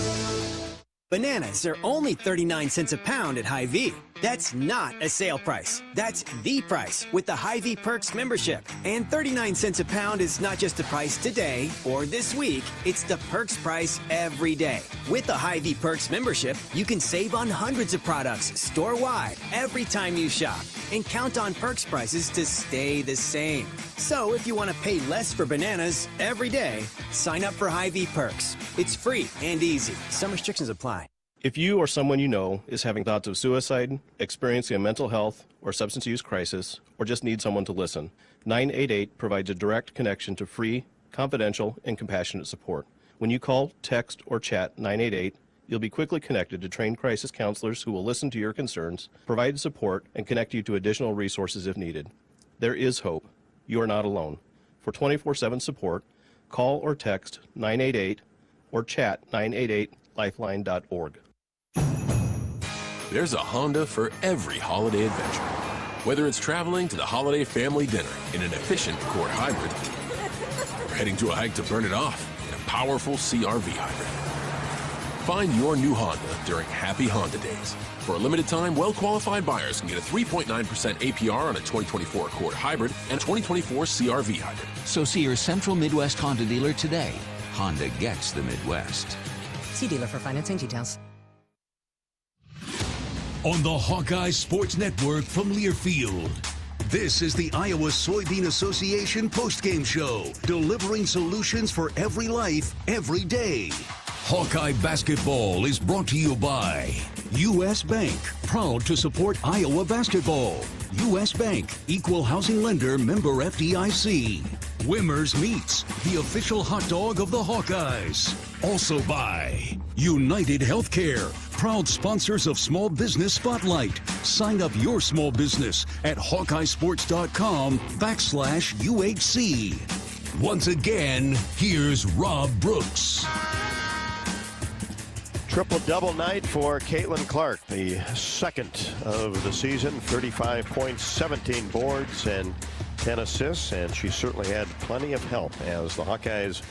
Bananas are only 39 cents a pound at Hy-Vee. That's not a sale price. That's the price with the Hy-Vee Perks membership. And 39 cents a pound is not just the price today or this week. It's the Perks price every day. With the Hy-Vee Perks membership, you can save on hundreds of products store-wide every time you shop. And count on Perks prices to stay the same. So if you want to pay less for bananas every day, sign up for Hy-Vee Perks. It's free and easy. Some restrictions apply. If you or someone you know is having thoughts of suicide, experiencing a mental health or substance use crisis, or just need someone to listen, 988 provides a direct connection to free, confidential, and compassionate support. When you call, text, or chat 988, you'll be quickly connected to trained crisis counselors who will listen to your concerns, provide support, and connect you to additional resources if needed. There is hope. You are not alone. For 24/7 support, call or text 988 or chat 988lifeline.org. There's a Honda for every holiday adventure. Whether it's traveling to the holiday family dinner in an efficient Accord hybrid, or heading to a hike to burn it off in a powerful CR-V hybrid. Find your new Honda during Happy Honda Days. For a limited time, well-qualified buyers can get a 3.9% APR on a 2024 Accord hybrid and 2024 CR-V hybrid. So see your Central Midwest Honda dealer today. Honda gets the Midwest. See dealer for financing details. On the Hawkeyes Sports Network from Learfield, this is the Iowa Soybean Association postgame show, delivering solutions for every life, every day. Hawkeye basketball is brought to you by U.S. Bank, proud to support Iowa basketball. U.S. Bank, equal housing lender, member FDIC. Wimmer's Meats, the official hot dog of the Hawkeyes. Also by United Healthcare, proud sponsors of Small Business Spotlight. Sign up your small business at HawkeyeSports.com/UHC. Once again, here's Rob Brooks. Triple-double night for Caitlin Clark, the second of the season. 35 points, 17 boards, and 10 assists, and she certainly had plenty of help as the Hawkeyes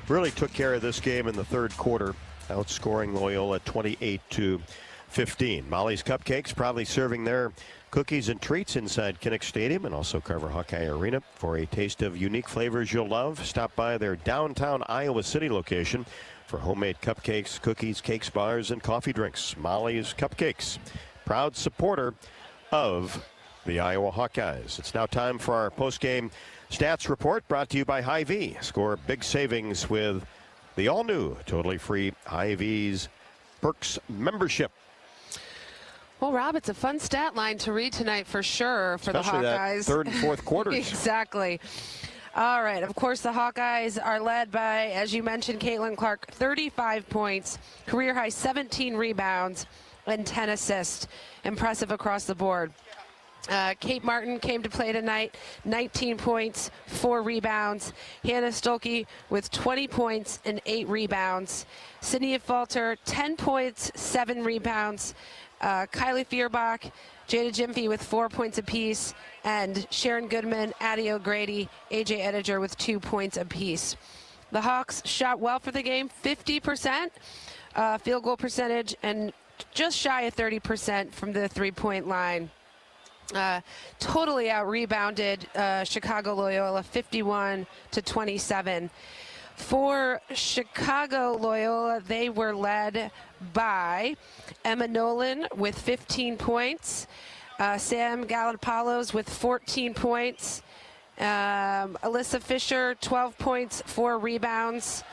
really took care of this game in the third quarter, outscoring Loyola 28-15. Molly's Cupcakes proudly serving their cookies and treats inside Kinnick Stadium and also Carver Hawkeye Arena. For a taste of unique flavors you'll love, stop by their downtown Iowa City location for homemade cupcakes, cookies, cakes, bars, and coffee drinks. Molly's Cupcakes, proud supporter of the Iowa Hawkeyes. It's now time for our post-game stats report, brought to you by Hy-Vee. Score big savings with the all-new, totally free Hy-Vee's Perks membership. Well, Rob, it's a fun stat line to read tonight for sure for especially the Hawkeyes. That third and fourth quarters. Exactly. All right. Of course, the Hawkeyes are led by, as you mentioned, Caitlin Clark, 35 points, career high 17 rebounds, and 10 assists. Impressive across the board. Kate Martin came to play tonight, 19 points, 4 rebounds. Hannah Stolke with 20 points and 8 rebounds. Sydney Falter, 10 points, 7 rebounds. Kylie Feuerbach, Jada Jimphy with 4 points apiece, and Sharon Goodman, Addie O'Grady, AJ Ediger with 2 points apiece. The Hawks shot well for the game, 50% field goal percentage, and just shy of 30% from the three-point line. Totally out-rebounded Chicago Loyola 51-27. For Chicago Loyola, they were led by Emma Nolan with 15 points, Sam Gallipalos with 14 points, Alyssa Fisher 12 points, 4 rebounds,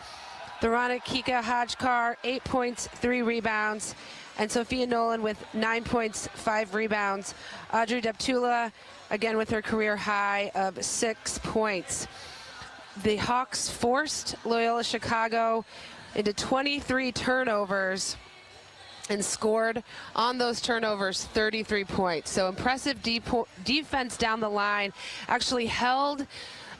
Tharana Kika Hajkar 8 points, 3 rebounds, and Sophia Nolan with 9 points, 5 rebounds. Audrey Deptula, again with her career high of 6 points. The Hawks forced Loyola-Chicago into 23 turnovers and scored on those turnovers 33 points. So impressive defense down the line. Actually held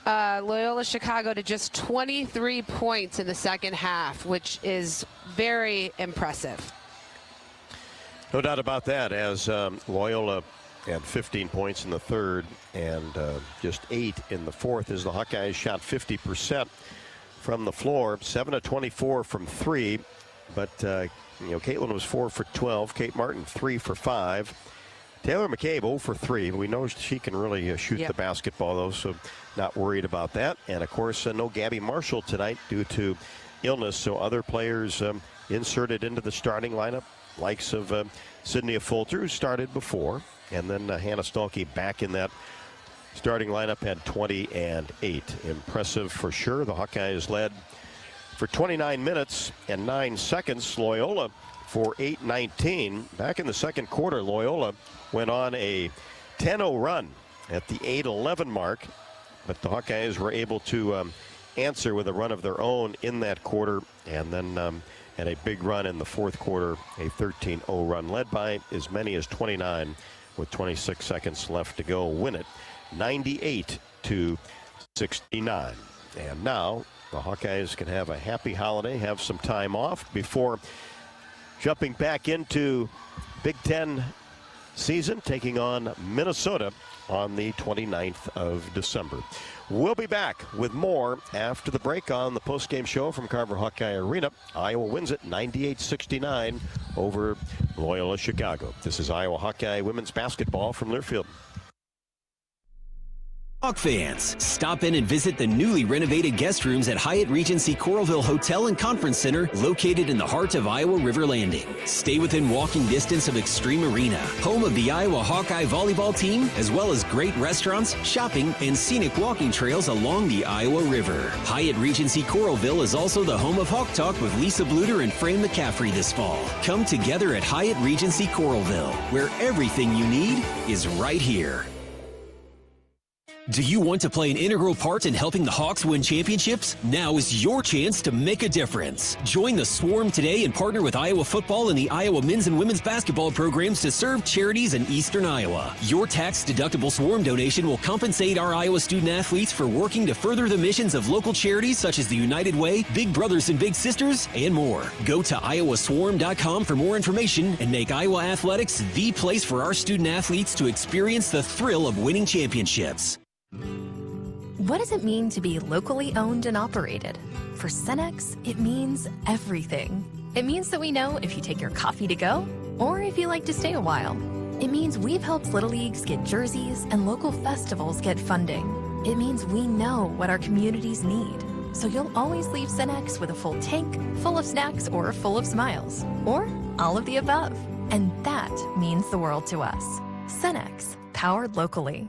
Loyola-Chicago to just 23 points in the second half, which is very impressive. No doubt about that, as Loyola had 15 points in the third and just 8 in the fourth, as the Hawkeyes shot 50% from the floor, 7 of 24 from 3. But, Caitlin was 4 for 12. Kate Martin, 3 for 5. Taylor McCabe, 0 for 3. We know she can really shoot the basketball, though, so not worried about that. And, of course, no Gabby Marshall tonight due to illness. So other players inserted into the starting lineup, likes of Sydney Fulter, who started before. And then Hannah Stolke back in that starting lineup, had 20 and 8. Impressive for sure. The Hawkeyes led for 29 minutes and 9 seconds. Loyola for 8:19. Back in the second quarter, Loyola went on a 10-0 run at the 8:11 mark, but the Hawkeyes were able to answer with a run of their own in that quarter, and then had a big run in the fourth quarter, a 13-0 run led by as many as 29 with 26 seconds left to go. Win it 98-69. And now the Hawkeyes can have a happy holiday, have some time off before jumping back into Big Ten season, taking on Minnesota on the 29th of December. We'll be back with more after the break on the postgame show from Carver Hawkeye Arena. Iowa wins it 98-69 over Loyola-Chicago. This is Iowa Hawkeye women's basketball from Learfield. Hawk fans, stop in and visit the newly renovated guest rooms at Hyatt Regency Coralville Hotel and Conference Center, located in the heart of Iowa River Landing. Stay within walking distance of Extreme Arena, home of the Iowa Hawkeye volleyball team, as well as great restaurants, shopping, and scenic walking trails along the Iowa River. Hyatt Regency Coralville is also the home of Hawk Talk with Lisa Bluder and Fran McCaffrey this fall. Come together at Hyatt Regency Coralville, where everything you need is right here. Do you want to play an integral part in helping the Hawks win championships? Now is your chance to make a difference. Join the Swarm today and partner with Iowa football and the Iowa men's and women's basketball programs to serve charities in eastern Iowa. Your tax-deductible Swarm donation will compensate our Iowa student athletes for working to further the missions of local charities such as the United Way, Big Brothers and Big Sisters, and more. Go to iowaswarm.com for more information and make Iowa athletics the place for our student athletes to experience the thrill of winning championships. What does it mean to be locally owned and operated? For Cenex, it means everything. It means that we know if you take your coffee to go or if you like to stay a while. It means we've helped Little Leagues get jerseys and local festivals get funding. It means we know what our communities need. So you'll always leave Cenex with a full tank, full of snacks, or full of smiles. Or all of the above. And that means the world to us. Cenex, powered locally.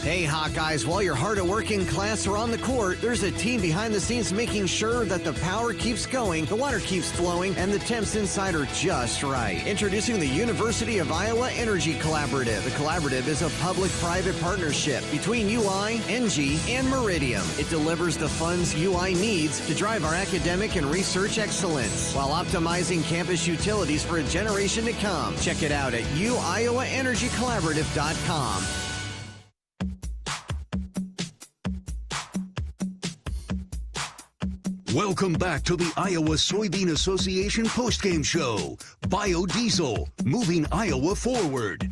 Hey, Hawkeyes, while you're hard at work in class or on the court, there's a team behind the scenes making sure that the power keeps going, the water keeps flowing, and the temps inside are just right. Introducing the University of Iowa Energy Collaborative. The collaborative is a public-private partnership between UI, NG, and Meridium. It delivers the funds UI needs to drive our academic and research excellence while optimizing campus utilities for a generation to come. Check it out at uiowaenergycollaborative.com. Welcome back to the Iowa Soybean Association postgame show. Biodiesel, moving Iowa forward.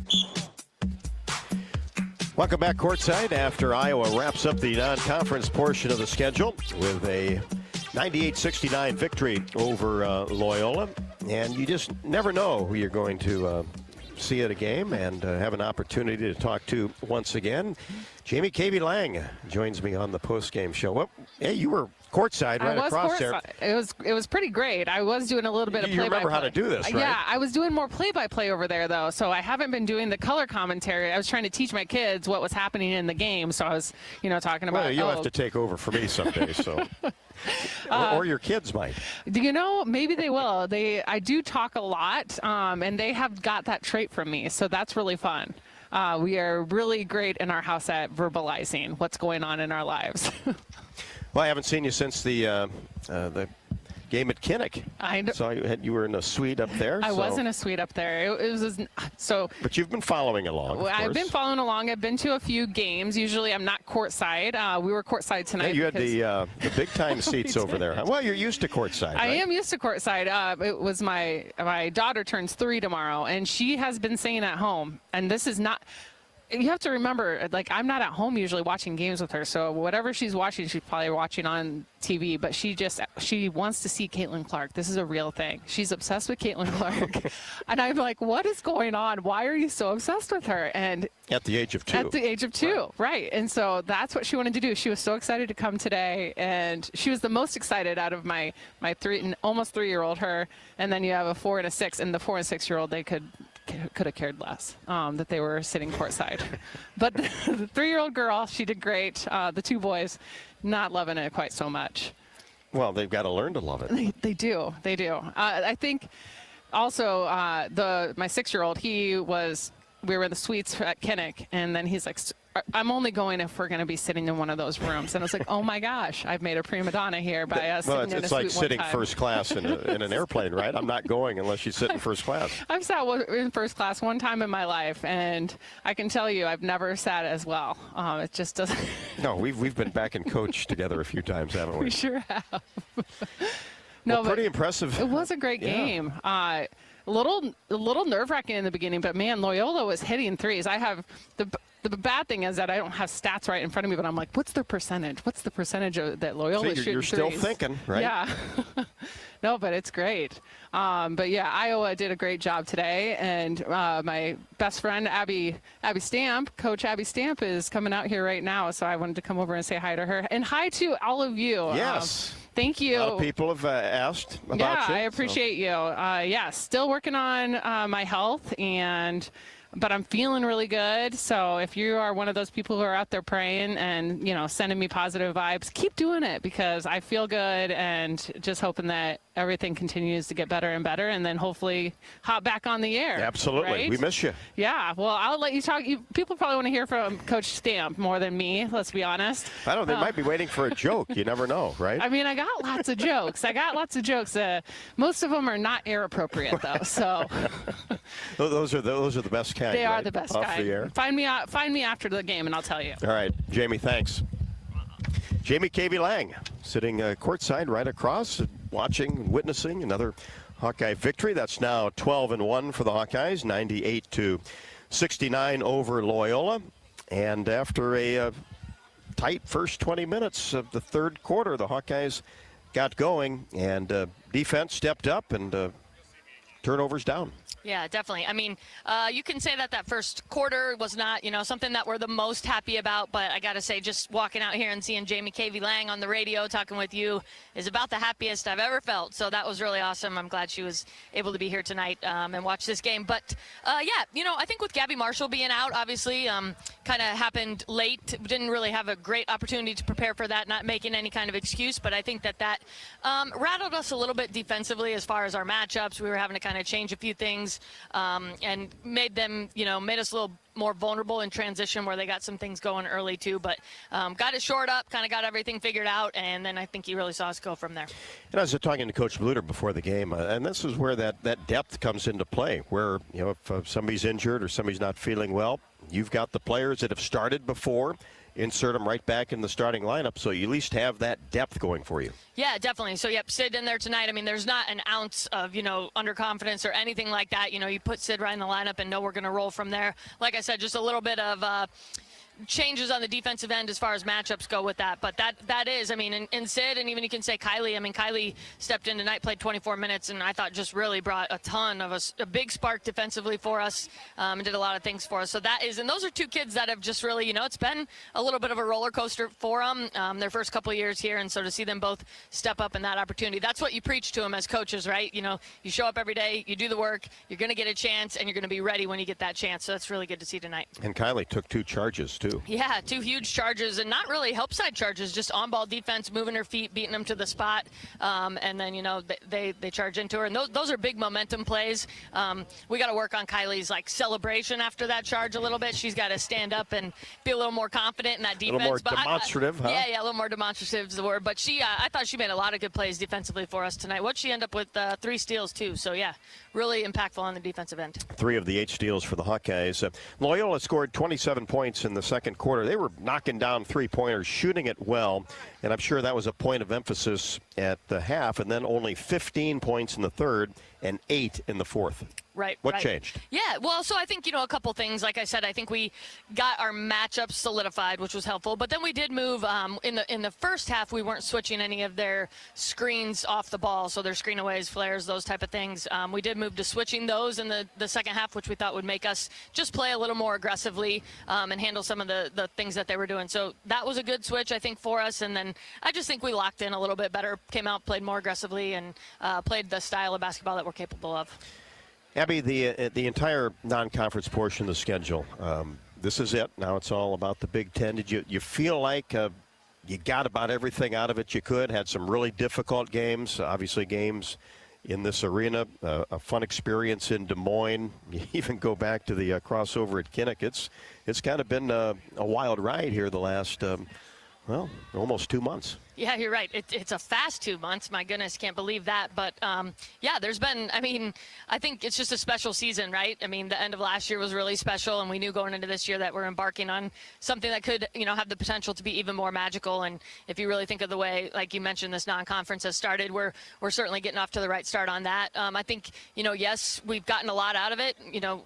Welcome back courtside after Iowa wraps up the non-conference portion of the schedule with a 98-69 victory over Loyola. And you just never know who you're going to see at a game and have an opportunity to talk to once again. Jamie Cavey Lang joins me on the postgame show. Well, hey, you were courtside right across there. It was pretty great. I was doing a little bit of play-by-play. You remember how to do this, right? Yeah, I was doing more play-by-play over there, though, so I haven't been doing the color commentary. I was trying to teach my kids what was happening in the game, so I was, talking about... Well, you'll have to take over for me someday, so... or your kids might. Maybe they will. I do talk a lot, and they have got that trait from me, so that's really fun. We are really great in our house at verbalizing what's going on in our lives. Well, I haven't seen you since the game at Kinnick. I saw you were in a suite up there. I was in a suite up there. It was so. But you've been following along. I've been following along. I've been to a few games. Usually, I'm not courtside. We were courtside tonight. Yeah, you had the big time seats over there. Well, you're used to courtside. I right? am used to courtside. It was my daughter turns 3 tomorrow, and she has been staying at home. And this is not. You have to remember, like, I'm not at home usually watching games with her, so whatever she's watching, she's probably watching on TV, but she wants to see Caitlin Clark. This is a real thing. She's obsessed with Caitlin Clark. And I'm like, what is going on? Why are you so obsessed with her? And at the age of 2. At the age of 2, right. And so that's what she wanted to do. She was so excited to come today, and she was the most excited out of my almost 3-year-old, her, and then you have a 4 and a 6, and the 4 and 6-year-old, they could have cared less that they were sitting courtside. But the 3-year-old girl, she did great. The 2 boys, not loving it quite so much. Well, they've got to learn to love it. They do. I think also my 6-year-old, we were in the suites at Kinnick, and then he's like, I'm only going if we're going to be sitting in one of those rooms. And I was like, oh my gosh, I've made a prima donna here by us sitting in a suite. It's like sitting one time. first class in an airplane, right? I'm not going unless you sit in first class. I've sat in first class one time in my life, and I can tell you I've never sat as well. It just doesn't. No, we've been back and coached together a few times, haven't we? We sure have. No, pretty impressive. It was a great game. A little nerve-wracking in the beginning, but man, Loyola was hitting threes. I have the bad thing is that I don't have stats right in front of me, but I'm like, what's the percentage? What's the percentage that Loyola is shooting you're still threes? thinking, right? Yeah. No, but it's great. But yeah, Iowa did a great job today, and my best friend Abby Stamp, Coach Abby Stamp, is coming out here right now, so I wanted to come over and say hi to her, and hi to all of you. Yes. Thank you. A lot of people have asked about you. Yeah, I appreciate you. Yeah, still working on my health, but I'm feeling really good. So if you are one of those people who are out there praying and, sending me positive vibes, keep doing it, because I feel good, and just hoping that everything continues to get better and better, and then hopefully hop back on the air. Absolutely. Right? We miss you. Yeah. Well, I'll let you talk. People probably want to hear from Coach Stamp more than me, let's be honest. I don't know. They might be waiting for a joke. You never know, right? I mean, I got lots of jokes. Most of them are not air appropriate, though. So those are the best kind. They are right? the best Off kind. the air. Find me after the game, and I'll tell you. All right, Jamie. Thanks. Jamie Cavey Lang sitting courtside right across, watching, witnessing another Hawkeye victory. That's now 12-1 for the Hawkeyes, 98-69 over Loyola. And after a tight first 20 minutes of the third quarter, the Hawkeyes got going, and defense stepped up, and turnovers down. Yeah, definitely. I mean, you can say that first quarter was not, something that we're the most happy about, but I got to say, just walking out here and seeing Jamie Cavey Lang on the radio talking with you is about the happiest I've ever felt. So that was really awesome. I'm glad she was able to be here tonight and watch this game. But, I think with Gabby Marshall being out, obviously, kind of happened late. Didn't really have a great opportunity to prepare for that, not making any kind of excuse. But I think that rattled us a little bit defensively as far as our matchups. We were having to kind of change a few things. And made us a little more vulnerable in transition, where they got some things going early too, but got it shored up, kind of got everything figured out, and then I think you really saw us go from there. And I was talking to Coach Bluder before the game, and this is where that depth comes into play, where if somebody's injured or somebody's not feeling well, you've got the players that have started before. Insert them right back in the starting lineup, so you at least have that depth going for you. Yeah, definitely. So, Sid in there tonight. I mean, there's not an ounce of, underconfidence or anything like that. You put Sid right in the lineup and know we're going to roll from there. Like I said, just a little bit of changes on the defensive end as far as matchups go with that. But that is, I mean, in Sid, and even you can say Kylie. I mean, Kylie stepped in tonight, played 24 minutes, and I thought just really brought a ton of a big spark defensively for us, and did a lot of things for us. So that is, and those are two kids that have just really, it's been a little bit of a roller coaster for them their first couple of years here. And so to see them both step up in that opportunity, that's what you preach to them as coaches, right? You show up every day, you do the work, you're going to get a chance, and you're going to be ready when you get that chance. So that's really good to see tonight. And Kylie took 2 charges too. Yeah, 2 huge charges, and not really help side charges, just on-ball defense, moving her feet, beating them to the spot, and then, they charge into her. And those are big momentum plays. We got to work on Kylie's, celebration after that charge a little bit. She's got to stand up and be a little more confident in that defense. A little more demonstrative, huh? Yeah, a little more demonstrative is the word. But I thought she made a lot of good plays defensively for us tonight. What'd she end up with? 3 steals, too. So, yeah, really impactful on the defensive end. 3 of the 8 steals for the Hawkeyes. Loyola scored 27 points in the second quarter. They were knocking down 3-pointers, shooting it well, and I'm sure that was a point of emphasis at the half, and then only 15 points in the third and 8 in the fourth. Right. What changed? Yeah, well, so I think, a couple things. Like I said, I think we got our matchups solidified, which was helpful. But then we did move in the first half. We weren't switching any of their screens off the ball, so their screenaways, flares, those type of things. We did move to switching those in the second half, which we thought would make us just play a little more aggressively and handle some of the things that they were doing. So that was a good switch, I think, for us. And then I just think we locked in a little bit better, came out, played more aggressively, and played the style of basketball that we're capable of. Abby, the entire non-conference portion of the schedule, this is it. Now it's all about the Big Ten. Did you feel like you got about everything out of it you could? Had some really difficult games, obviously games in this arena, a fun experience in Des Moines. You even go back to the crossover at Kinnick. It's kind of been a wild ride here the last, almost 2 months. Yeah, you're right. It's a fast 2 months. My goodness, can't believe that. But, there's been, I think it's just a special season, right? The end of last year was really special, and we knew going into this year that we're embarking on something that could, have the potential to be even more magical. And if you really think of the way, like you mentioned, this non-conference has started, we're certainly getting off to the right start on that. I think, yes, we've gotten a lot out of it.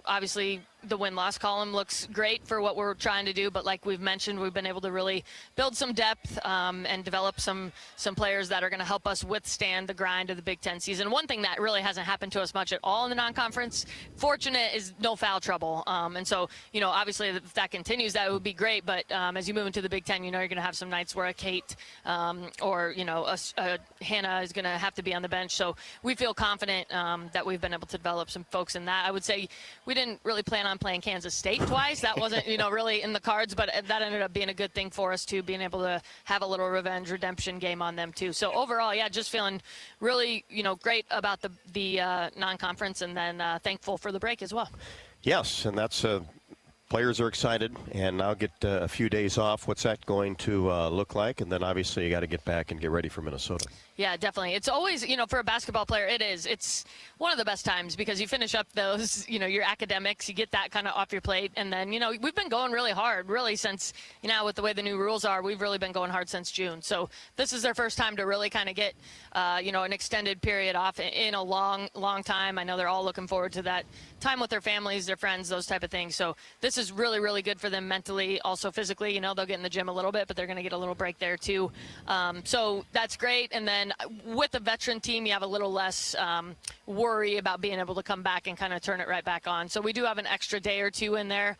Obviously, the win-loss column looks great for what we're trying to do, but like we've mentioned, we've been able to really build some depth and develop some players that are going to help us withstand the grind of the Big Ten season. One thing that really hasn't happened to us much at all in the non-conference, fortunate, is no foul trouble. And so, obviously if that continues, that would be great. But as you move into the Big Ten, you're going to have some nights where a Kate or, a Hannah is going to have to be on the bench. So we feel confident that we've been able to develop some folks in that. I would say we didn't really plan on playing Kansas State twice. That wasn't, really in the cards, but that ended up being a good thing for us too, being able to have a little revenge redemption game on them too. So overall, yeah, just feeling really, great about the non-conference, and then thankful for the break as well. Yes, and that's players are excited, and now get a few days off. What's that going to look like? And then obviously you got to get back and get ready for Minnesota. Yeah, definitely. It's always, for a basketball player, it's one of the best times because you finish up those, your academics, you get that kind of off your plate. And then, we've been going really hard, really since, with the way the new rules are, we've really been going hard since June. So this is their first time to really kind of get, an extended period off in a long, long time. I know they're all looking forward to that time with their families, their friends, those type of things. So this is really, really good for them mentally, also physically. They'll get in the gym a little bit, but they're going to get a little break there too. So that's great. And then with the veteran team, you have a little less worry about being able to come back and kind of turn it right back on. So we do have an extra day or two in there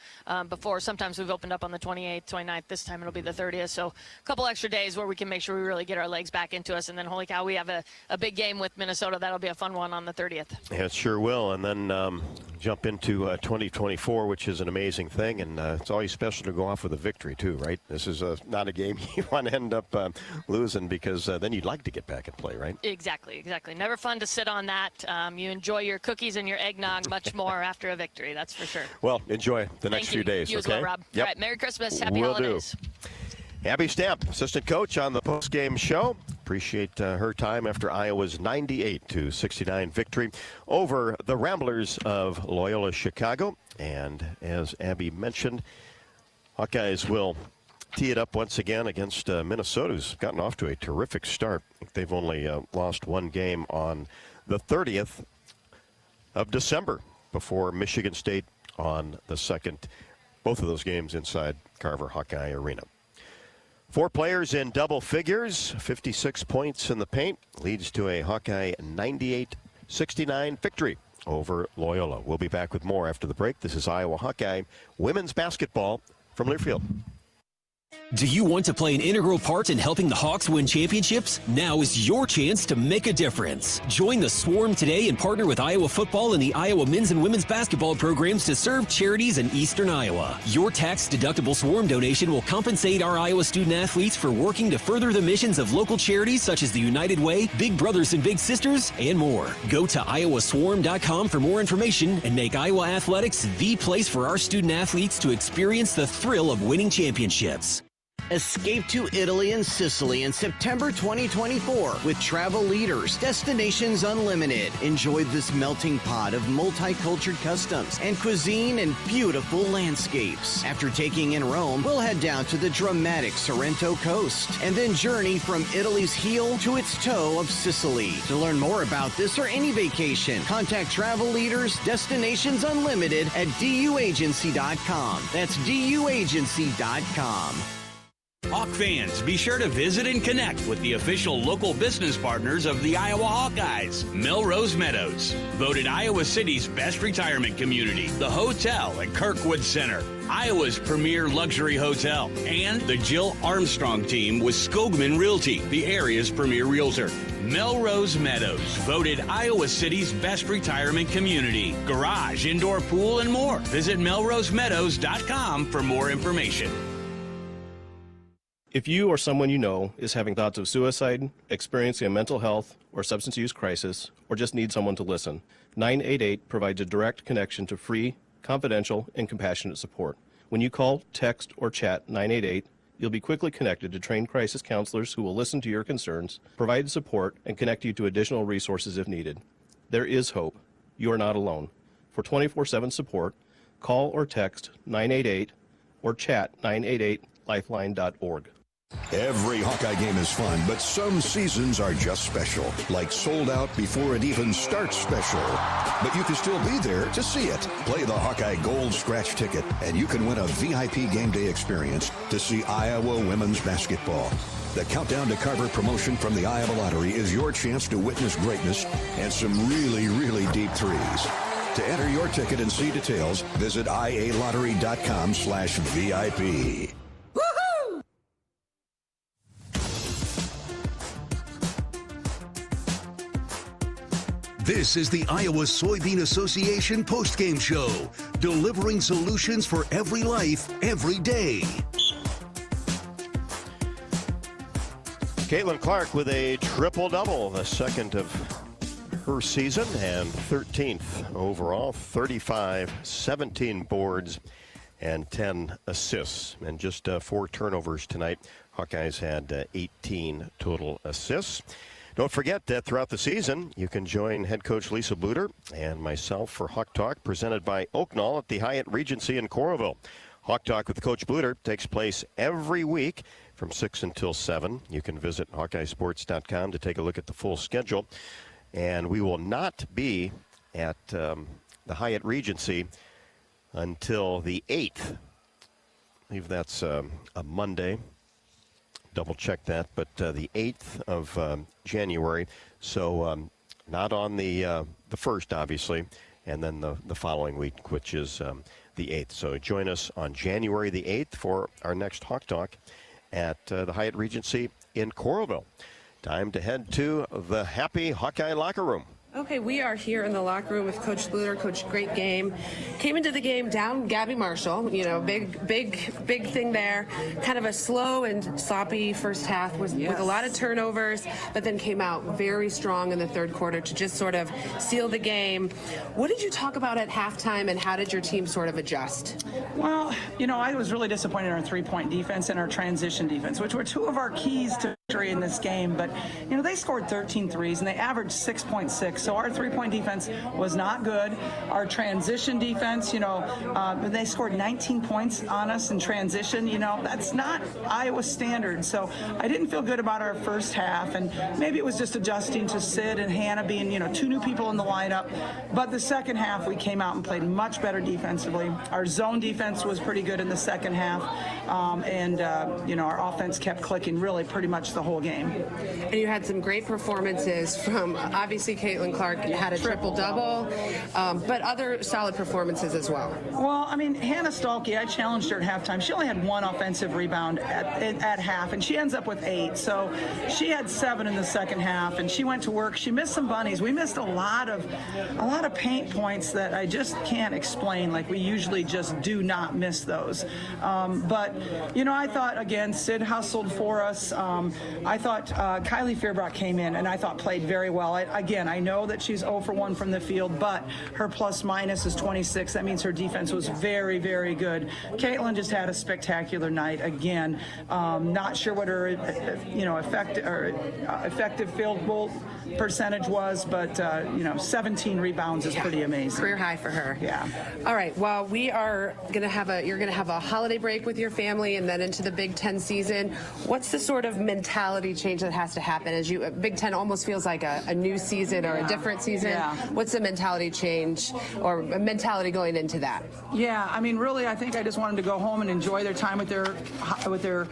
before. Sometimes we've opened up on the 28th, 29th. This time it'll be the 30th. So a couple extra days where we can make sure we really get our legs back into us. And then, holy cow, we have a big game with Minnesota. That'll be a fun one on the 30th. Yeah, it sure will. And then jump into 2024, which is an amazing thing. And it's always special to go off with a victory, too, right? This is not a game you want to end up losing, because then you'd like to get back and play, right? Exactly. Never fun to sit on that. You enjoy your cookies and your eggnog much more after a victory, that's for sure. Well, enjoy the next few days, you okay? as well, Rob. Yep. All right, Merry Christmas. Happy holidays. Abby Stamp, assistant coach on the postgame show. Appreciate her time after Iowa's 98-69 victory over the Ramblers of Loyola-Chicago. And as Abby mentioned, Hawkeyes will tee it up once again against Minnesota, who's gotten off to a terrific start. I think they've only lost one game on the 30th of December before Michigan State on the 2nd. Both of those games inside Carver Hawkeye Arena. 4 players in double figures, 56 points in the paint, leads to a Hawkeye 98-69 victory over Loyola. We'll be back with more after the break. This is Iowa Hawkeye women's basketball from Learfield. Do you want to play an integral part in helping the Hawks win championships? Now is your chance to make a difference. Join the Swarm today and partner with Iowa football and the Iowa men's and women's basketball programs to serve charities in eastern Iowa. Your tax-deductible Swarm donation will compensate our Iowa student athletes for working to further the missions of local charities such as the United Way, Big Brothers and Big Sisters, and more. Go to iowaswarm.com for more information and make Iowa athletics the place for our student athletes to experience the thrill of winning championships. Escape to Italy and Sicily in September 2024 with Travel Leaders, Destinations Unlimited. Enjoy this melting pot of multicultural customs and cuisine and beautiful landscapes. After taking in Rome, we'll head down to the dramatic Sorrento coast and then journey from Italy's heel to its toe of Sicily. To learn more about this or any vacation, contact Travel Leaders, Destinations Unlimited at duagency.com. That's duagency.com. Hawk fans, be sure to visit and connect with the official local business partners of the Iowa Hawkeyes. Melrose Meadows, voted Iowa City's best retirement community. The hotel at Kirkwood Center, Iowa's premier luxury hotel. And the Jill Armstrong team with Skogman Realty, the area's premier realtor. Melrose Meadows, voted Iowa City's best retirement community. Garage, indoor pool, and more. Visit melrosemeadows.com for more information. If you or someone you know is having thoughts of suicide, experiencing a mental health or substance use crisis, or just need someone to listen, 988 provides a direct connection to free, confidential, and compassionate support. When you call, text, or chat 988, you'll be quickly connected to trained crisis counselors who will listen to your concerns, provide support, and connect you to additional resources if needed. There is hope. You are not alone. For 24/7 support, call or text 988 or chat 988lifeline.org. Every Hawkeye game is fun, but some seasons are just special, like sold out before it even starts special. But you can still be there to see it. Play the Hawkeye Gold Scratch ticket, and you can win a VIP game day experience to see Iowa women's basketball. The Countdown to Carver promotion from the Iowa Lottery is your chance to witness greatness and some really, really deep threes. To enter your ticket and see details, visit ialottery.com/VIP. This is the Iowa Soybean Association postgame show, delivering solutions for every life, every day. Caitlin Clark with a triple-double, the second of her season, and 13th overall, 35, 17 boards, and 10 assists. And just 4 turnovers tonight. Hawkeyes had 18 total assists. Don't forget that throughout the season, you can join head coach Lisa Bluder and myself for Hawk Talk, presented by Oaknall at the Hyatt Regency in Coralville. Hawk Talk with Coach Bluder takes place every week from 6 until 7. You can visit HawkeyeSports.com to take a look at the full schedule. And we will not be at the Hyatt Regency until the 8th. I believe that's a Monday. Double check that, but the 8th of January. So not on the 1st, obviously, and then the following week, which is the 8th. So join us on January the 8th for our next Hawk Talk at the Hyatt Regency in Coralville. Time to head to the happy Hawkeye locker room. Okay, we are here in the locker room with Coach Bluder. Coach, great game. Came into the game down Gabby Marshall. You know, big thing there. Kind of a slow and sloppy first half with a lot of turnovers, but then came out very strong in the third quarter to just sort of seal the game. What did you talk about at halftime, and how did your team sort of adjust? Well, you know, I was really disappointed in our three-point defense and our transition defense, which were two of our keys to victory in this game. But, you know, they scored 13 threes, and they averaged 6.6. So our three-point defense was not good. Our transition defense, you know, they scored 19 points on us in transition. You know, that's not Iowa standard. So I didn't feel good about our first half, and maybe it was just adjusting to Sid and Hannah being, you know, 2 new people in the lineup. But the second half, we came out and played much better defensively. Our zone defense was pretty good in the second half, and you know, our offense kept clicking really pretty much the whole game. And you had some great performances from, obviously, Caitlin Clark had a triple-double, but other solid performances as well. Well, I mean, Hannah Stolke, I challenged her at halftime. She only had 1 offensive rebound at half, and she ends up with 8. So she had 7 in the second half, and she went to work. She missed some bunnies. We missed a lot of paint points that I just can't explain. Like, we usually just do not miss those. But, you know, I thought, again, Sid hustled for us. I thought Kylie Fierbrock came in and I thought played very well. Again, I know that she's 0 for 1 from the field, but her plus-minus is 26. That means her defense was very, very good. Caitlin just had a spectacular night. Again, not sure what her, effective field goal percentage was, but 17 rebounds is pretty amazing. Career high for her. Yeah. All right. Well, we are going to have you're going to have a holiday break with your family and then into the Big Ten season. What's the sort of mentality change that has to happen as Big Ten almost feels like a new season or a different season? Yeah. What's the mentality change or mentality going into that? Yeah, I mean, really, I think I just want them to go home and enjoy their time with their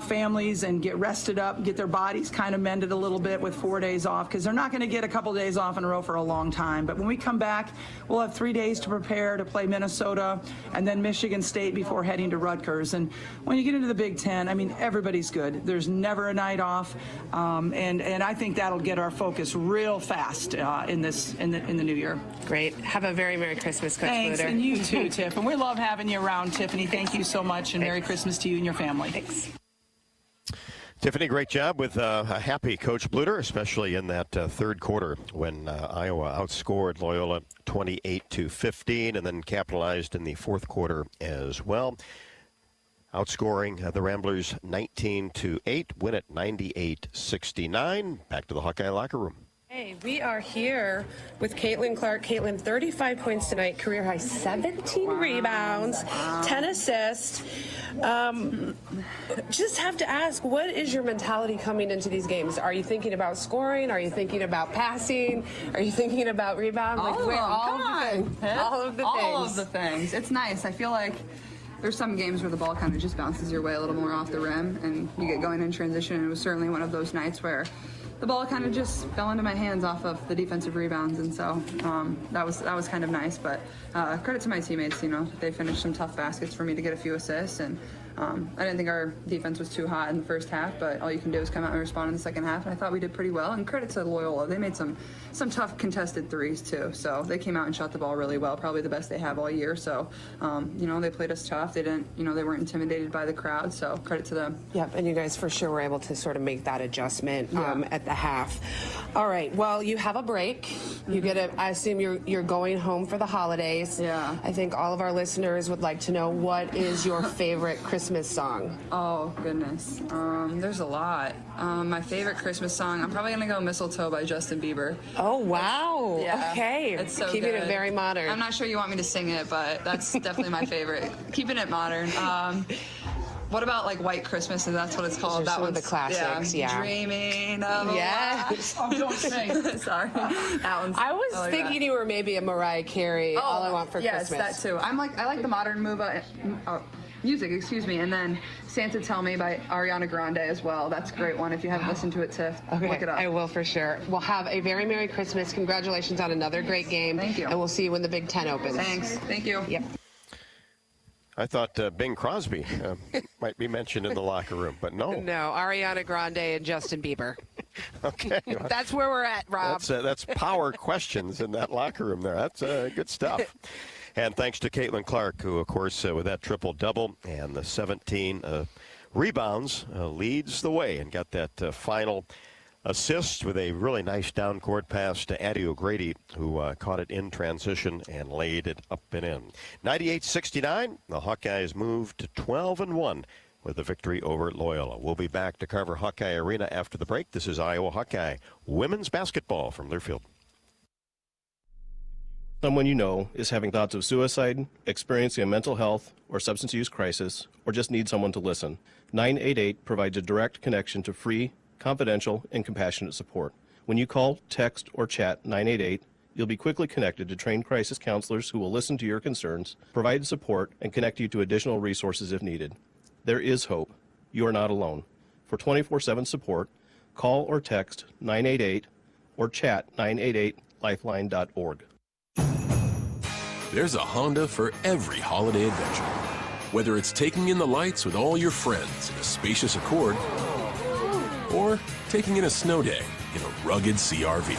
families and get rested up, get their bodies kind of mended a little bit with 4 days off, because they're not going to get a couple days off in a row for a long time. But when we come back, we'll have 3 days to prepare to play Minnesota and then Michigan State before heading to Rutgers. And when you get into the Big Ten, I mean, everybody's good. There's never a night off, and I think that'll get our focus real fast in the new year. Great. Have a very Merry Christmas, Coach Thanks, Bluder. and you too, Tiff. And we love having you around, Tiffany. Thank you so much, and Merry Christmas to you and your family. Thanks. Tiffany, great job with a happy Coach Bluder, especially in that third quarter when Iowa outscored Loyola 28-15 and then capitalized in the fourth quarter as well. Outscoring the Ramblers 19-8, win it 98-69. Back to the Hawkeye locker room. Hey, we are here with Caitlin Clark. Caitlin, 35 points tonight, career high 17 rebounds, 10 assists. Just have to ask, what is your mentality coming into these games? Are you thinking about scoring? Are you thinking about passing? Are you thinking about rebound? All of the things. It's nice. I feel like there's some games where the ball kind of just bounces your way a little more off the rim and you get going in transition. And it was certainly one of those nights where the ball kind of just fell into my hands off of the defensive rebounds, and so that was kind of nice. But credit to my teammates, they finished some tough baskets for me to get a few assists, and I didn't think our defense was too hot in the first half, but all you can do is come out and respond in the second half, and I thought we did pretty well. And credit to Loyola, they made some tough contested threes too, so they came out and shot the ball really well, probably the best they have all year. So they played us tough. They didn't, they weren't intimidated by the crowd, so credit to them. Yep, and you guys for sure were able to sort of make that adjustment at the half. All right, well, you have a break. You I assume you're going home for the holidays. Yeah. I think all of our listeners would like to know, what is your favorite Christmas song? Oh, goodness. There's a lot. My favorite Christmas song, I'm probably going to go Mistletoe by Justin Bieber. Oh, wow. Yeah. Okay. It's so Keeping good. it very modern. I'm not sure you want me to sing it, but that's definitely my favorite. Keeping it modern. What about like White Christmas? And that's what it's called. That one of the classics. Yeah. Dreaming of a Yes. Oh, don't sing. Sorry. That one's. I was thinking you were maybe a Mariah Carey. All I Want for Christmas. Yes, that too. I like the modern music, and then Santa Tell Me by Ariana Grande as well. That's a great one. If you haven't listened to it, Tiff, look it up. I will for sure. We'll have a very Merry Christmas. Congratulations on another great game. Thank you. And we'll see you when the Big Ten opens. Thanks. Thank you. Yep. I thought Bing Crosby might be mentioned in the locker room, but no. No, Ariana Grande and Justin Bieber. Okay. That's where we're at, Rob. That's power questions in that locker room there. That's good stuff. And thanks to Caitlin Clark, who, of course, with that triple-double and the 17 rebounds, leads the way and got that final assist with a really nice down-court pass to Addie O'Grady, who caught it in transition and laid it up and in. 98-69, the Hawkeyes moved to 12-1 with a victory over Loyola. We'll be back to cover Hawkeye Arena after the break. This is Iowa Hawkeye women's basketball from Learfield. Someone you know is having thoughts of suicide, experiencing a mental health or substance use crisis, or just needs someone to listen. 988 provides a direct connection to free, confidential, and compassionate support. When you call, text, or chat 988, you'll be quickly connected to trained crisis counselors who will listen to your concerns, provide support, and connect you to additional resources if needed. There is hope. You are not alone. For 24/7 support, call or text 988 or chat 988lifeline.org. There's a Honda for every holiday adventure. Whether it's taking in the lights with all your friends in a spacious Accord or taking in a snow day in a rugged CR-V.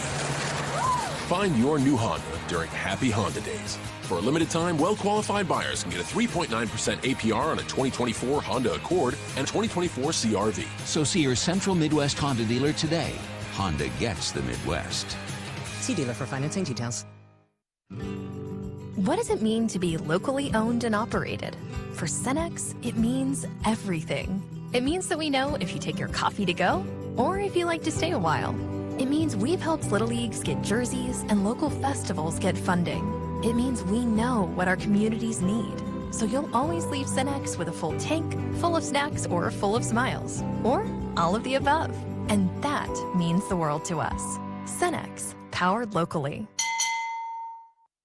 Find your new Honda during Happy Honda Days. For a limited time, well-qualified buyers can get a 3.9% APR on a 2024 Honda Accord and 2024 CR-V. So see your Central Midwest Honda dealer today. Honda gets the Midwest. See dealer for financing details. What does it mean to be locally owned and operated? For Cenex, it means everything. It means that we know if you take your coffee to go or if you like to stay a while. It means we've helped Little Leagues get jerseys and local festivals get funding. It means we know what our communities need. So you'll always leave Cenex with a full tank, full of snacks, or full of smiles. Or all of the above. And that means the world to us. Cenex, powered locally.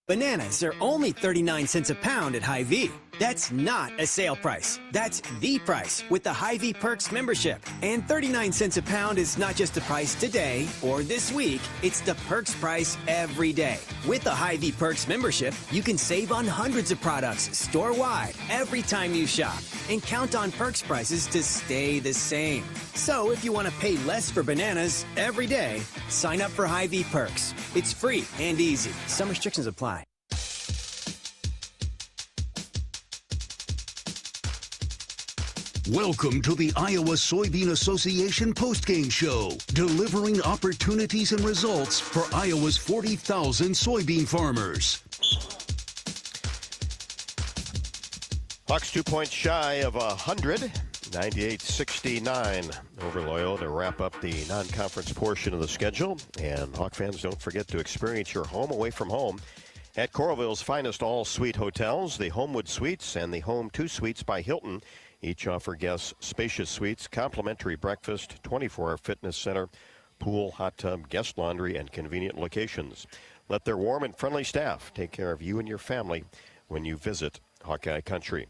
Bananas are only 39 cents a pound at Hy-Vee. That's not a sale price. That's the price with the Hy-Vee Perks membership. And 39 cents a pound is not just the price today or this week. It's the Perks price every day. With the Hy-Vee Perks membership, you can save on hundreds of products store-wide every time you shop. And count on Perks prices to stay the same. So if you want to pay less for bananas every day, sign up for Hy-Vee Perks. It's free and easy. Some restrictions apply. Welcome to the Iowa Soybean Association postgame show, delivering opportunities and results for Iowa's 40,000 soybean farmers. Hawks 2 points shy of 100, 98-69 over Loyola to wrap up the non-conference portion of the schedule. And Hawk fans, don't forget to experience your home away from home at Coralville's finest all-suite hotels, the Homewood Suites and the Home 2 Suites by Hilton. Each offer guests spacious suites, complimentary breakfast, 24-hour fitness center, pool, hot tub, guest laundry, and convenient locations. Let their warm and friendly staff take care of you and your family when you visit Hawkeye Country.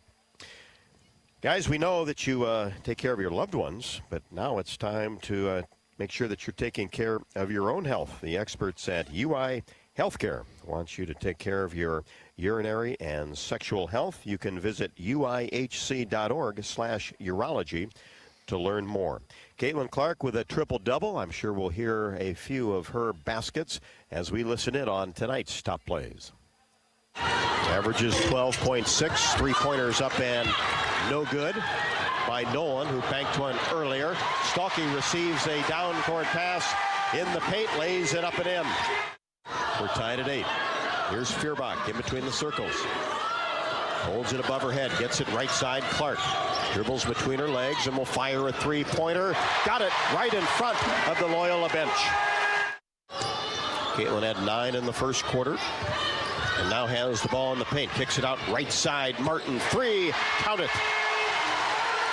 Guys, we know that you take care of your loved ones, but now it's time to make sure that you're taking care of your own health. The experts at UI Healthcare want you to take care of your urinary and sexual health. You can visit uihc.org/urology to learn more. Caitlin Clark with a triple-double. I'm sure we'll hear a few of her baskets as we listen in on tonight's top plays. Averages 12.6, three-pointers up and no good by Nolan, who banked one earlier. Stalky receives a down-court pass in the paint, lays it up and in. We're tied at 8. Here's Feuerbach in between the circles. Holds it above her head, gets it right side. Clark dribbles between her legs and will fire a three-pointer. Got it right in front of the Loyola bench. Caitlin had 9 in the first quarter and now has the ball in the paint. Kicks it out right side. Martin, 3. Count it.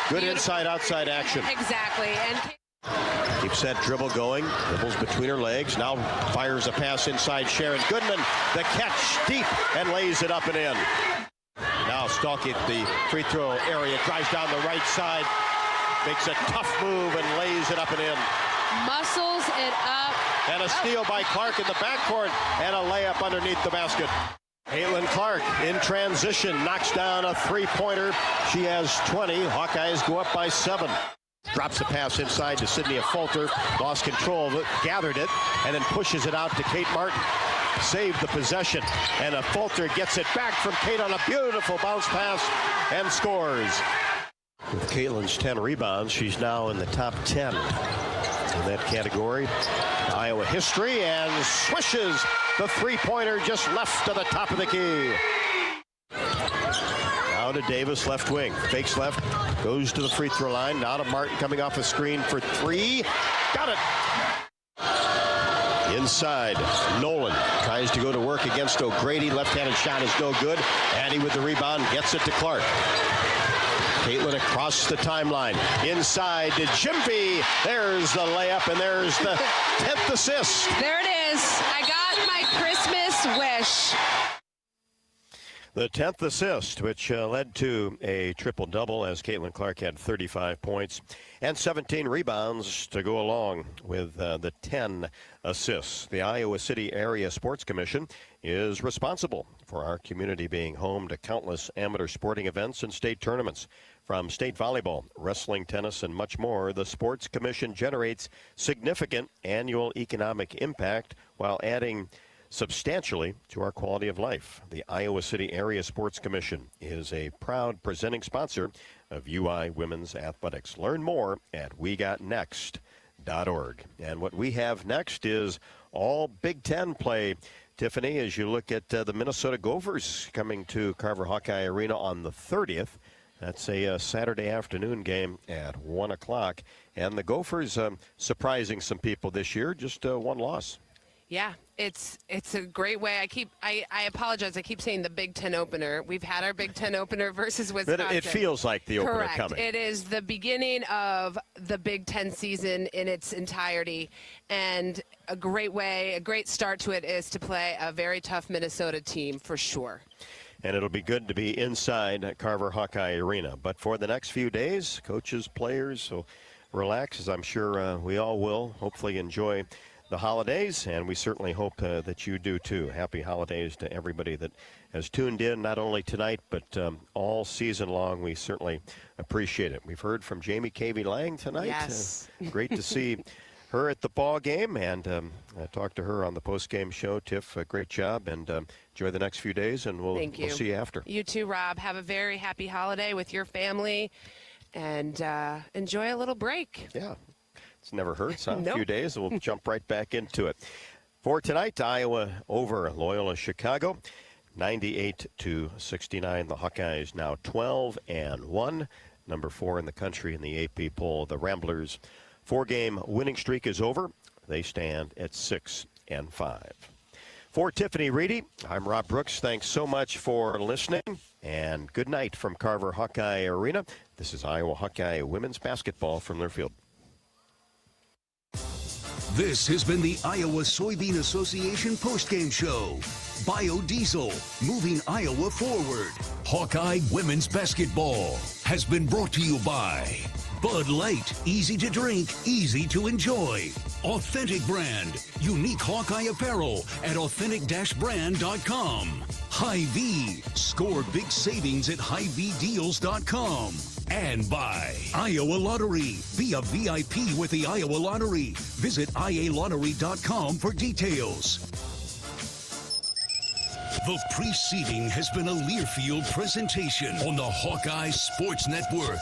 Good inside-outside action. Exactly. And keeps that dribble going. Dribbles between her legs. Now fires a pass inside Sharon Goodman. The catch deep and lays it up and in. Now Stalky at the free throw area. Drives down the right side. Makes a tough move and lays it up and in. Muscles it up. And a steal by Clark in the backcourt. And a layup underneath the basket. Caitlin Clark in transition. Knocks down a three-pointer. She has 20. Hawkeyes go up by 7. Drops the pass inside to Sydney Fulter. Lost control of it, gathered it, and then pushes it out to Kate Martin. Saved the possession, and a Fulter gets it back from Kate on a beautiful bounce pass and scores. With Caitlin's 10 rebounds, she's now in the top 10 in that category. Iowa history, and swishes the three-pointer just left to the top of the key. Now to Davis, left wing. Fakes left, goes to the free throw line. Now to Martin coming off a screen for 3. Got it. Inside, Nolan tries to go to work against O'Grady. Left-handed shot is no good. Addy with the rebound, gets it to Clark. Caitlin across the timeline. Inside to Jimpy. There's the layup, and there's the 10th assist. There it is. I got my Christmas wish. The 10th assist, which led to a triple-double as Caitlin Clark had 35 points and 17 rebounds to go along with the 10 assists. The Iowa City Area Sports Commission is responsible for our community being home to countless amateur sporting events and state tournaments. From state volleyball, wrestling, tennis, and much more, the Sports Commission generates significant annual economic impact while adding substantially to our quality of life. The Iowa City Area Sports Commission is a proud presenting sponsor of UI Women's Athletics. Learn more at wegotnext.org. And what we have next is all Big Ten play. Tiffany, as you look at the Minnesota Gophers coming to Carver Hawkeye Arena on the 30th, that's a Saturday afternoon game at 1 o'clock. And the Gophers surprising some people this year, just one loss. Yeah, it's a great way. I apologize. I keep saying the Big Ten opener. We've had our Big Ten opener versus Wisconsin. It feels like the opener Correct. coming. It is the beginning of the Big Ten season in its entirety, and a great way, a great start to it is to play a very tough Minnesota team for sure. And it'll be good to be inside Carver Hawkeye Arena. But for the next few days, coaches, players, so relax, as I'm sure we all will. Hopefully enjoy the holidays, and we certainly hope that you do too. Happy holidays to everybody that has tuned in, not only tonight, but all season long. We certainly appreciate it. We've heard from Jamie Cavey-Lang tonight. Yes. Great to see her at the ball game, and I talked to her on the post-game show. Tiff, great job, and enjoy the next few days, and we'll see you after. You too, Rob. Have a very happy holiday with your family, and enjoy a little break. Yeah. It's never hurts, huh? Nope. A few days, and we'll jump right back into it. For tonight, Iowa over Loyola-Chicago, 98-69. The Hawkeyes now 12-1, number 4 in the country in the AP poll. The Ramblers' 4-game winning streak is over. They stand at 6-5. For Tiffany Reedy, I'm Rob Brooks. Thanks so much for listening, and good night from Carver Hawkeye Arena. This is Iowa Hawkeye women's basketball from their field. This has been the Iowa Soybean Association postgame show. Biodiesel, moving Iowa forward. Hawkeye women's basketball has been brought to you by Bud Light, easy to drink, easy to enjoy. Authentic Brand, unique Hawkeye apparel at authentic-brand.com. Hy-Vee, score big savings at HyVeeDeals.com. And by Iowa Lottery. Be a VIP with the Iowa Lottery. Visit IALottery.com for details. The preceding has been a Learfield presentation on the Hawkeye Sports Network.